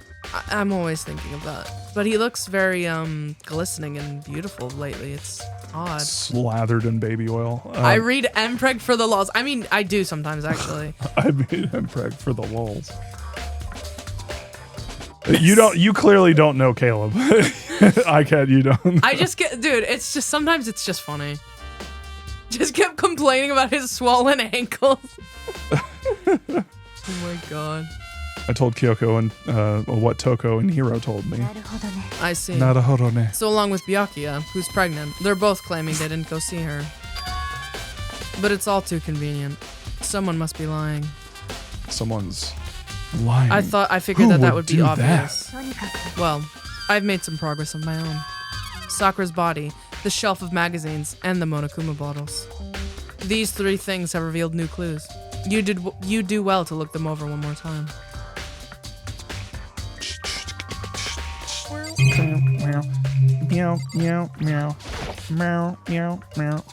Speaker 2: I'm always thinking of that. But he looks very glistening and beautiful lately. It's odd.
Speaker 1: Slathered in baby oil.
Speaker 2: I read MPreg for the lulz. I mean, I do sometimes actually.
Speaker 1: I made him preg for the lulz. You clearly don't know Caleb. I can't, you don't.
Speaker 2: I just get, dude, it's just, sometimes it's just funny. Just kept complaining about his swollen ankles. Oh my god.
Speaker 1: I told Kyoko and what Toko and Hiro told me.
Speaker 2: I see.
Speaker 1: Naruhodone.
Speaker 2: So along with Byakuya, who's pregnant, they're both claiming they didn't go see her. But it's all too convenient. Someone must be lying.
Speaker 1: Someone's lying.
Speaker 2: I figured
Speaker 1: Who
Speaker 2: that would be
Speaker 1: do
Speaker 2: obvious. Well, I've made some progress of my own. Sakura's body, the shelf of magazines, and the Monokuma bottles. These 3 things have revealed new clues. You do well to look them over one more time.
Speaker 1: Meow, meow, meow, meow, meow, meow.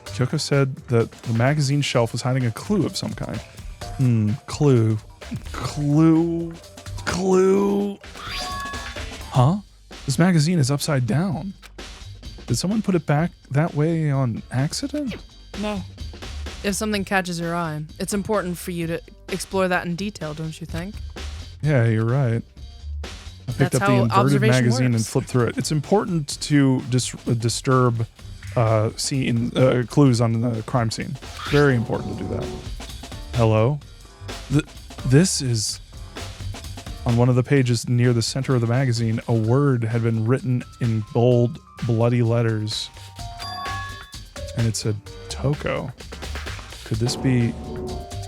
Speaker 1: Kyoko said that the magazine shelf was hiding a clue of some kind. Clue. Huh? This magazine is upside down. Did someone put it back that way on accident?
Speaker 2: No. If something catches your eye, it's important for you to explore that in detail, don't you think?
Speaker 1: Yeah, you're right. I picked
Speaker 2: That's
Speaker 1: up the
Speaker 2: how
Speaker 1: inverted
Speaker 2: observation
Speaker 1: magazine
Speaker 2: works.
Speaker 1: and flipped through it. It's important to disturb clues on the crime scene. Very important to do that. Hello? This is... On one of the pages near the center of the magazine, a word had been written in bold, bloody letters. And it said, Toko. Could this be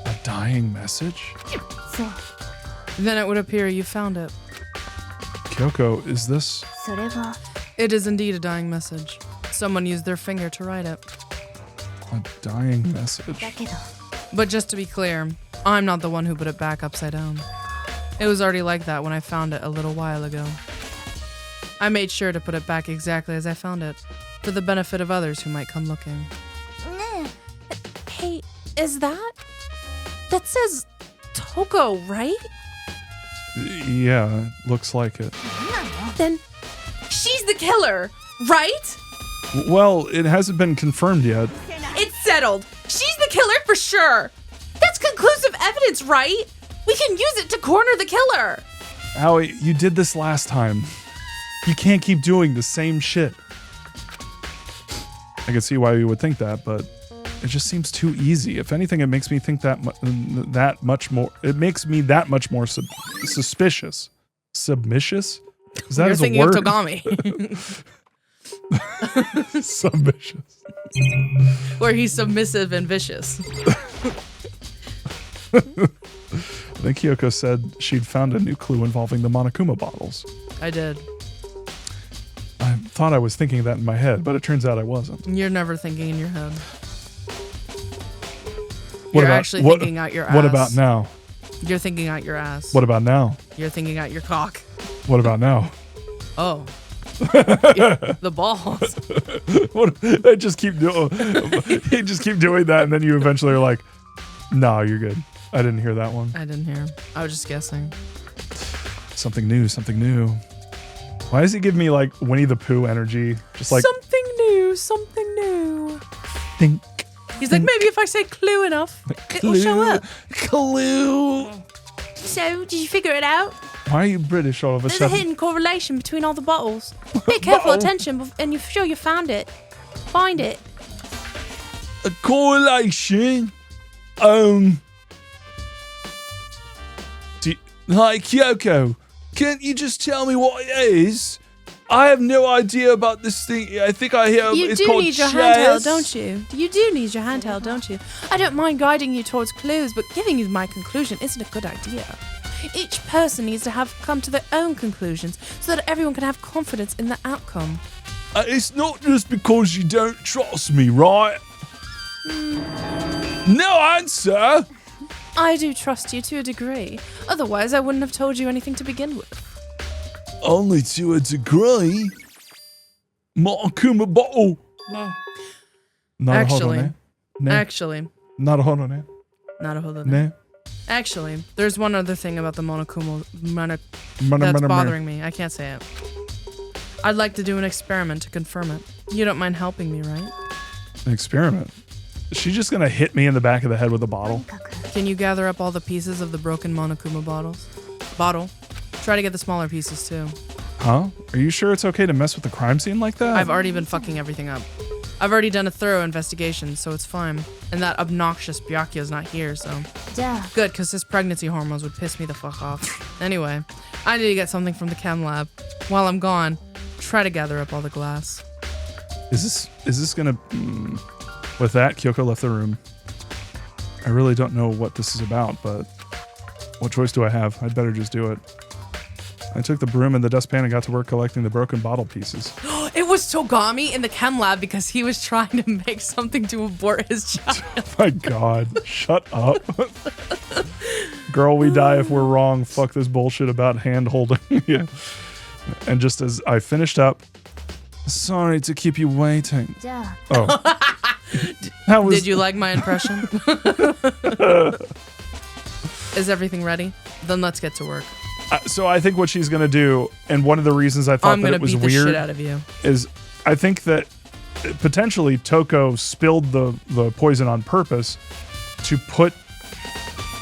Speaker 1: a dying message?
Speaker 2: Then it would appear you found it.
Speaker 1: Kyoko, is this...
Speaker 2: It is indeed a dying message. Someone used their finger to write it.
Speaker 1: a dying message?
Speaker 2: But just to be clear, I'm not the one who put it back upside down. It was already like that when I found it a little while ago. I made sure to put it back exactly as I found it, for the benefit of others who might come looking.
Speaker 3: Hey, is that says Toko, right?
Speaker 1: Yeah, looks like it.
Speaker 3: Then she's the killer, right?
Speaker 1: Well, it hasn't been confirmed yet.
Speaker 3: It's settled. She's the killer for sure. That's conclusive evidence, right? We can use it to corner the killer.
Speaker 1: Howie, you did this last time. You can't keep doing the same shit. I can see why you would think that, but it just seems too easy. If anything, it makes me think that much more. It makes me that much more suspicious. Submissious? Is that
Speaker 2: You're
Speaker 1: as a
Speaker 2: thinking
Speaker 1: word?
Speaker 2: of Togami,
Speaker 1: Submissious.
Speaker 2: where he's submissive and vicious.
Speaker 1: I think Kyoko said she'd found a new clue involving the Monokuma bottles.
Speaker 2: I did.
Speaker 1: I thought I was thinking that in my head, but it turns out I wasn't.
Speaker 2: You're never thinking in your head.
Speaker 1: What
Speaker 2: You're
Speaker 1: about-
Speaker 2: actually
Speaker 1: what-
Speaker 2: thinking out your ass.
Speaker 1: What about now?
Speaker 2: You're thinking out your ass.
Speaker 1: What about now?
Speaker 2: You're thinking out your cock.
Speaker 1: What about now?
Speaker 2: Oh. The balls.
Speaker 1: What? I just keep doing. You just keep doing that, and then you eventually are like, "No, you're good. I didn't hear that one.
Speaker 2: I didn't hear. I was just guessing.
Speaker 1: Something new. Something new." Why does he give me like Winnie the Pooh energy? Just like
Speaker 2: something new, something new.
Speaker 1: think.
Speaker 2: He's like, maybe if I say clue enough, it'll show up.
Speaker 1: Clue.
Speaker 3: So, did you figure it out?
Speaker 1: Why are you British all of a
Speaker 3: There's a
Speaker 1: sudden?
Speaker 3: hidden correlation between all the bottles. Pay careful attention, and you're sure you found it. Find it.
Speaker 1: A correlation. Hi, Kyoko. Can't you just tell me what it is? I have no idea about this thing. I think I hear
Speaker 3: You
Speaker 1: it's
Speaker 3: do
Speaker 1: called
Speaker 3: need your
Speaker 1: chess.
Speaker 3: handheld, don't you? You do need your handheld, don't you? I don't mind guiding you towards clues, but giving you my conclusion isn't a good idea. Each person needs to have come to their own conclusions so that everyone can have confidence in the outcome.
Speaker 1: It's not just because you don't trust me, right? No answer!
Speaker 3: I do trust you to a degree. Otherwise, I wouldn't have told you anything to begin with.
Speaker 1: Only to a degree. Monokuma bottle.
Speaker 2: No.
Speaker 1: Not
Speaker 2: Actually.
Speaker 1: a hold on, no.
Speaker 2: Actually.
Speaker 1: Not a hold on,
Speaker 2: Not a hold on.
Speaker 1: no.
Speaker 2: Actually, there's one other thing about the Monokuma that's
Speaker 1: Mana.
Speaker 2: bothering me. I can't say it. I'd like to do an experiment to confirm it. You don't mind helping me, right?
Speaker 1: An experiment. Is she just gonna hit me in the back of the head with a bottle?
Speaker 2: Can you gather up all the pieces of the broken Monokuma bottle? Try to get the smaller pieces too.
Speaker 1: Huh? Are you sure it's okay to mess with the crime scene like that?
Speaker 2: I've already been fucking everything up. I've already done a thorough investigation, so it's fine. And that obnoxious Byakuya's not here, so...
Speaker 6: Duh.
Speaker 2: Good, because his pregnancy hormones would piss me the fuck off. Anyway, I need to get something from the chem lab. While I'm gone, try to gather up all the glass.
Speaker 1: Is this gonna... With that, Kyoko left the room. I really don't know what this is about, but what choice do I have? I'd better just do it. I took the broom and the dustpan and got to work collecting the broken bottle pieces.
Speaker 2: It was Togami in the chem lab because he was trying to make something to abort his child.
Speaker 1: Oh my god, shut up. Girl, we die if we're wrong. Fuck this bullshit about hand holding. Yeah. And just as I finished up, sorry to keep you waiting.
Speaker 6: Duh.
Speaker 1: Oh. That was...
Speaker 2: Did you like my impression? Is everything ready? Then let's get to work.
Speaker 1: So I think what she's gonna do, and one of the reasons I thought
Speaker 2: I'm
Speaker 1: that
Speaker 2: gonna
Speaker 1: it was
Speaker 2: beat the
Speaker 1: weird
Speaker 2: shit out of you.
Speaker 1: is I think that potentially Toko spilled the poison on purpose to put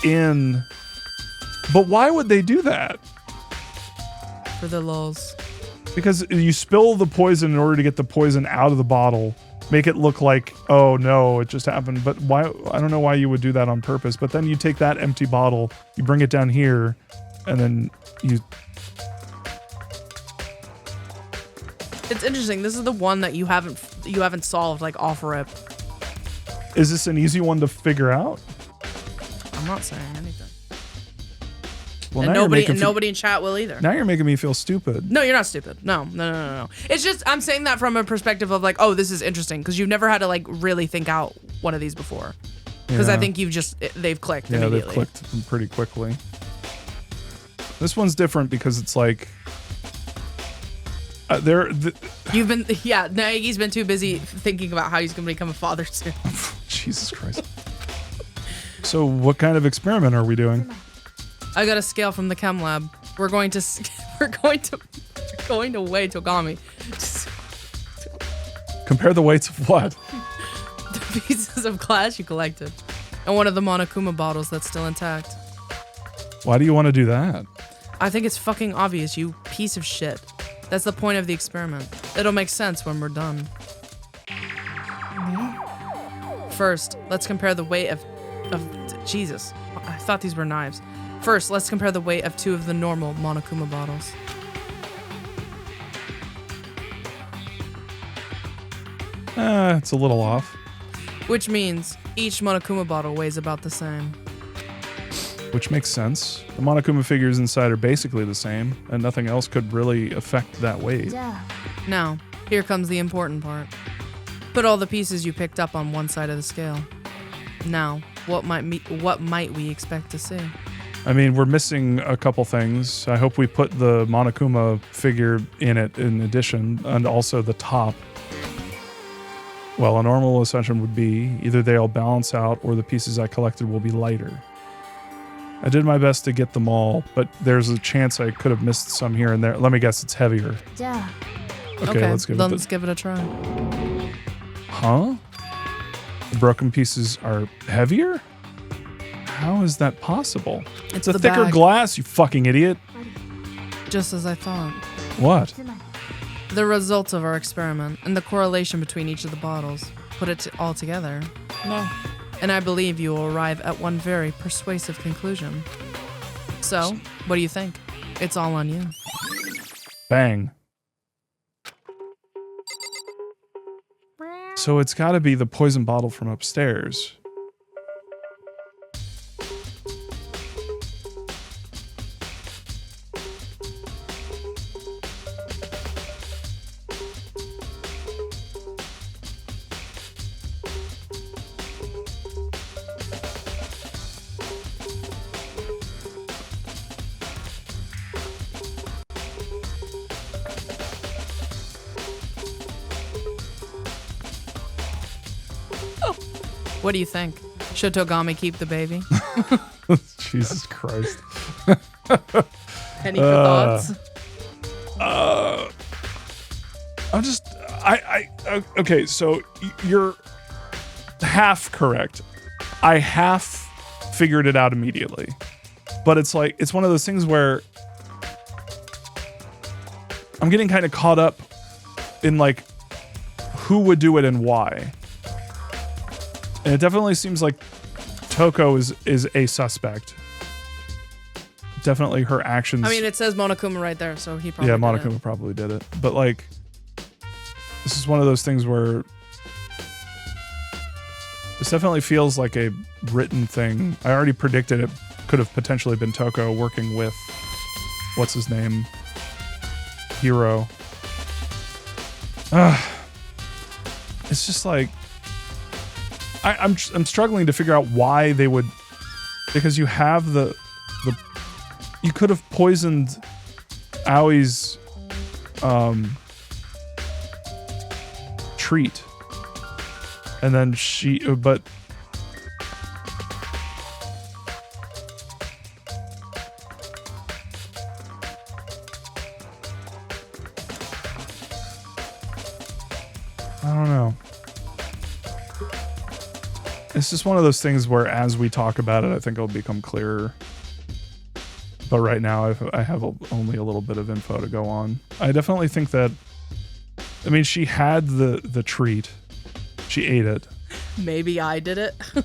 Speaker 1: in. But why would they do that?
Speaker 2: For the lulz.
Speaker 1: Because you spill the poison in order to get the poison out of the bottle, make it look like, oh no, it just happened. But why? I don't know why you would do that on purpose. But then you take that empty bottle, you bring it down here, and then you...
Speaker 2: It's interesting. This is the one that you haven't solved like off rip.
Speaker 1: Is this an easy one to figure out?
Speaker 2: I'm not saying anything.
Speaker 1: Well,
Speaker 2: And
Speaker 1: now you're making
Speaker 2: nobody in chat will either.
Speaker 1: now you're making me feel stupid.
Speaker 2: No, you're not stupid. No. It's just I'm saying that from a perspective of like, oh, this is interesting because you've never had to like really think out one of these before. Because I
Speaker 1: Yeah.
Speaker 2: think they've clicked
Speaker 1: Yeah,
Speaker 2: immediately.
Speaker 1: they've clicked pretty quickly. This one's different because it's like
Speaker 2: You've been Naegi's been too busy thinking about how he's gonna become a father soon.
Speaker 1: Jesus Christ. So what kind of experiment are we doing?
Speaker 2: I got a scale from the chem lab. We're going to weigh Togami.
Speaker 1: Compare the weights of what?
Speaker 2: The pieces of glass you collected, and one of the Monokuma bottles that's still intact.
Speaker 1: Why do you want to do that?
Speaker 2: I think it's fucking obvious, you piece of shit. That's the point of the experiment. It'll make sense when we're done. First, let's compare the weight of Jesus. I thought these were knives. First, let's compare the weight of two of the normal Monokuma bottles.
Speaker 1: It's a little off.
Speaker 2: Which means each Monokuma bottle weighs about the same.
Speaker 1: Which makes sense. The Monokuma figures inside are basically the same, and nothing else could really affect that weight.
Speaker 6: Duh.
Speaker 2: Now, here comes the important part. Put all the pieces you picked up on one side of the scale. Now, what might we expect to see?
Speaker 1: I mean, we're missing a couple things. I hope we put the Monokuma figure in it in addition, and also the top. Well, a normal assumption would be either they'll balance out or the pieces I collected will be lighter. I did my best to get them all, but there's a chance I could have missed some here and there. Let me guess, it's heavier.
Speaker 6: Duh.
Speaker 1: Okay, let's give
Speaker 2: let's give it a try.
Speaker 1: Huh? The broken pieces are heavier? How is that possible?
Speaker 2: It's
Speaker 1: a
Speaker 2: the
Speaker 1: thicker
Speaker 2: bag.
Speaker 1: glass, you fucking idiot.
Speaker 2: Just as I thought.
Speaker 1: What?
Speaker 2: The results of our experiment and the correlation between each of the bottles. Put it all together. No. And I believe you will arrive at one very persuasive conclusion. So, what do you think? It's all on you.
Speaker 1: Bang. So it's got to be the poison bottle from upstairs.
Speaker 2: What do you think? Should Togami keep the baby?
Speaker 1: Jesus Christ.
Speaker 2: Any thoughts?
Speaker 1: I'm just, okay, so you're half correct. I half figured it out immediately. But it's like, it's one of those things where I'm getting kind of caught up in like who would do it and why. And it definitely seems like Toko is a suspect. Definitely her actions.
Speaker 2: I mean, it says Monokuma right there, so he probably
Speaker 1: yeah,
Speaker 2: did
Speaker 1: Monokuma
Speaker 2: it.
Speaker 1: probably did it. But like, this is one of those things where this definitely feels like a written thing. I already predicted it could have potentially been Toko working with, what's his name? Hero. It's just like, I'm struggling to figure out why they would, because you have you could have poisoned Aoi's treat, and then but I don't know. It's just one of those things where as we talk about it, I think it'll become clearer. But right now, I have only a little bit of info to go on. I definitely think that, I mean, she had the treat. She ate it.
Speaker 2: Maybe I did it.
Speaker 1: But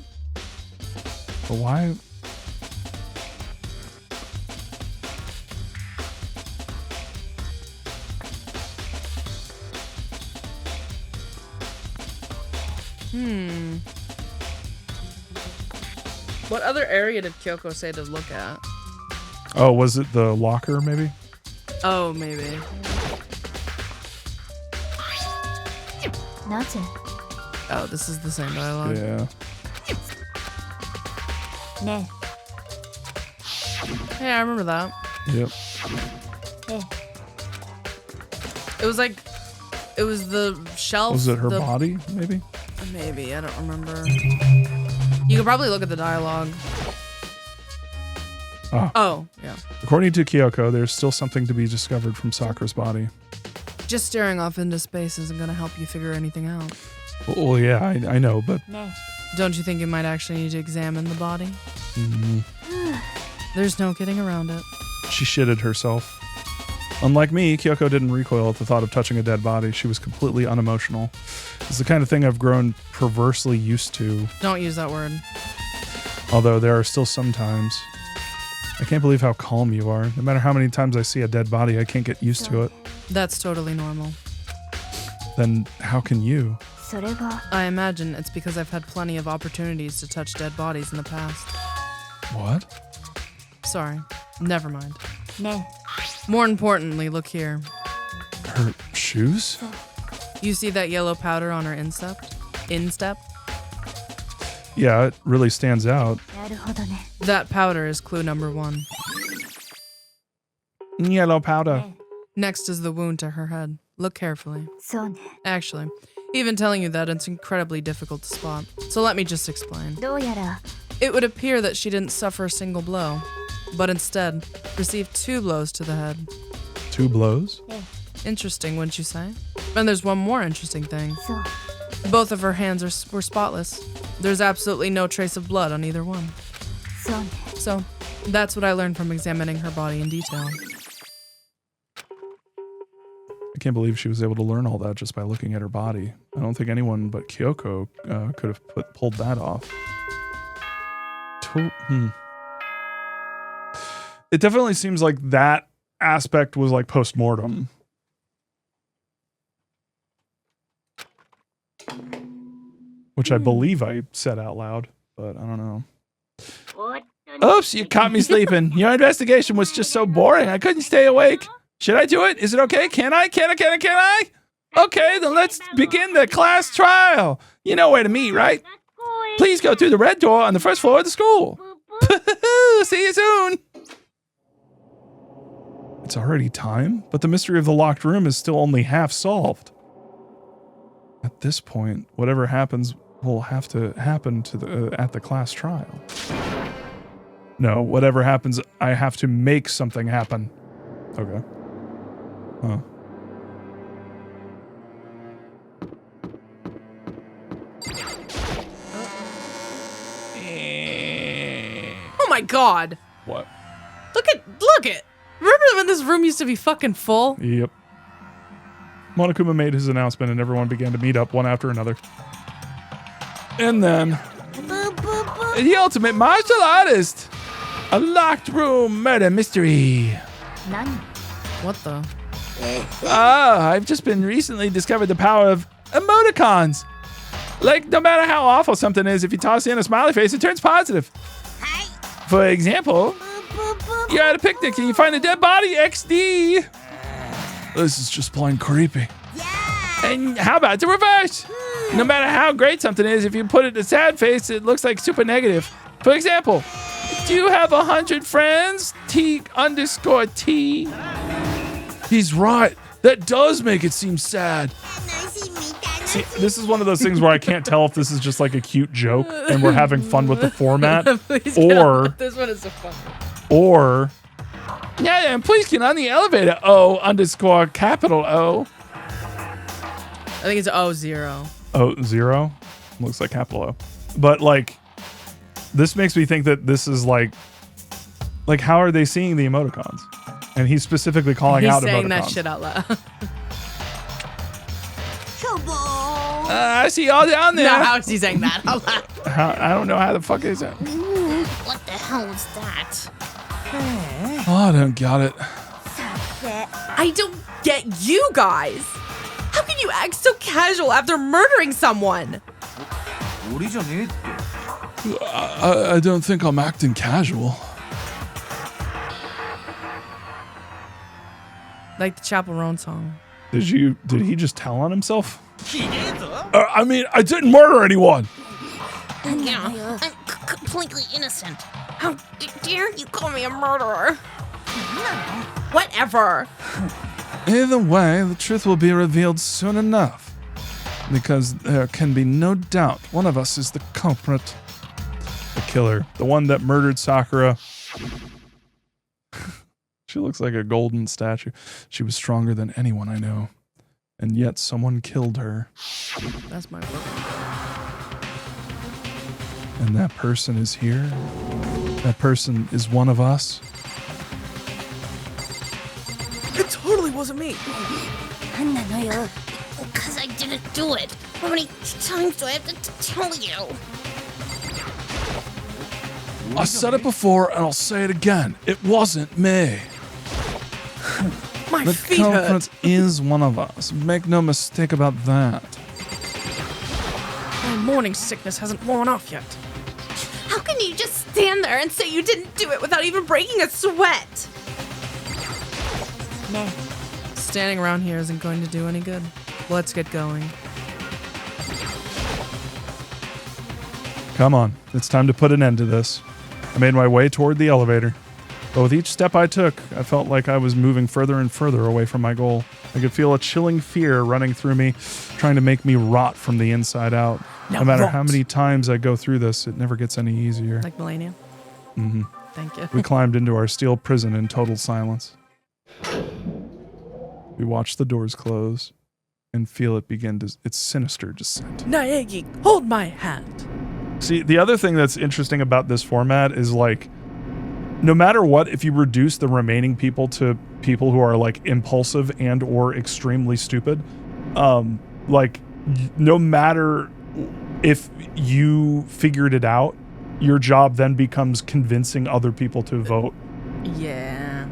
Speaker 1: why?
Speaker 2: What other area did Kyoko say to look at?
Speaker 1: Oh, was it the locker, maybe?
Speaker 2: Oh, maybe. Oh, this is the same dialogue.
Speaker 1: Yeah.
Speaker 2: Hey, I remember that.
Speaker 1: Yep.
Speaker 2: It was like, it was the shelf.
Speaker 1: Was it her body, maybe?
Speaker 2: Maybe, I don't remember. You could probably look at the dialogue. Oh, yeah.
Speaker 1: According to Kyoko, there's still something to be discovered from Sakura's body.
Speaker 2: Just staring off into space isn't going to help you figure anything out.
Speaker 1: Well, yeah, I know, but
Speaker 2: Don't you think you might actually need to examine the body? There's no getting around it.
Speaker 1: she shitted herself. Unlike me, Kyoko didn't recoil at the thought of touching a dead body. She was completely unemotional. It's the kind of thing I've grown perversely used to.
Speaker 2: Don't use that word.
Speaker 1: Although there are still some times. I can't believe how calm you are. No matter how many times I see a dead body, I can't get used to it.
Speaker 2: That's totally normal.
Speaker 1: Then how can you?
Speaker 2: I imagine it's because I've had plenty of opportunities to touch dead bodies in the past.
Speaker 1: What?
Speaker 2: Sorry. Never mind. More importantly, look here.
Speaker 1: Her shoes?
Speaker 2: You see that yellow powder on her instep? Instep?
Speaker 1: Yeah, it really stands out.
Speaker 2: That powder is clue number 1.
Speaker 1: Yellow powder.
Speaker 2: Next is the wound to her head. Look carefully. Actually, even telling you that, it's incredibly difficult to spot. So let me just explain. It would appear that she didn't suffer a single blow, but instead received 2 blows to the head.
Speaker 1: 2 blows?
Speaker 2: Interesting, wouldn't you say? And there's one more interesting thing. Both of her hands were spotless. There's absolutely no trace of blood on either one. So, that's what I learned from examining her body in detail.
Speaker 1: I can't believe she was able to learn all that just by looking at her body. I don't think anyone but Kyoko could have pulled that off. It definitely seems like that aspect was like post-mortem. Which I believe I said out loud, but I don't know.
Speaker 4: Oops, you caught me sleeping. Your investigation was just so boring. I couldn't stay awake. Should I do it? Is it okay? Can I? Can I? Okay, then let's begin the class trial. You know where to meet, right? Please go through the red door on the first floor of the school. See you soon.
Speaker 1: It's already time, but the mystery of the locked room is still only half solved. At this point, whatever happens will have to happen to the at the class trial. No, whatever happens, I have to make something happen. Okay. Huh.
Speaker 2: Oh my god.
Speaker 1: What?
Speaker 2: Look it. Remember when this room used to be fucking full?
Speaker 1: Yep. Monokuma made his announcement and everyone began to meet up one after another. And then the ultimate martial artist. A locked room murder mystery.
Speaker 2: What the?
Speaker 4: I've just been recently discovered the power of emoticons. Like, no matter how awful something is, if you toss in a smiley face, it turns positive. For example, you're at a picnic and you find a dead body, XD.
Speaker 1: This is just plain creepy.
Speaker 4: And how about the reverse? No matter how great something is, if you put it in a sad face, it looks like super negative. For example, do you have 100 friends? T_T.
Speaker 1: He's right. That does make it seem sad. See, this is one of those things where I can't tell if this is just like a cute joke and we're having fun with the format,
Speaker 2: Please get on
Speaker 1: or
Speaker 2: with this one is so funny.
Speaker 1: or
Speaker 4: Yeah, and please get on the elevator. O_capital O.
Speaker 2: I think it's O0.
Speaker 1: zero. Looks like capital O. But like, this makes me think that this is like how are they seeing the emoticons? And he's specifically calling
Speaker 2: He's
Speaker 1: out
Speaker 2: saying
Speaker 1: emoticons.
Speaker 2: that shit out loud.
Speaker 4: I see y'all down there.
Speaker 2: No, how is he saying that out loud?
Speaker 1: I don't know how the fuck is that.
Speaker 6: What the hell was that?
Speaker 1: Oh, I don't get it.
Speaker 2: I don't get you guys. How can you act so casual after murdering someone?
Speaker 1: I don't think I'm acting casual.
Speaker 2: Like the Chaperone song.
Speaker 1: Did he just tell on himself? I mean, I didn't murder anyone.
Speaker 6: Yeah, I'm completely innocent. How dare you call me a murderer?
Speaker 2: Whatever.
Speaker 1: Either way, the truth will be revealed soon enough. Because there can be no doubt one of us is the culprit. The killer. The one that murdered Sakura. She looks like a golden statue. She was stronger than anyone I know. And yet someone killed her.
Speaker 2: That's my book.
Speaker 1: And that person is here. That person is one of us.
Speaker 2: It totally wasn't me.
Speaker 6: Because I didn't do it. How many times do I have to tell you?
Speaker 1: I said it before and I'll say it again. It wasn't me.
Speaker 2: My
Speaker 1: The
Speaker 2: feet hurt.
Speaker 1: culprit is one of us. Make no mistake about that.
Speaker 2: My morning sickness hasn't worn off yet.
Speaker 3: How can you just stand there and say you didn't do it without even breaking a sweat?
Speaker 2: Standing around here isn't going to do any good. Let's get going.
Speaker 1: Come on, it's time to put an end to this. I made my way toward the elevator. But with each step I took, I felt like I was moving further and further away from my goal. I could feel a chilling fear running through me, trying to make me rot from the inside out.
Speaker 2: Now
Speaker 1: No matter
Speaker 2: rot.
Speaker 1: how many times I go through this, it never gets any easier.
Speaker 2: Like Melania.
Speaker 1: Mm-hmm.
Speaker 2: Thank you.
Speaker 1: We climbed into our steel prison in total silence. We watched the doors close and feel it begin its sinister descent.
Speaker 2: Naegi, hold my hand.
Speaker 1: See, the other thing that's interesting about this format is like, no matter what, if you reduce the remaining people to people who are like impulsive and or extremely stupid, like no matter if you figured it out, your job then becomes convincing other people to vote.
Speaker 2: Yeah.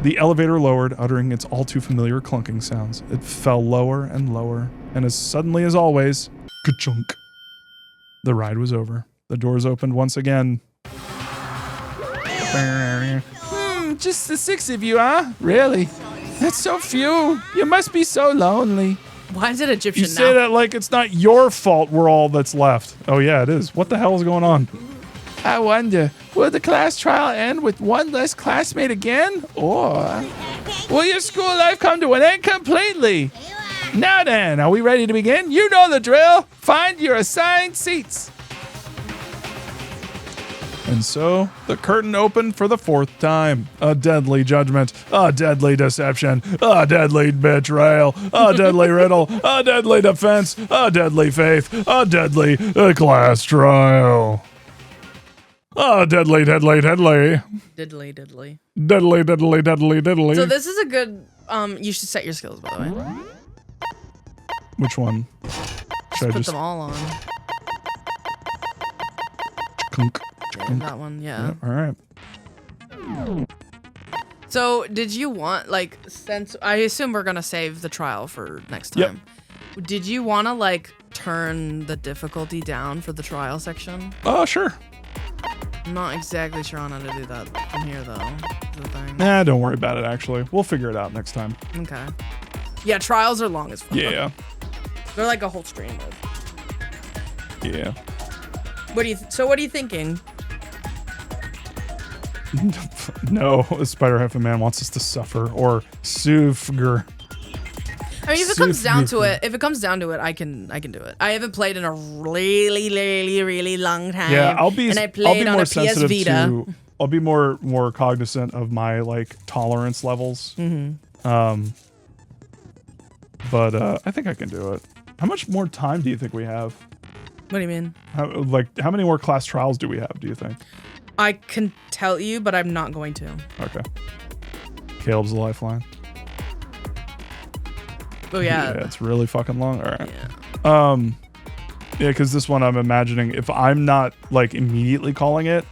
Speaker 1: The elevator lowered, uttering its all too familiar clunking sounds. It fell lower and lower, and as suddenly as always, ka-chunk. The ride was over. The doors opened once again.
Speaker 4: Just the 6 of you, huh? Really? That's so few. You must be so lonely.
Speaker 2: Why is it Egyptian
Speaker 1: You say
Speaker 2: now?
Speaker 1: that like it's not your fault we're all that's left. Oh yeah, it is. What the hell is going on?
Speaker 4: I wonder, will the class trial end with one less classmate again? Or will your school life come to an end completely? Now then, are we ready to begin? You know the drill. Find your assigned seats.
Speaker 1: And so the curtain opened for the 4th time. A deadly judgment, a deadly deception, a deadly betrayal, a deadly riddle, a deadly defense, a deadly faith, a deadly class trial. A deadly, deadly, deadly.
Speaker 2: Diddly diddly.
Speaker 1: Deadly, deadly, deadly, deadly.
Speaker 2: So this is a good. You should set your skills, by the way.
Speaker 1: Which one? Should I
Speaker 2: Put
Speaker 1: just
Speaker 2: them all on.
Speaker 1: kunk?
Speaker 2: Yeah, that one, yeah.
Speaker 1: All right.
Speaker 2: So did you want, like, since I assume we're gonna save the trial for next
Speaker 1: Yep.
Speaker 2: time, did you want to, like, turn the difficulty down for the trial section?
Speaker 1: Oh, sure.
Speaker 2: I'm not exactly sure on how to do that from here, though. Is the thing.
Speaker 1: Nah, don't worry about it, actually. We'll figure it out next time.
Speaker 2: Okay. Yeah, trials are long as fuck.
Speaker 1: Yeah.
Speaker 2: They're like a whole stream of.
Speaker 1: Yeah.
Speaker 2: What are you thinking?
Speaker 1: No, Spider-Hyphen Man wants us to suffer or suffer.
Speaker 2: I mean, if it comes down to it, I can do it. I haven't played in a really, really, really long time.
Speaker 1: Yeah, I'll be
Speaker 2: on
Speaker 1: more
Speaker 2: a PS
Speaker 1: sensitive
Speaker 2: Vita.
Speaker 1: to. I'll be more cognizant of my like tolerance levels.
Speaker 2: Mm-hmm.
Speaker 1: But I think I can do it. How much more time do you think we have?
Speaker 2: What do you mean?
Speaker 1: How many more class trials do we have? Do you think?
Speaker 2: I can tell you, but I'm not going to.
Speaker 1: Okay. Caleb's the lifeline.
Speaker 2: Oh yeah.
Speaker 1: Yeah, it's really fucking long. All right.
Speaker 2: Yeah.
Speaker 1: Yeah, because this one I'm imagining if I'm not like immediately calling it,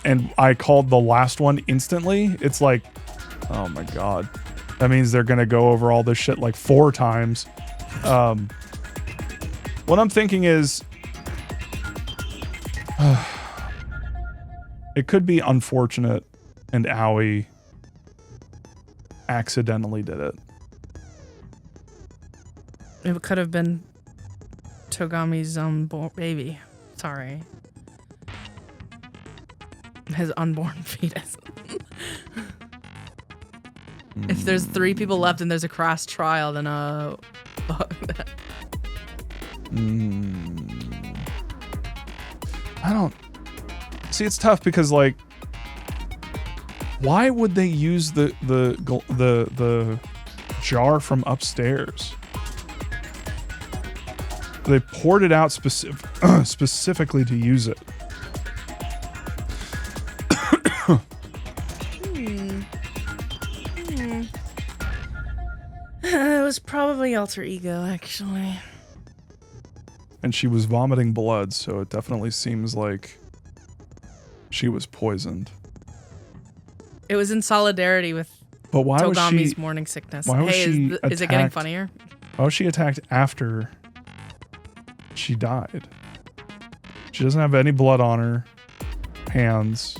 Speaker 1: and I called the last one instantly, it's like, oh my god, that means they're gonna go over all this shit like 4 times. What I'm thinking is, it could be unfortunate, and Aoi accidentally did it.
Speaker 2: It could have been Togami's baby. Sorry. His unborn fetus. If there's 3 people left and there's a cross trial, then
Speaker 1: I don't see. It's tough because like, why would they use the jar from upstairs? They poured it out specifically to use it.
Speaker 2: It was probably alter ego, actually.
Speaker 1: And she was vomiting blood, so it definitely seems like she was poisoned.
Speaker 2: It was in solidarity with
Speaker 1: But why was
Speaker 2: Togami's
Speaker 1: she?
Speaker 2: morning sickness.
Speaker 1: Why was
Speaker 2: Hey,
Speaker 1: she
Speaker 2: is it getting
Speaker 1: attacked?
Speaker 2: funnier?
Speaker 1: Why was she attacked after she died? She doesn't have any blood on her hands,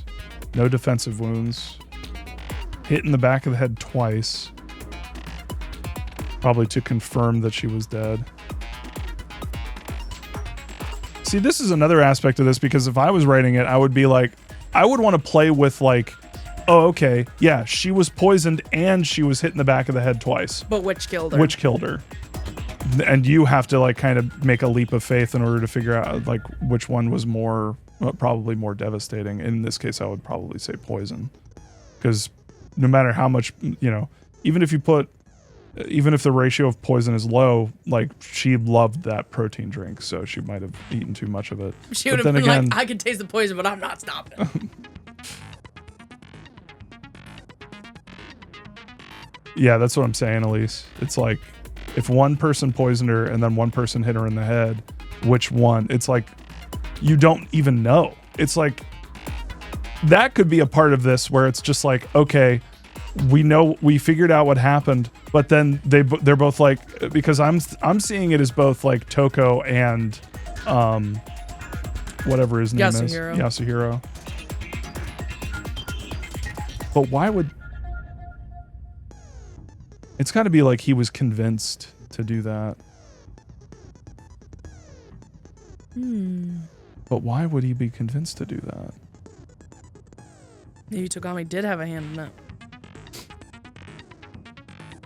Speaker 1: no defensive wounds, hit in the back of the head twice, probably to confirm that she was dead. See, this is another aspect of this, because if I was writing it, I would be like, I would want to play with like, oh, okay, yeah, she was poisoned and she was hit in the back of the head twice.
Speaker 2: But which killed her?
Speaker 1: Which killed her? And you have to like kind of make a leap of faith in order to figure out like which one was more, probably more devastating. In this case, I would probably say poison, because no matter how much, even if the ratio of poison is low, like she loved that protein drink, so she might have eaten too much of it.
Speaker 2: She would have been like, I can taste the poison, but I'm not stopping.
Speaker 1: Yeah, that's what I'm saying, Elise. It's like, if one person poisoned her and then one person hit her in the head, which one? It's like, you don't even know. It's like, that could be a part of this where it's just like, okay, we figured out what happened, but then they're both like, because I'm seeing it as both like Toko and whatever his name is, Yasuhiro. But why would? It's got to be like he was convinced to do that. But why would he be convinced to do that?
Speaker 2: Maybe Togami did have a hand in that.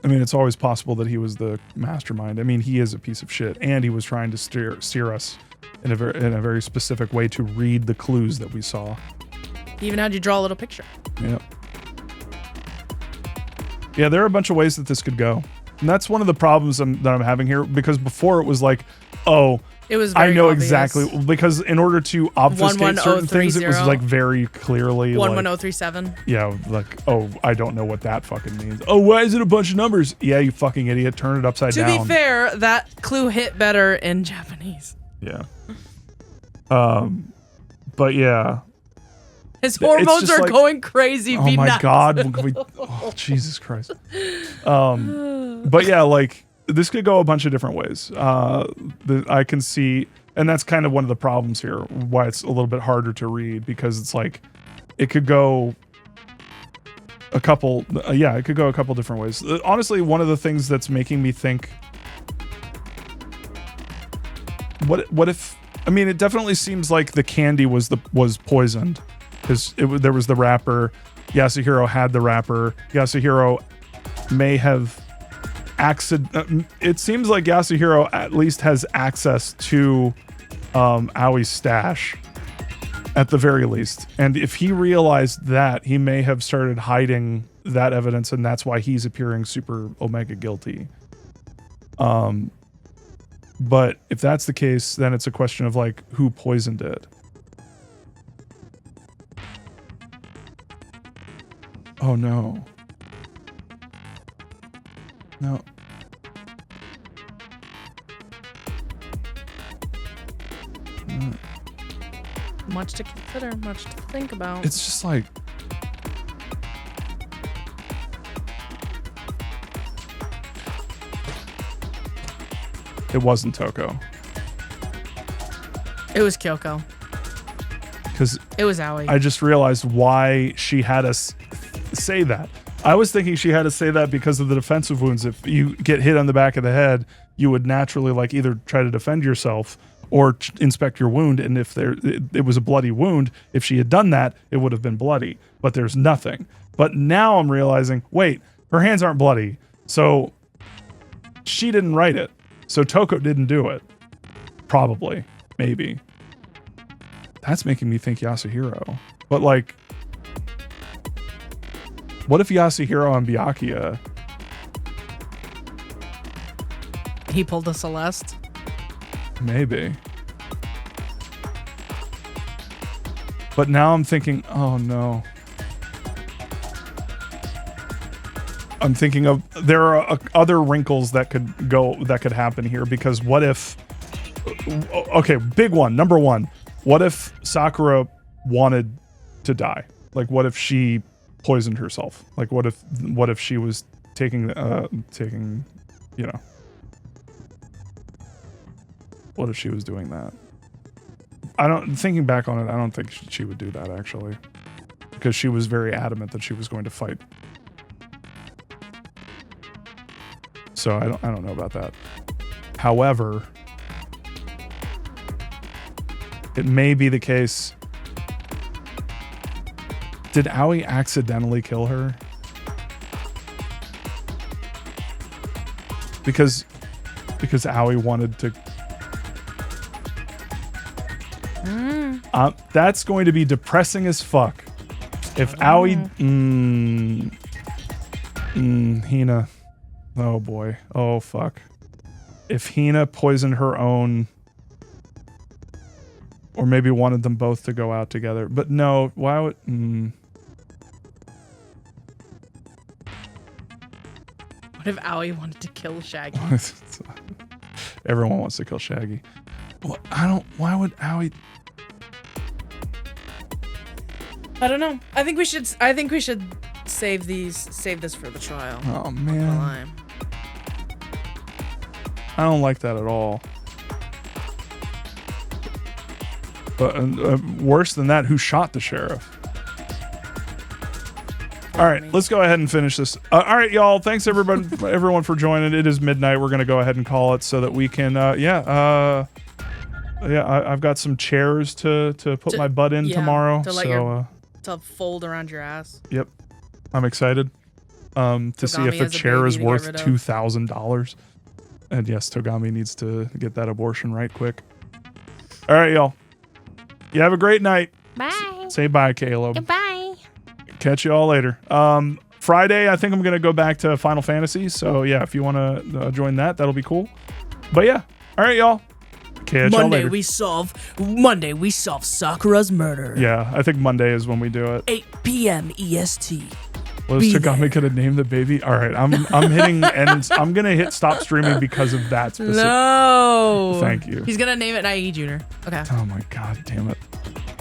Speaker 1: I mean, it's always possible that he was the mastermind. I mean, he is a piece of shit, and he was trying to steer us in a very specific way to read the clues that we saw.
Speaker 2: He even had you draw a little picture.
Speaker 1: Yep. Yeah, there are a bunch of ways that this could go. And that's one of the problems that I'm having here, because before it was like, oh,
Speaker 2: It was
Speaker 1: I
Speaker 2: very
Speaker 1: know
Speaker 2: obvious.
Speaker 1: exactly, because in order to obfuscate certain things, it was
Speaker 2: 11030.
Speaker 1: like very clearly like,
Speaker 2: 11037.
Speaker 1: yeah, like, oh, I don't know what that fucking means. Oh, why is it a bunch of numbers? Yeah, you fucking idiot. Turn it upside
Speaker 2: To
Speaker 1: down.
Speaker 2: be fair, that clue hit better in Japanese.
Speaker 1: Yeah. But yeah.
Speaker 2: His hormones
Speaker 1: just
Speaker 2: are
Speaker 1: like-
Speaker 2: going crazy.
Speaker 1: Oh
Speaker 2: Be
Speaker 1: my
Speaker 2: nice.
Speaker 1: God. Oh, Jesus Christ. But yeah, like, this could go a bunch of different ways. I can see, and that's kind of one of the problems here, why it's a little bit harder to read, because it's like, it could go a couple, it could go a couple different ways. Honestly, one of the things that's making me think, what if, I mean, it definitely seems like the candy was poisoned, because there was the wrapper. Yasuhiro had the wrapper. Yasuhiro may have it seems like Yasuhiro at least has access to Aoi's stash at the very least. And if he realized that, he may have started hiding that evidence, and that's why he's appearing super omega guilty. But if that's the case, then it's a question of like, who poisoned it? Oh no. No.
Speaker 2: Much to consider, much to think about.
Speaker 1: It's just like, it wasn't Toko.
Speaker 2: It was Kyoko.
Speaker 1: Because
Speaker 2: It was Aoi.
Speaker 1: I just realized why she had us say that. I was thinking she had to say that because of the defensive wounds. If you get hit on the back of the head, you would naturally like either try to defend yourself or inspect your wound. And if it was a bloody wound, if she had done that, it would have been bloody. But there's nothing. But now I'm realizing, wait, her hands aren't bloody. So she didn't write it. So Toko didn't do it. Probably. Maybe. That's making me think Yasuhiro. But like, what if Yasuhiro and Byakuya?
Speaker 2: He pulled a Celeste.
Speaker 1: Maybe. But now I'm thinking, oh no. I'm thinking of, there are other wrinkles that could happen here, because what if, okay, big one, number one, what if Sakura wanted to die? Like, what if she poisoned herself? Like, what if she was taking, you know, what if she was doing that? Thinking back on it, I don't think she would do that, actually, because she was very adamant that she was going to fight. So I don't know about that. However, it may be the case. Did Aoi accidentally kill her? Because Aoi wanted to. That's going to be depressing as fuck. If Aoi, Hina. Oh boy. Oh fuck. If Hina poisoned her own, or maybe wanted them both to go out together. But no, why would...
Speaker 2: What if Aoi wanted to kill Shaggy?
Speaker 1: Everyone wants to kill Shaggy. Well, why would Aoi...
Speaker 2: I don't know. I think we should save this for the trial.
Speaker 1: Oh man.
Speaker 2: Lie.
Speaker 1: I don't like that at all. But worse than that, who shot the sheriff? All right, let's go ahead and finish this. All right, y'all. Thanks everyone for joining. It is midnight. We're gonna go ahead and call it so that we can. I've got some chairs to put my butt in tomorrow.
Speaker 2: To let to fold around your ass.
Speaker 1: Yep, I'm excited. to see if
Speaker 2: Togami
Speaker 1: a
Speaker 2: has a
Speaker 1: chair
Speaker 2: baby
Speaker 1: is
Speaker 2: to get
Speaker 1: worth
Speaker 2: rid of.
Speaker 1: $2,000. And yes, Togami needs to get that abortion right quick. All right, y'all. You have a great night.
Speaker 3: Bye.
Speaker 1: Say bye, Caleb.
Speaker 3: Goodbye.
Speaker 1: Catch you all later. Friday, I think I'm going to go back to Final Fantasy. So, yeah, if you want to join that, that'll be cool. But, yeah. All right, y'all. Catch y'all later.
Speaker 2: Monday we solve Sakura's murder.
Speaker 1: Yeah, I think Monday is when we do it.
Speaker 2: 8 p.m. EST.
Speaker 1: Was Togami gonna name the baby? All right, I'm hitting and I'm gonna hit stop streaming because of that specific.
Speaker 2: No.
Speaker 1: Thank you.
Speaker 2: He's gonna name it IE Junior. Okay.
Speaker 1: Oh my god, damn it.